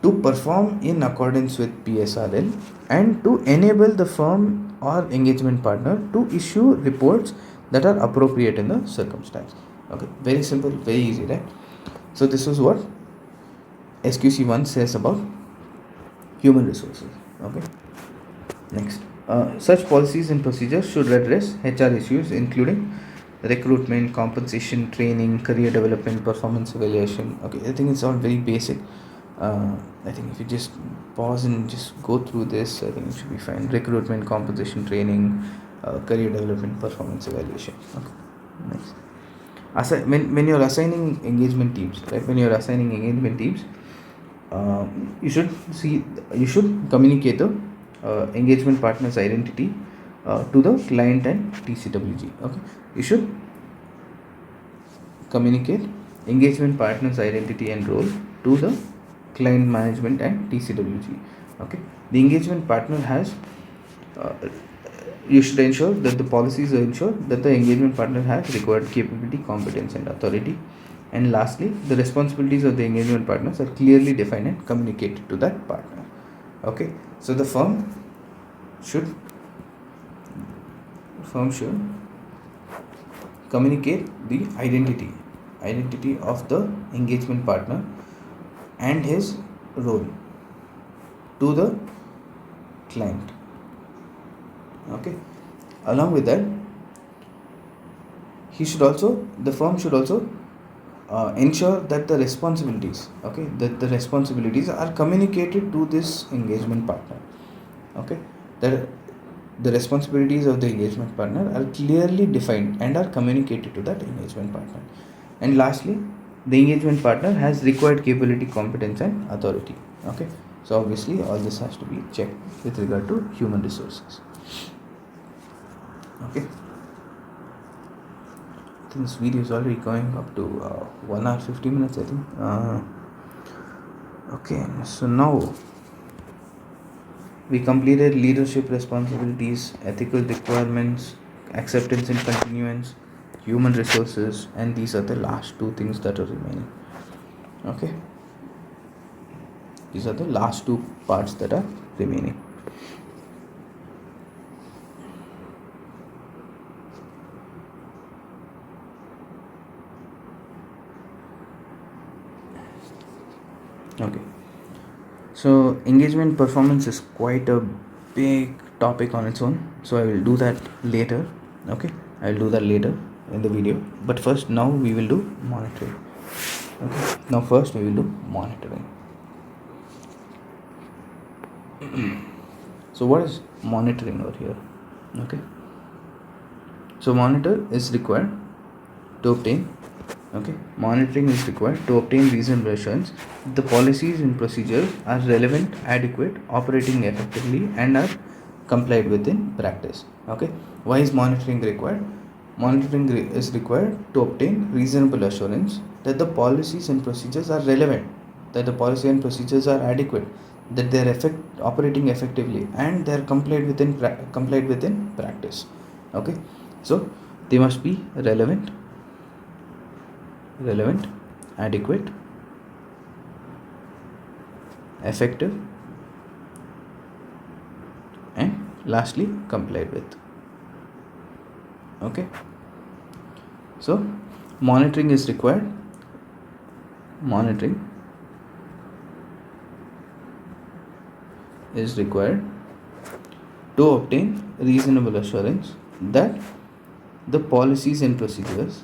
[SPEAKER 1] to perform in accordance with PSRL and to enable the firm or engagement partner to issue reports that are appropriate in the circumstance. Okay, very simple, very easy, right? So this is what SQC-1 says about human resources. Okay, next, such policies and procedures should address HR issues including recruitment, compensation, training, career development, performance evaluation. Okay, I think it's all very basic. I think if you just pause and just go through this, I think it should be fine. Recruitment, compensation, training, career development, performance evaluation. Okay, next. When you're assigning engagement teams, right? When you're assigning engagement teams, you should communicate the engagement partner's identity to the client and TCWG. Okay, you should communicate engagement partner's identity and role to the client management and TCWG. Okay, the engagement partner has you should ensure that the policies ensure that the engagement partner has required capability, competence and authority. And lastly, the responsibilities of the engagement partners are clearly defined and communicated to that partner. Okay, so the firm should communicate the identity of the engagement partner and his role to the client. Okay, along with that, the firm should also ensure that the responsibilities are communicated to this engagement partner. Okay, that the responsibilities of the engagement partner are clearly defined and are communicated to that engagement partner. And lastly, the engagement partner has required capability, competence and authority. Okay, so obviously all this has to be checked with regard to human resources. Okay, I think this video is already going up to 1 hour 50 minutes, I think. Okay, so now we completed leadership responsibilities, ethical requirements, acceptance and continuance, human resources, and these are the last two things that are remaining. Okay, these are the last two parts that are remaining. Okay, so engagement performance is quite a big topic on its own, so I will do that later. Okay, I will do that later in the video, but first now we will do monitoring. Okay, now first we will do monitoring. So what is monitoring over here? Okay, so monitor is required to obtain Okay, monitoring is required to obtain reasonable assurance that the policies and procedures are relevant, adequate, operating effectively, and are complied with in practice. Okay, why is monitoring required? Monitoring is required to obtain reasonable assurance that the policies and procedures are relevant, that the policy and procedures are adequate, that they are operating effectively, and they are complied within practice. Okay, so they must be relevant, adequate, effective, and lastly complied with. Okay, so monitoring is required. Monitoring is required to obtain reasonable assurance that the policies and procedures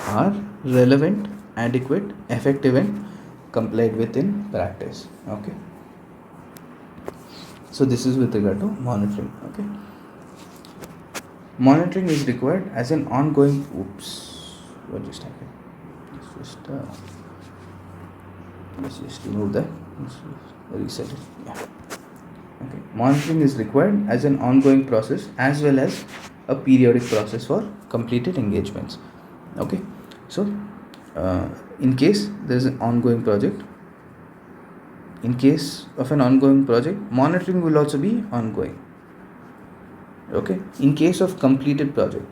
[SPEAKER 1] are relevant, adequate, effective, and complied with in practice. Okay, so this is with regard to monitoring. Okay, monitoring is required as an ongoing what just happened? Let's just remove that. Let's reset it. Yeah. Okay, monitoring is required as an ongoing process as well as a periodic process for completed engagements. Okay, so in case there is an ongoing project, monitoring will also be ongoing. Okay, in case of completed project,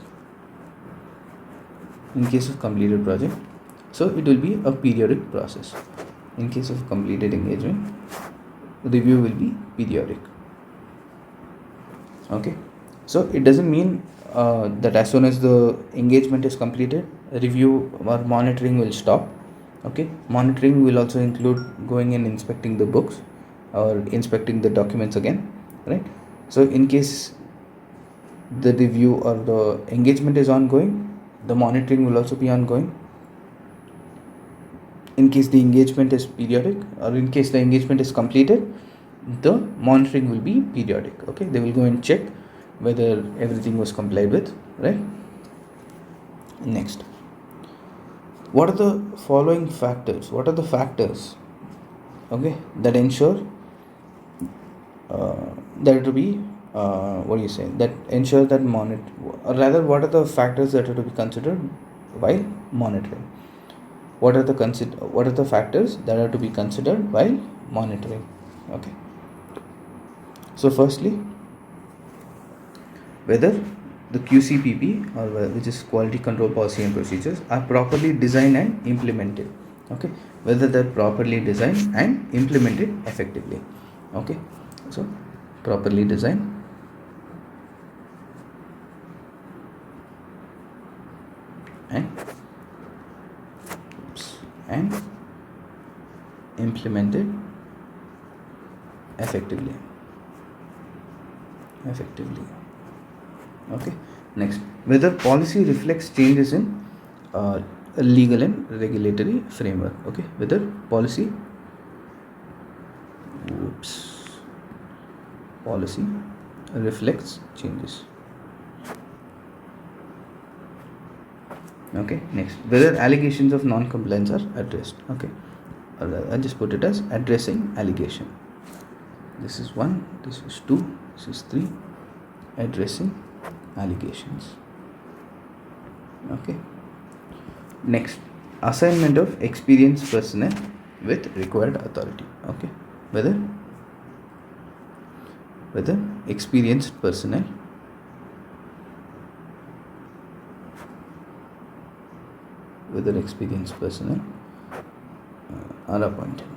[SPEAKER 1] so it will be a periodic process. In case of completed engagement, review will be periodic. Okay, so it doesn't mean that as soon as the engagement is completed, review or monitoring will stop. Okay, monitoring will also include going and inspecting the books or inspecting the documents again, right? So in case the review or the engagement is ongoing, the monitoring will also be ongoing. In case the engagement is periodic, or in case the engagement is completed, the monitoring will be periodic. Okay, they will go and check whether everything was complied with, right? Next, what are the following factors? What are the factors, okay, that ensure that to be that ensure that or rather, what are the factors that are to be considered while monitoring? What are the factors that are to be considered while monitoring? Okay, so firstly, whether the QCPP, or which is quality control policy and procedures, are properly designed and implemented. Okay, whether they're properly designed and implemented effectively. Okay, so properly designed and implemented effectively. Okay, next, whether policy reflects changes in legal and regulatory framework. Okay, whether policy reflects changes. Okay, next, whether allegations of non-compliance are addressed. Okay, I just put it as addressing allegation. This is 1, this is 2, this is 3. Addressing allegations. Okay, next, assignment of experienced personnel with required authority. Okay, whether experienced personnel are appointed.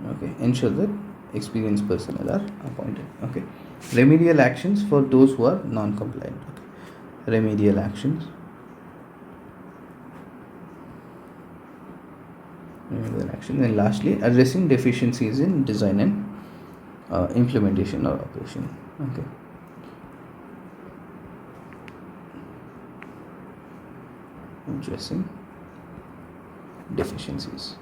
[SPEAKER 1] Okay, ensure that experienced personnel are appointed. Okay, remedial actions for those who are non-compliant. Okay, remedial actions, and lastly, addressing deficiencies in design and implementation or operation. Okay, addressing deficiencies.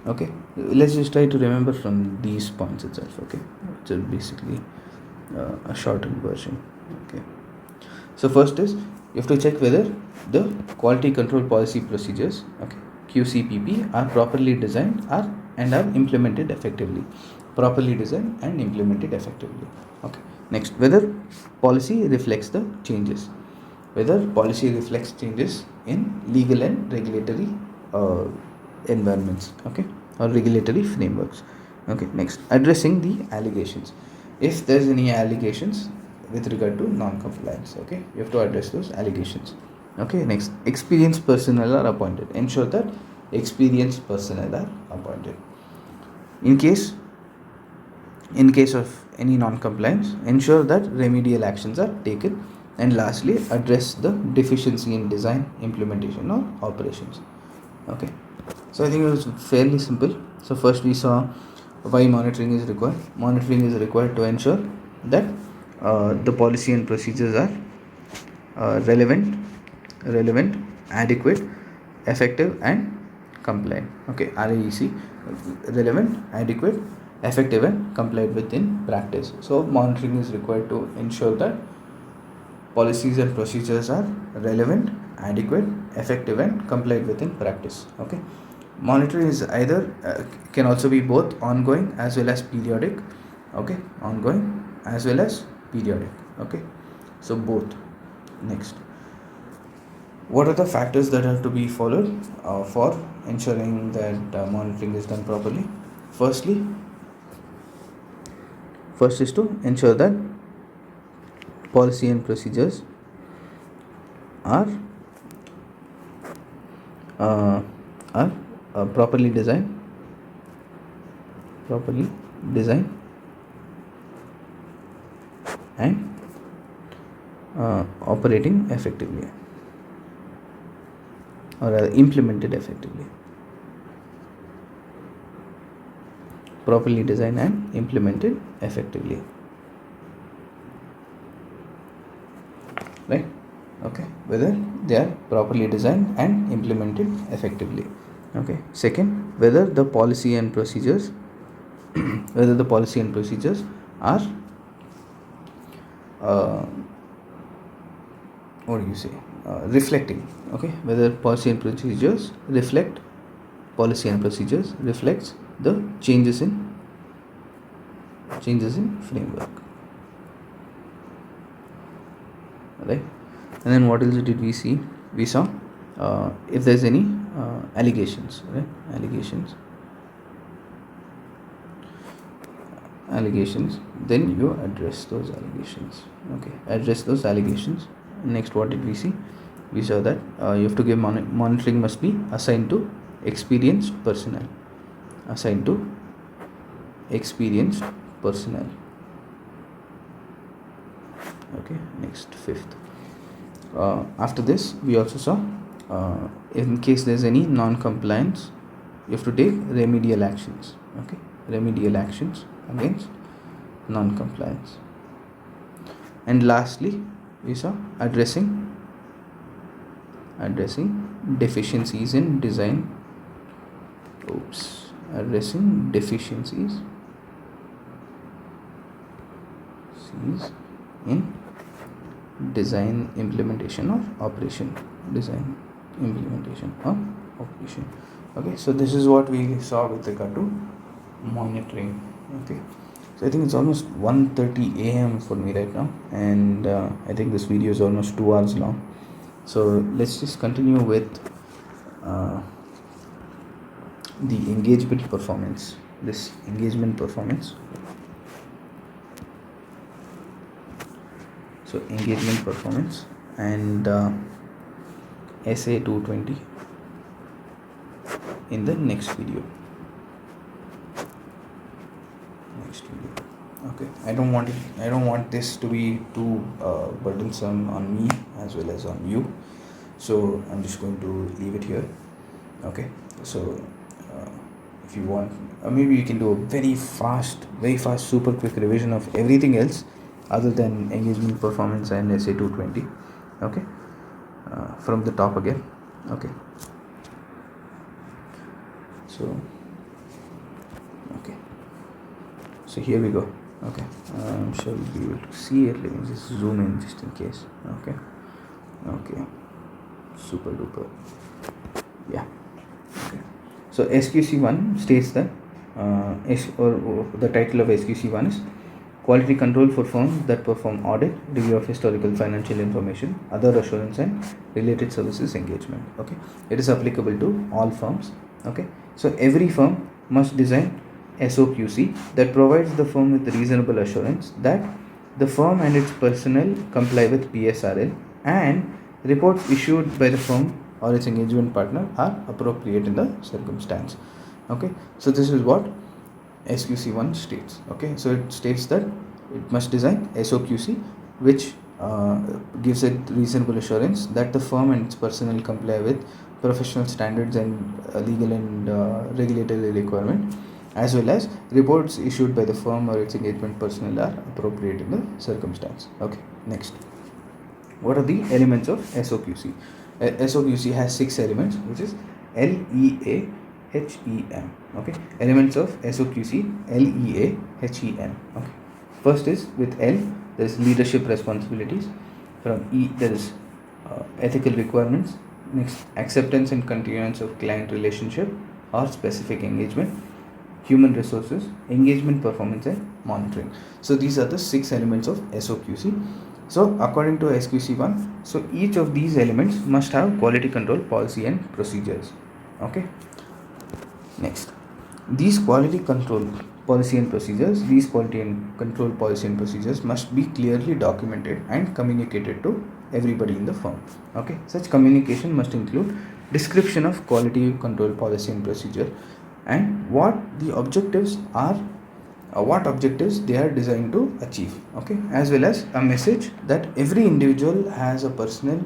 [SPEAKER 1] Okay, let's just try to remember from these points itself. Okay, so basically a shortened version. Okay. So first is you have to check whether the quality control policy procedures, okay, QCPP, are properly designed and are implemented effectively. Properly designed and implemented effectively. Okay. Next, whether policy reflects the changes. Whether policy reflects changes in legal and regulatory environments, okay, or regulatory frameworks. Okay. Next, addressing the allegations. If there's any allegations with regard to non-compliance, okay, you have to address those allegations. Okay. Next, experienced personnel are appointed. Ensure that experienced personnel are appointed. In case of any non-compliance, ensure that remedial actions are taken. And lastly, address the deficiency in design, implementation, or operations. Okay. So I think it was fairly simple. So first we saw why monitoring is required. Monitoring is required to ensure that the policy and procedures are relevant, adequate, effective, and compliant. Okay, RAEC, relevant, adequate, effective, and compliant within practice. So monitoring is required to ensure that policies and procedures are relevant, adequate, effective, and compliant within practice. Okay. Monitoring is either can also be both ongoing as well as periodic. Okay, ongoing as well as periodic. Okay, so both. Next, what are the factors that have to be followed for ensuring that monitoring is done properly? First is to ensure that policy and procedures are properly designed and operating effectively, or implemented effectively. Properly designed and implemented effectively. Right? Okay. Whether they are properly designed and implemented effectively. Okay. Second, whether the policy and procedures are reflecting. Okay. Whether policy and procedures reflects the changes in framework. Right? And then what else did we see? We saw if there's any allegations, right? Allegations, then you address those allegations. Okay, address those allegations. Next, what did we see? We saw that you have to give monitoring must be assigned to experienced personnel. Okay. Next, fifth. After this, we also saw in case there's any non-compliance, you have to take remedial actions. Okay, remedial actions against non-compliance. And lastly, we saw addressing deficiencies in design. Addressing deficiencies in design, implementation, or operation. Okay, so this is what we saw with regard to monitoring. Okay, so I think it's almost 1:30 a.m. for me right now, and I think this video is almost 2 hours long. So let's just continue with the engagement performance. So engagement performance and SA 220 in the next video. Okay, I don't want this to be too burdensome on me as well as on you, so I'm just going to leave it here. Okay, so if you want, maybe you can do a very fast, super quick revision of everything else other than engagement performance and SA 220. Okay, from the top again. Okay, so here we go. Okay, I'm sure you'll be able to see it. Let me just zoom in just in case. Okay, super duper. Yeah. Okay. So SQC-1 states that the title of SQC-1 is Quality Control for Firms that Perform Audit, Review of Historical Financial Information, Other Assurance and Related Services Engagement. Okay, it is applicable to all firms. Okay, so every firm must design SOQC that provides the firm with reasonable assurance that the firm and its personnel comply with PSRL, and reports issued by the firm or its engagement partner are appropriate in the circumstance. Okay, so this is what SQC-1 states. Okay, so it states that it must design SOQC which gives it reasonable assurance that the firm and its personnel comply with professional standards and legal and regulatory requirement, as well as reports issued by the firm or its engagement personnel are appropriate in the circumstance. Okay, next, what are the elements of SOQC? SOQC has 6 elements, which is L, E, A, H, E, M. Okay, elements of SOQC, L, E, A, H, E, M. Okay, first is with L, there is leadership responsibilities. From E, there is ethical requirements. Next, acceptance and continuance of client relationship or specific engagement, human resources, engagement performance and monitoring. So these are the 6 elements of SOQC. So according to SQC-1, so each of these elements must have quality control policy and procedures. Okay, next, these quality control policy and procedures must be clearly documented and communicated to everybody in the firm. Okay, such communication must include description of quality control policy and procedure and what the objectives are, what objectives they are designed to achieve. Okay, as well as a message that every individual has a personal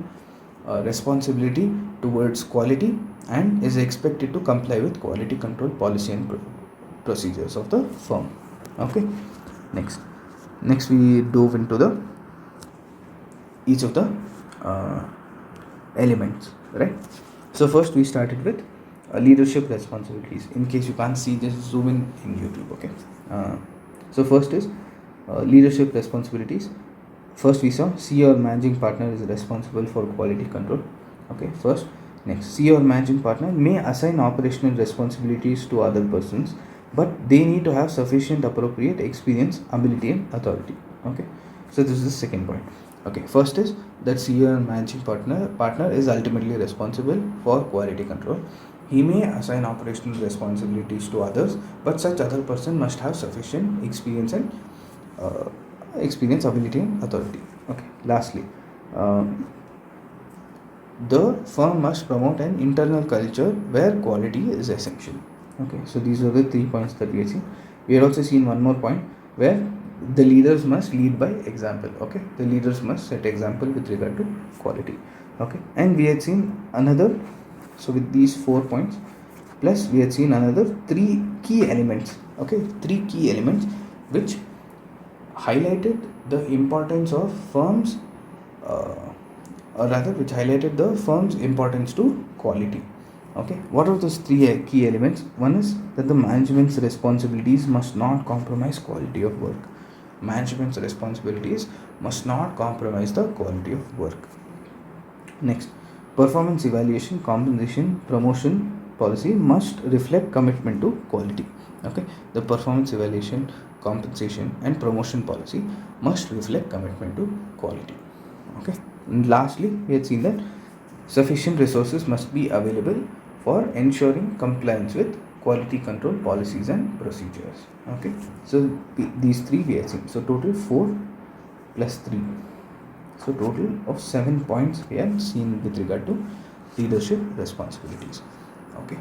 [SPEAKER 1] responsibility towards quality and is expected to comply with quality control policy and procedures of the firm. Okay, next we dove into the each of the elements, right? So first we started with leadership responsibilities. In case you can't see, just zoom in YouTube. Okay, so first is leadership responsibilities. First we saw CEO or managing partner is responsible for quality control. Okay, first. Next, CEO or managing partner may assign operational responsibilities to other persons, but they need to have sufficient appropriate experience, ability and authority. Okay, so this is the second point. Okay, first is that CEO or managing partner is ultimately responsible for quality control. He may assign operational responsibilities to others, but such other person must have sufficient experience and ability and authority. Okay, lastly, the firm must promote an internal culture where quality is essential. Okay, so these are the 3 points that we have seen. We have also seen one more point where the leaders must lead by example. Okay, the leaders must set example with regard to quality. Okay, and we had seen another, so with these 4 points plus we had seen another 3 key elements. Okay, 3 key elements which highlighted the importance of firms or rather which highlighted the firm's importance to quality. Okay, what are those 3 key elements? One is that the management's responsibilities must not compromise quality of work. Management's responsibilities must not compromise the quality of work. Next, performance evaluation, compensation, promotion policy must reflect commitment to quality. Okay, the performance evaluation, compensation and promotion policy must reflect commitment to quality. Okay, and lastly we had seen that sufficient resources must be available for ensuring compliance with quality control policies and procedures. Okay, so these 3 we have seen. So total 4 plus 3, so total of 7 points we have seen with regard to leadership responsibilities. Okay,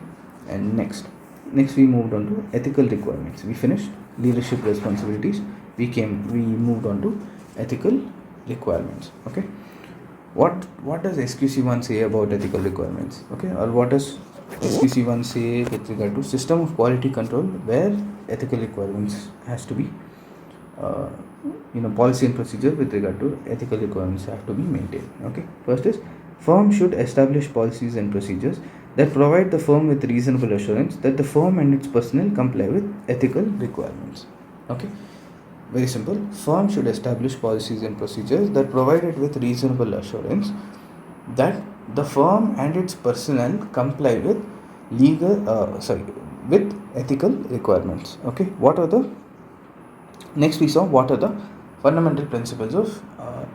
[SPEAKER 1] and next we moved on to ethical requirements. We finished leadership responsibilities, we moved on to ethical requirements. Okay, what does SQC-1 say about ethical requirements? Okay, or what does SQC-1 say with regard to system of quality control where ethical requirements has to be policy and procedure with regard to ethical requirements have to be maintained. Okay, first is firm should establish policies and procedures that provide the firm with reasonable assurance that the firm and its personnel comply with ethical requirements. Okay, very simple. Firm should establish policies and procedures that provide it with reasonable assurance that the firm and its personnel comply with with ethical requirements. Okay, next we saw what are the fundamental principles of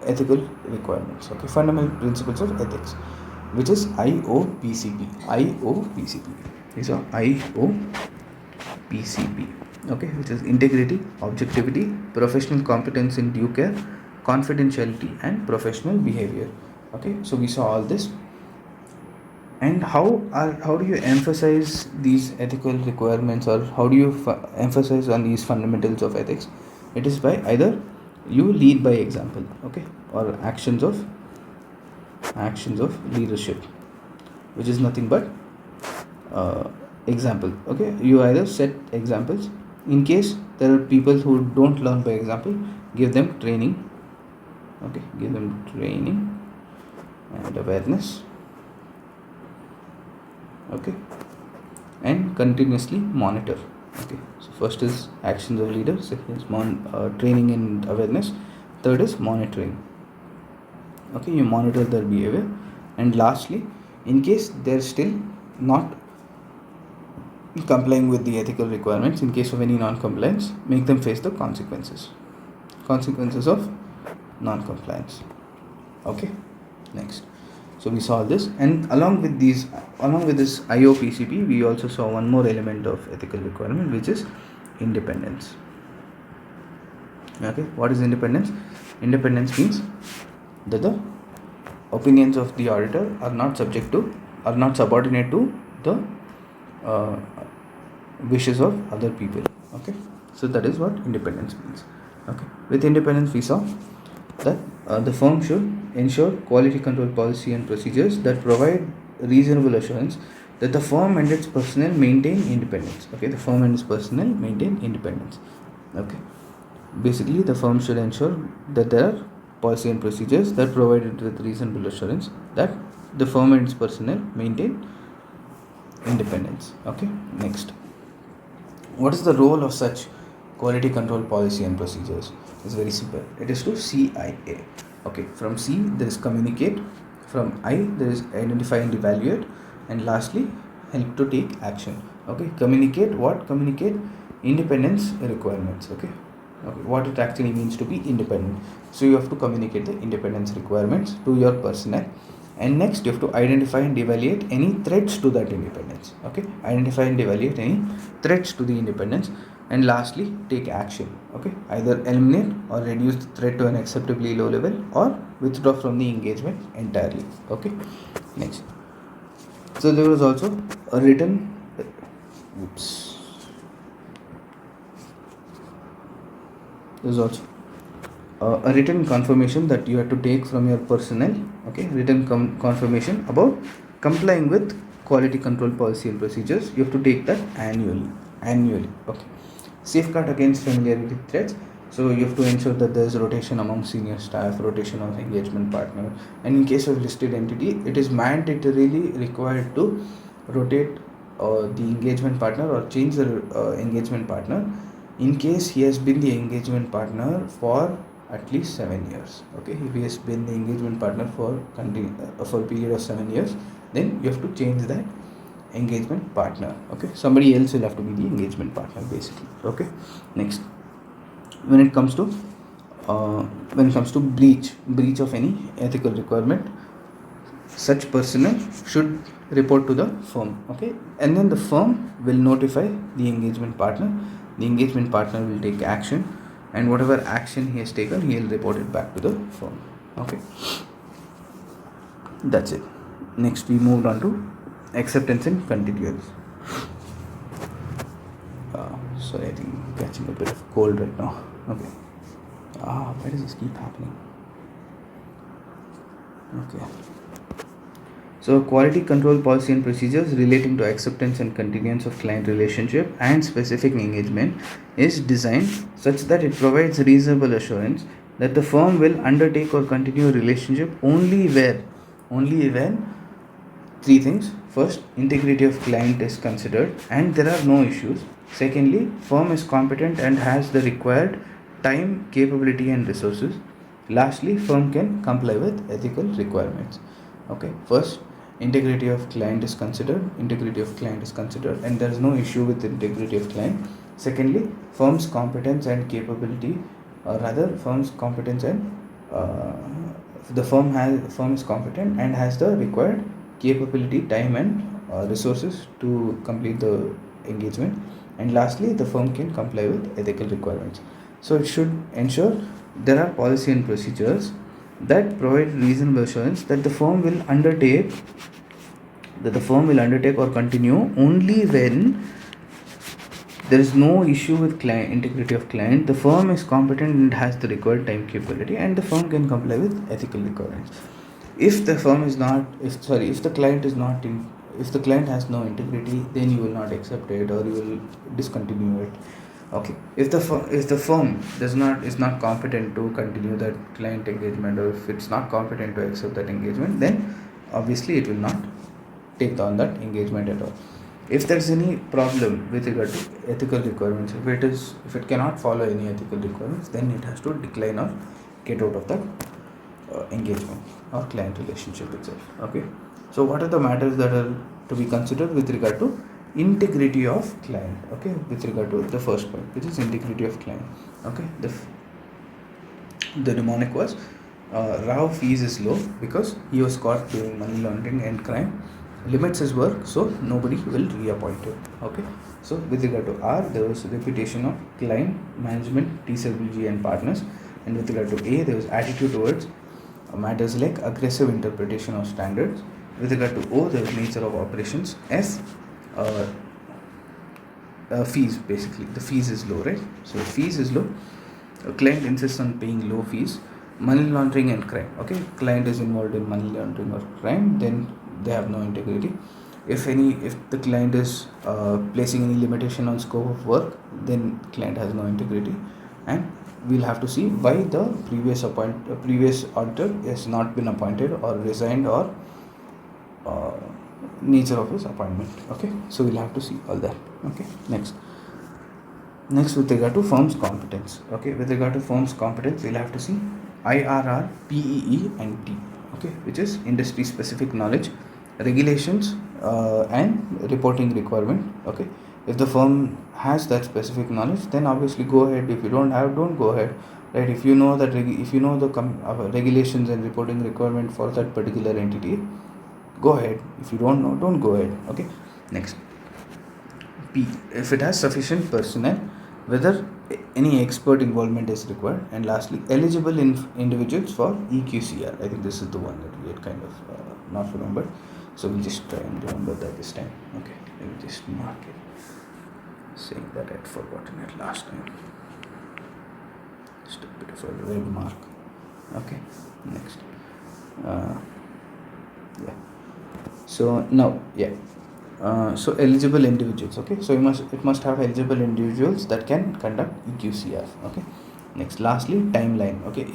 [SPEAKER 1] ethical requirements. Okay, fundamental principles of ethics, which is IOPCP. These are IOPCP. Okay, which is integrity, objectivity, professional competence in due care, confidentiality, and professional behavior. Okay, so we saw all this. And how do you emphasize these ethical requirements, or how do you emphasize on these fundamentals of ethics? It is by either you lead by example, okay, or actions of leadership, which is nothing but example. Okay, you either set examples. In case there are people who don't learn by example, give them training. Okay, give them training and awareness. Okay, and continuously monitor. Okay, so first is actions of leaders, second is training and awareness, third is monitoring. Okay, you monitor their behavior, and lastly, in case they're still not complying with the ethical requirements, in case of any non-compliance, make them face the consequences of non-compliance. Okay, next. So we saw this, and along with this IOPCP, we also saw one more element of ethical requirement, which is independence. Okay, what is independence? Independence means that the opinions of the auditor are not subordinate to the wishes of other people. Okay, so that is what independence means. Okay, with independence we saw that the firm should ensure quality control policy and procedures that provide reasonable assurance that the firm and its personnel maintain independence. Okay, the firm and its personnel maintain independence. Okay, basically the firm should ensure that there are policy and procedures that provide it with reasonable assurance that the firm and its personnel maintain independence. Okay, next, what is the role of such quality control policy and procedures? It's very simple. It is to CIA. Okay, from C there is communicate, from I there is identify and evaluate, and lastly help to take action. Okay, communicate independence requirements. Okay, what it actually means to be independent. So you have to communicate the independence requirements to your personnel, and next you have to identify and evaluate any threats to that independence. Okay, identify and evaluate any threats to the independence, and lastly take action. Okay, either eliminate or reduce the threat to an acceptably low level, or withdraw from the engagement entirely. Okay, next. So there was also a written there's also a written confirmation that you have to take from your personnel. Okay, written confirmation about complying with quality control policy and procedures. You have to take that annually. Okay, safeguard against familiarity threats. So you have to ensure that there is rotation among senior staff, rotation of engagement partner, and in case of listed entity, it is mandatorily required to rotate the engagement partner or change the engagement partner in case he has been the engagement partner for at least 7 years. Okay, if he has been the engagement partner for a period of 7 years, then you have to change that engagement partner. Okay, somebody else will have to be the engagement partner basically. Okay, next, when it comes to breach of any ethical requirement, such personnel should report to the firm. Okay, and then the firm will notify the engagement partner. The engagement partner will take action, and whatever action he has taken, he will report it back to the firm. Okay, that's it. Next, we moved on to acceptance and continuance. Sorry, I think I'm catching a bit of cold right now. Okay. Why does this keep happening? Okay. So quality control policy and procedures relating to acceptance and continuance of client relationship and specific engagement is designed such that it provides reasonable assurance that the firm will undertake or continue a relationship only when three things. First, integrity of client is considered and there are no issues. Secondly, firm is competent and has the required time, capability and resources. Lastly, firm can comply with ethical requirements. Okay, first, integrity of client is considered. Integrity of client is considered, and there is no issue with integrity of client. Secondly, firm's competence and capability, or rather, firm's competence and the firm is competent and has the required capability, time, and resources to complete the engagement. And lastly, the firm can comply with ethical requirements. So it should ensure there are policy and procedures that provide reasonable assurance that the firm will undertake or continue only when there is no issue with client integrity of client, the firm is competent and has the required time, capability, and the firm can comply with ethical requirements. If the firm is not if the client is not in, if the client has no integrity, then you will not accept it or you will discontinue it. Okay, if the firm is not competent to continue that client engagement, or if it's not competent to accept that engagement, then obviously it will not take on that engagement at all. If there's any problem with regard to ethical requirements, if it cannot follow any ethical requirements, then it has to decline or get out of that engagement or client relationship itself. Okay, so what are the matters that are to be considered with regard to integrity of client? Okay, with regard to the first point, which is integrity of client. Okay, the mnemonic was Rao fees is low because he was caught doing money laundering and crime, limits his work, so nobody will reappoint him. Okay, so with regard to R, there was reputation of client, management, TCWG and partners. And with regard to A, there was attitude towards matters like aggressive interpretation of standards. With regard to O, there was nature of operations. F, fees, basically the fees is low, right? So fees is low, a client insists on paying low fees. Money laundering and crime. Okay, client is involved in money laundering or crime, then they have no integrity. If the client is placing any limitation on scope of work, then client has no integrity. And we'll have to see why the previous auditor has not been appointed or resigned, or nature of his appointment. Okay, so we'll have to see all that. Okay, next with regard to firm's competence. Okay, with regard to firm's competence, we'll have to see IRR, PEE and T. Okay, which is industry specific knowledge, regulations and reporting requirement. Okay, if the firm has that specific knowledge, then obviously go ahead. If you don't have, don't go ahead, right? If you know that if you know the regulations and reporting requirement for that particular entity, go ahead. If you don't know, don't go ahead. Okay, next, P, if it has sufficient personnel, whether any expert involvement is required. And lastly, eligible individuals for EQCR. I think this is the one that we had kind of not remembered, so we'll just try and remember that this time. Okay, let me just mark it, saying that I'd forgotten it last time. Just a bit of a red mark. Okay, next, yeah, so now, yeah, so eligible individuals. Okay, so it must have eligible individuals that can conduct EQCR. Okay, next, lastly, timeline. Okay,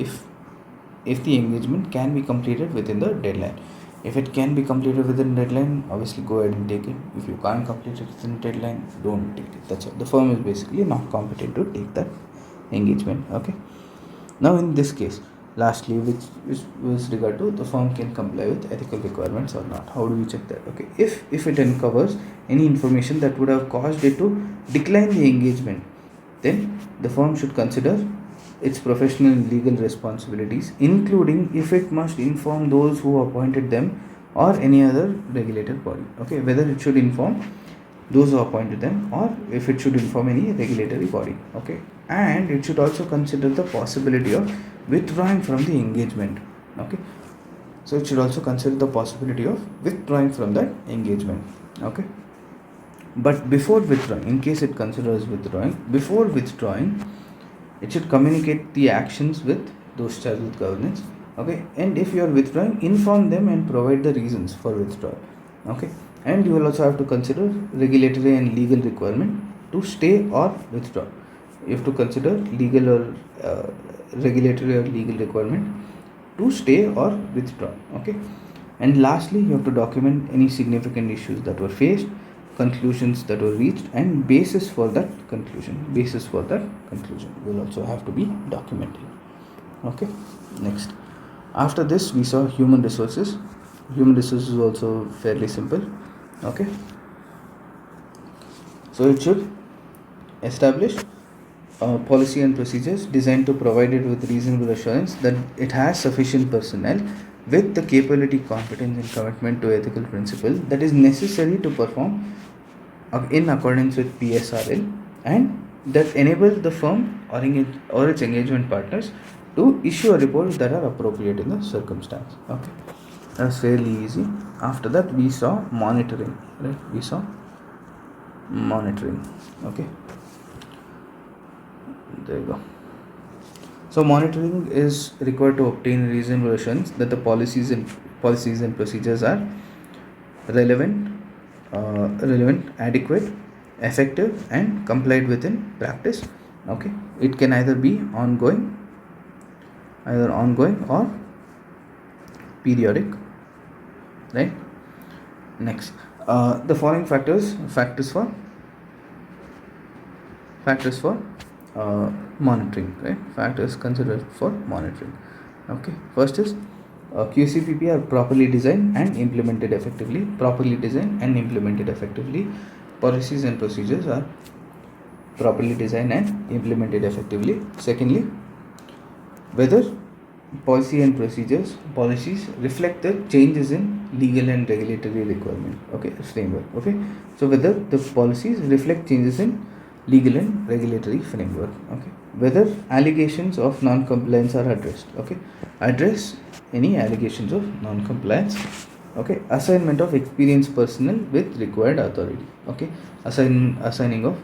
[SPEAKER 1] if the engagement can be completed within the deadline. If it can be completed within deadline, obviously go ahead and take it. If you can't complete it within deadline, don't take it. That's all. The firm is basically not competent to take that engagement. Okay, now in this case, lastly, which was regard to the firm can comply with ethical requirements or not. How do we check that? Okay, if it uncovers any information that would have caused it to decline the engagement, then the firm should consider its professional and legal responsibilities, including if it must inform those who appointed them or any other regulated body. Okay, whether it should inform those who appointed them or if it should inform any regulatory body. Okay, and it should also consider the possibility of withdrawing from the engagement. Okay, so it should also consider the possibility of withdrawing from that engagement. Okay, but before withdrawing, in case it considers withdrawing, before withdrawing, it should communicate the actions with those charged with governance. Okay, and if you are withdrawing, inform them and provide the reasons for withdrawal. Okay, and you will also have to consider regulatory and legal requirement to stay or withdraw. You have to consider legal or regulatory or legal requirement to stay or withdraw. Okay, and lastly, you have to document any significant issues that were faced, conclusions that were reached, and basis for that conclusion will also have to be documented. Okay, next, after this we saw human resources. Human resources is also fairly simple. Okay, so it should establish policy and procedures designed to provide it with reasonable assurance that it has sufficient personnel with the capability, competence, and commitment to ethical principle that is necessary to perform in accordance with PSRL, and that enables the firm or its engagement partners to issue a report that are appropriate in the circumstance. Okay, that's fairly easy. After that we saw monitoring, right? We saw monitoring. Okay, there you go. So monitoring is required to obtain reasonable assurance that the policies and procedures are relevant, adequate, effective, and complied with in practice. Okay, it can either be ongoing or periodic, right? Next, the following factors for monitoring, right? Factors considered for monitoring. Okay, first is QCPP are properly designed and implemented effectively. Policies and procedures are properly designed and implemented effectively. Secondly, whether policies reflect the changes in legal and regulatory requirement. Okay, framework. Okay, so whether the policies reflect changes in legal and regulatory framework. Okay, whether allegations of non-compliance are addressed. Okay, address any allegations of non-compliance. Okay, assignment of experienced personnel with required authority. Okay, assigning of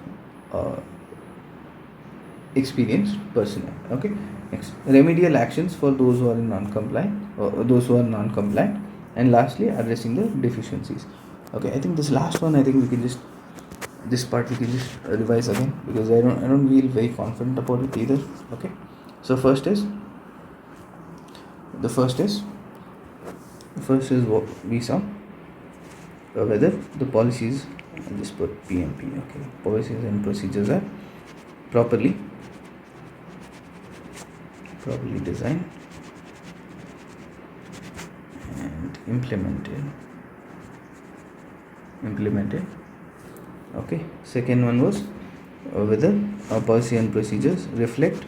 [SPEAKER 1] experienced personnel. Okay, next, remedial actions for those who are non-compliant, and lastly, addressing the deficiencies. Okay, I think this last one, this part we can just revise again, because I don't feel very confident about it either. Okay, so first is what we saw, whether the policies, I'll just put PMP. Okay, policies and procedures are properly designed and implemented. Okay, second one was whether our policy and procedures reflect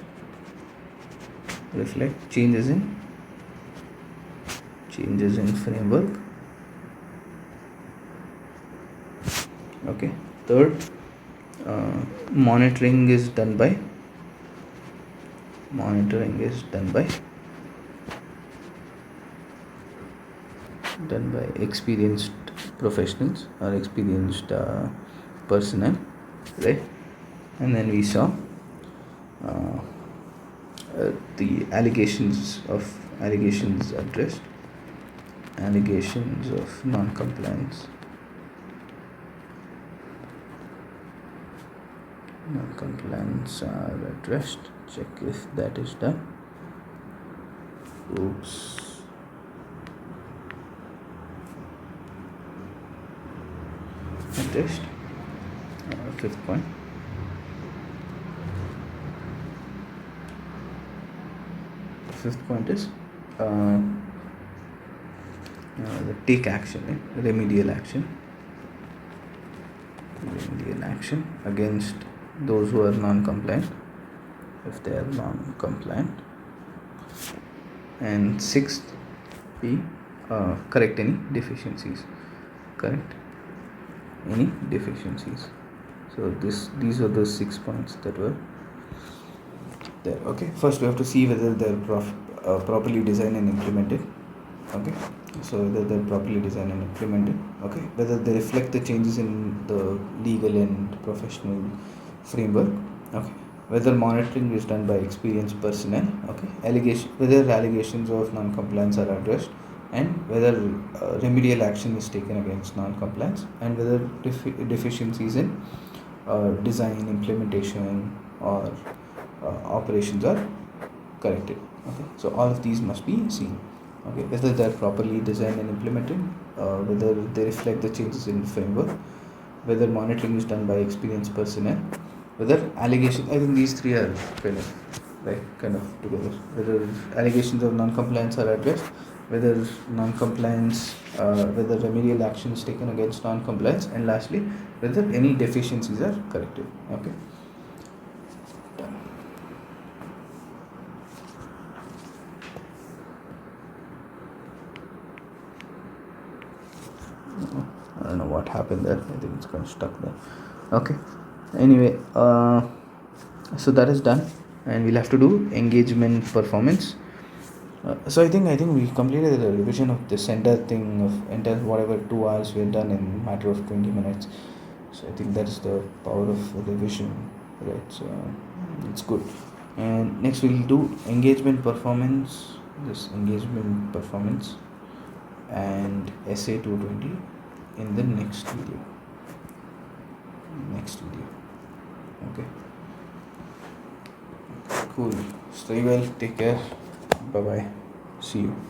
[SPEAKER 1] changes in framework. Okay, third, monitoring is done by experienced professionals or experienced personnel, right? And then we saw the allegations addressed, allegations of non-compliance are addressed. Check if that is done. Oops. Addressed. Fifth point. Fifth point is the take action, remedial action against those who are non-compliant, if they are non-compliant. And sixth, correct any deficiencies. So these are the 6 points that were there. Okay, first we have to see whether they're properly designed and implemented. Okay, so whether they're properly designed and implemented. Okay, whether they reflect the changes in the legal and professional framework. Okay, whether monitoring is done by experienced personnel. Okay, whether allegations of non-compliance are addressed, and whether remedial action is taken against non-compliance, and whether deficiencies in design, implementation, or operations are corrected. Okay, so all of these must be seen. Okay, whether they are properly designed and implemented, whether they reflect the changes in framework, whether monitoring is done by experienced personnel, whether allegations, I think these three are kind of together, whether allegations of non-compliance are addressed, whether non-compliance, whether remedial action is taken against non-compliance, and lastly, whether any deficiencies are corrected. Okay. Done. I don't know what happened there. I think it's kind of stuck there. Okay. Anyway, so that is done, and we'll have to do engagement performance. So I think we completed the revision of this entire thing of entire whatever 2 hours we have done in a matter of 20 minutes. So I think that is the power of revision, right? So it's good. And next we'll do engagement performance. This engagement performance and SA 220 in the next video. Okay. Cool. Stay well. Take care. Bye bye. See you.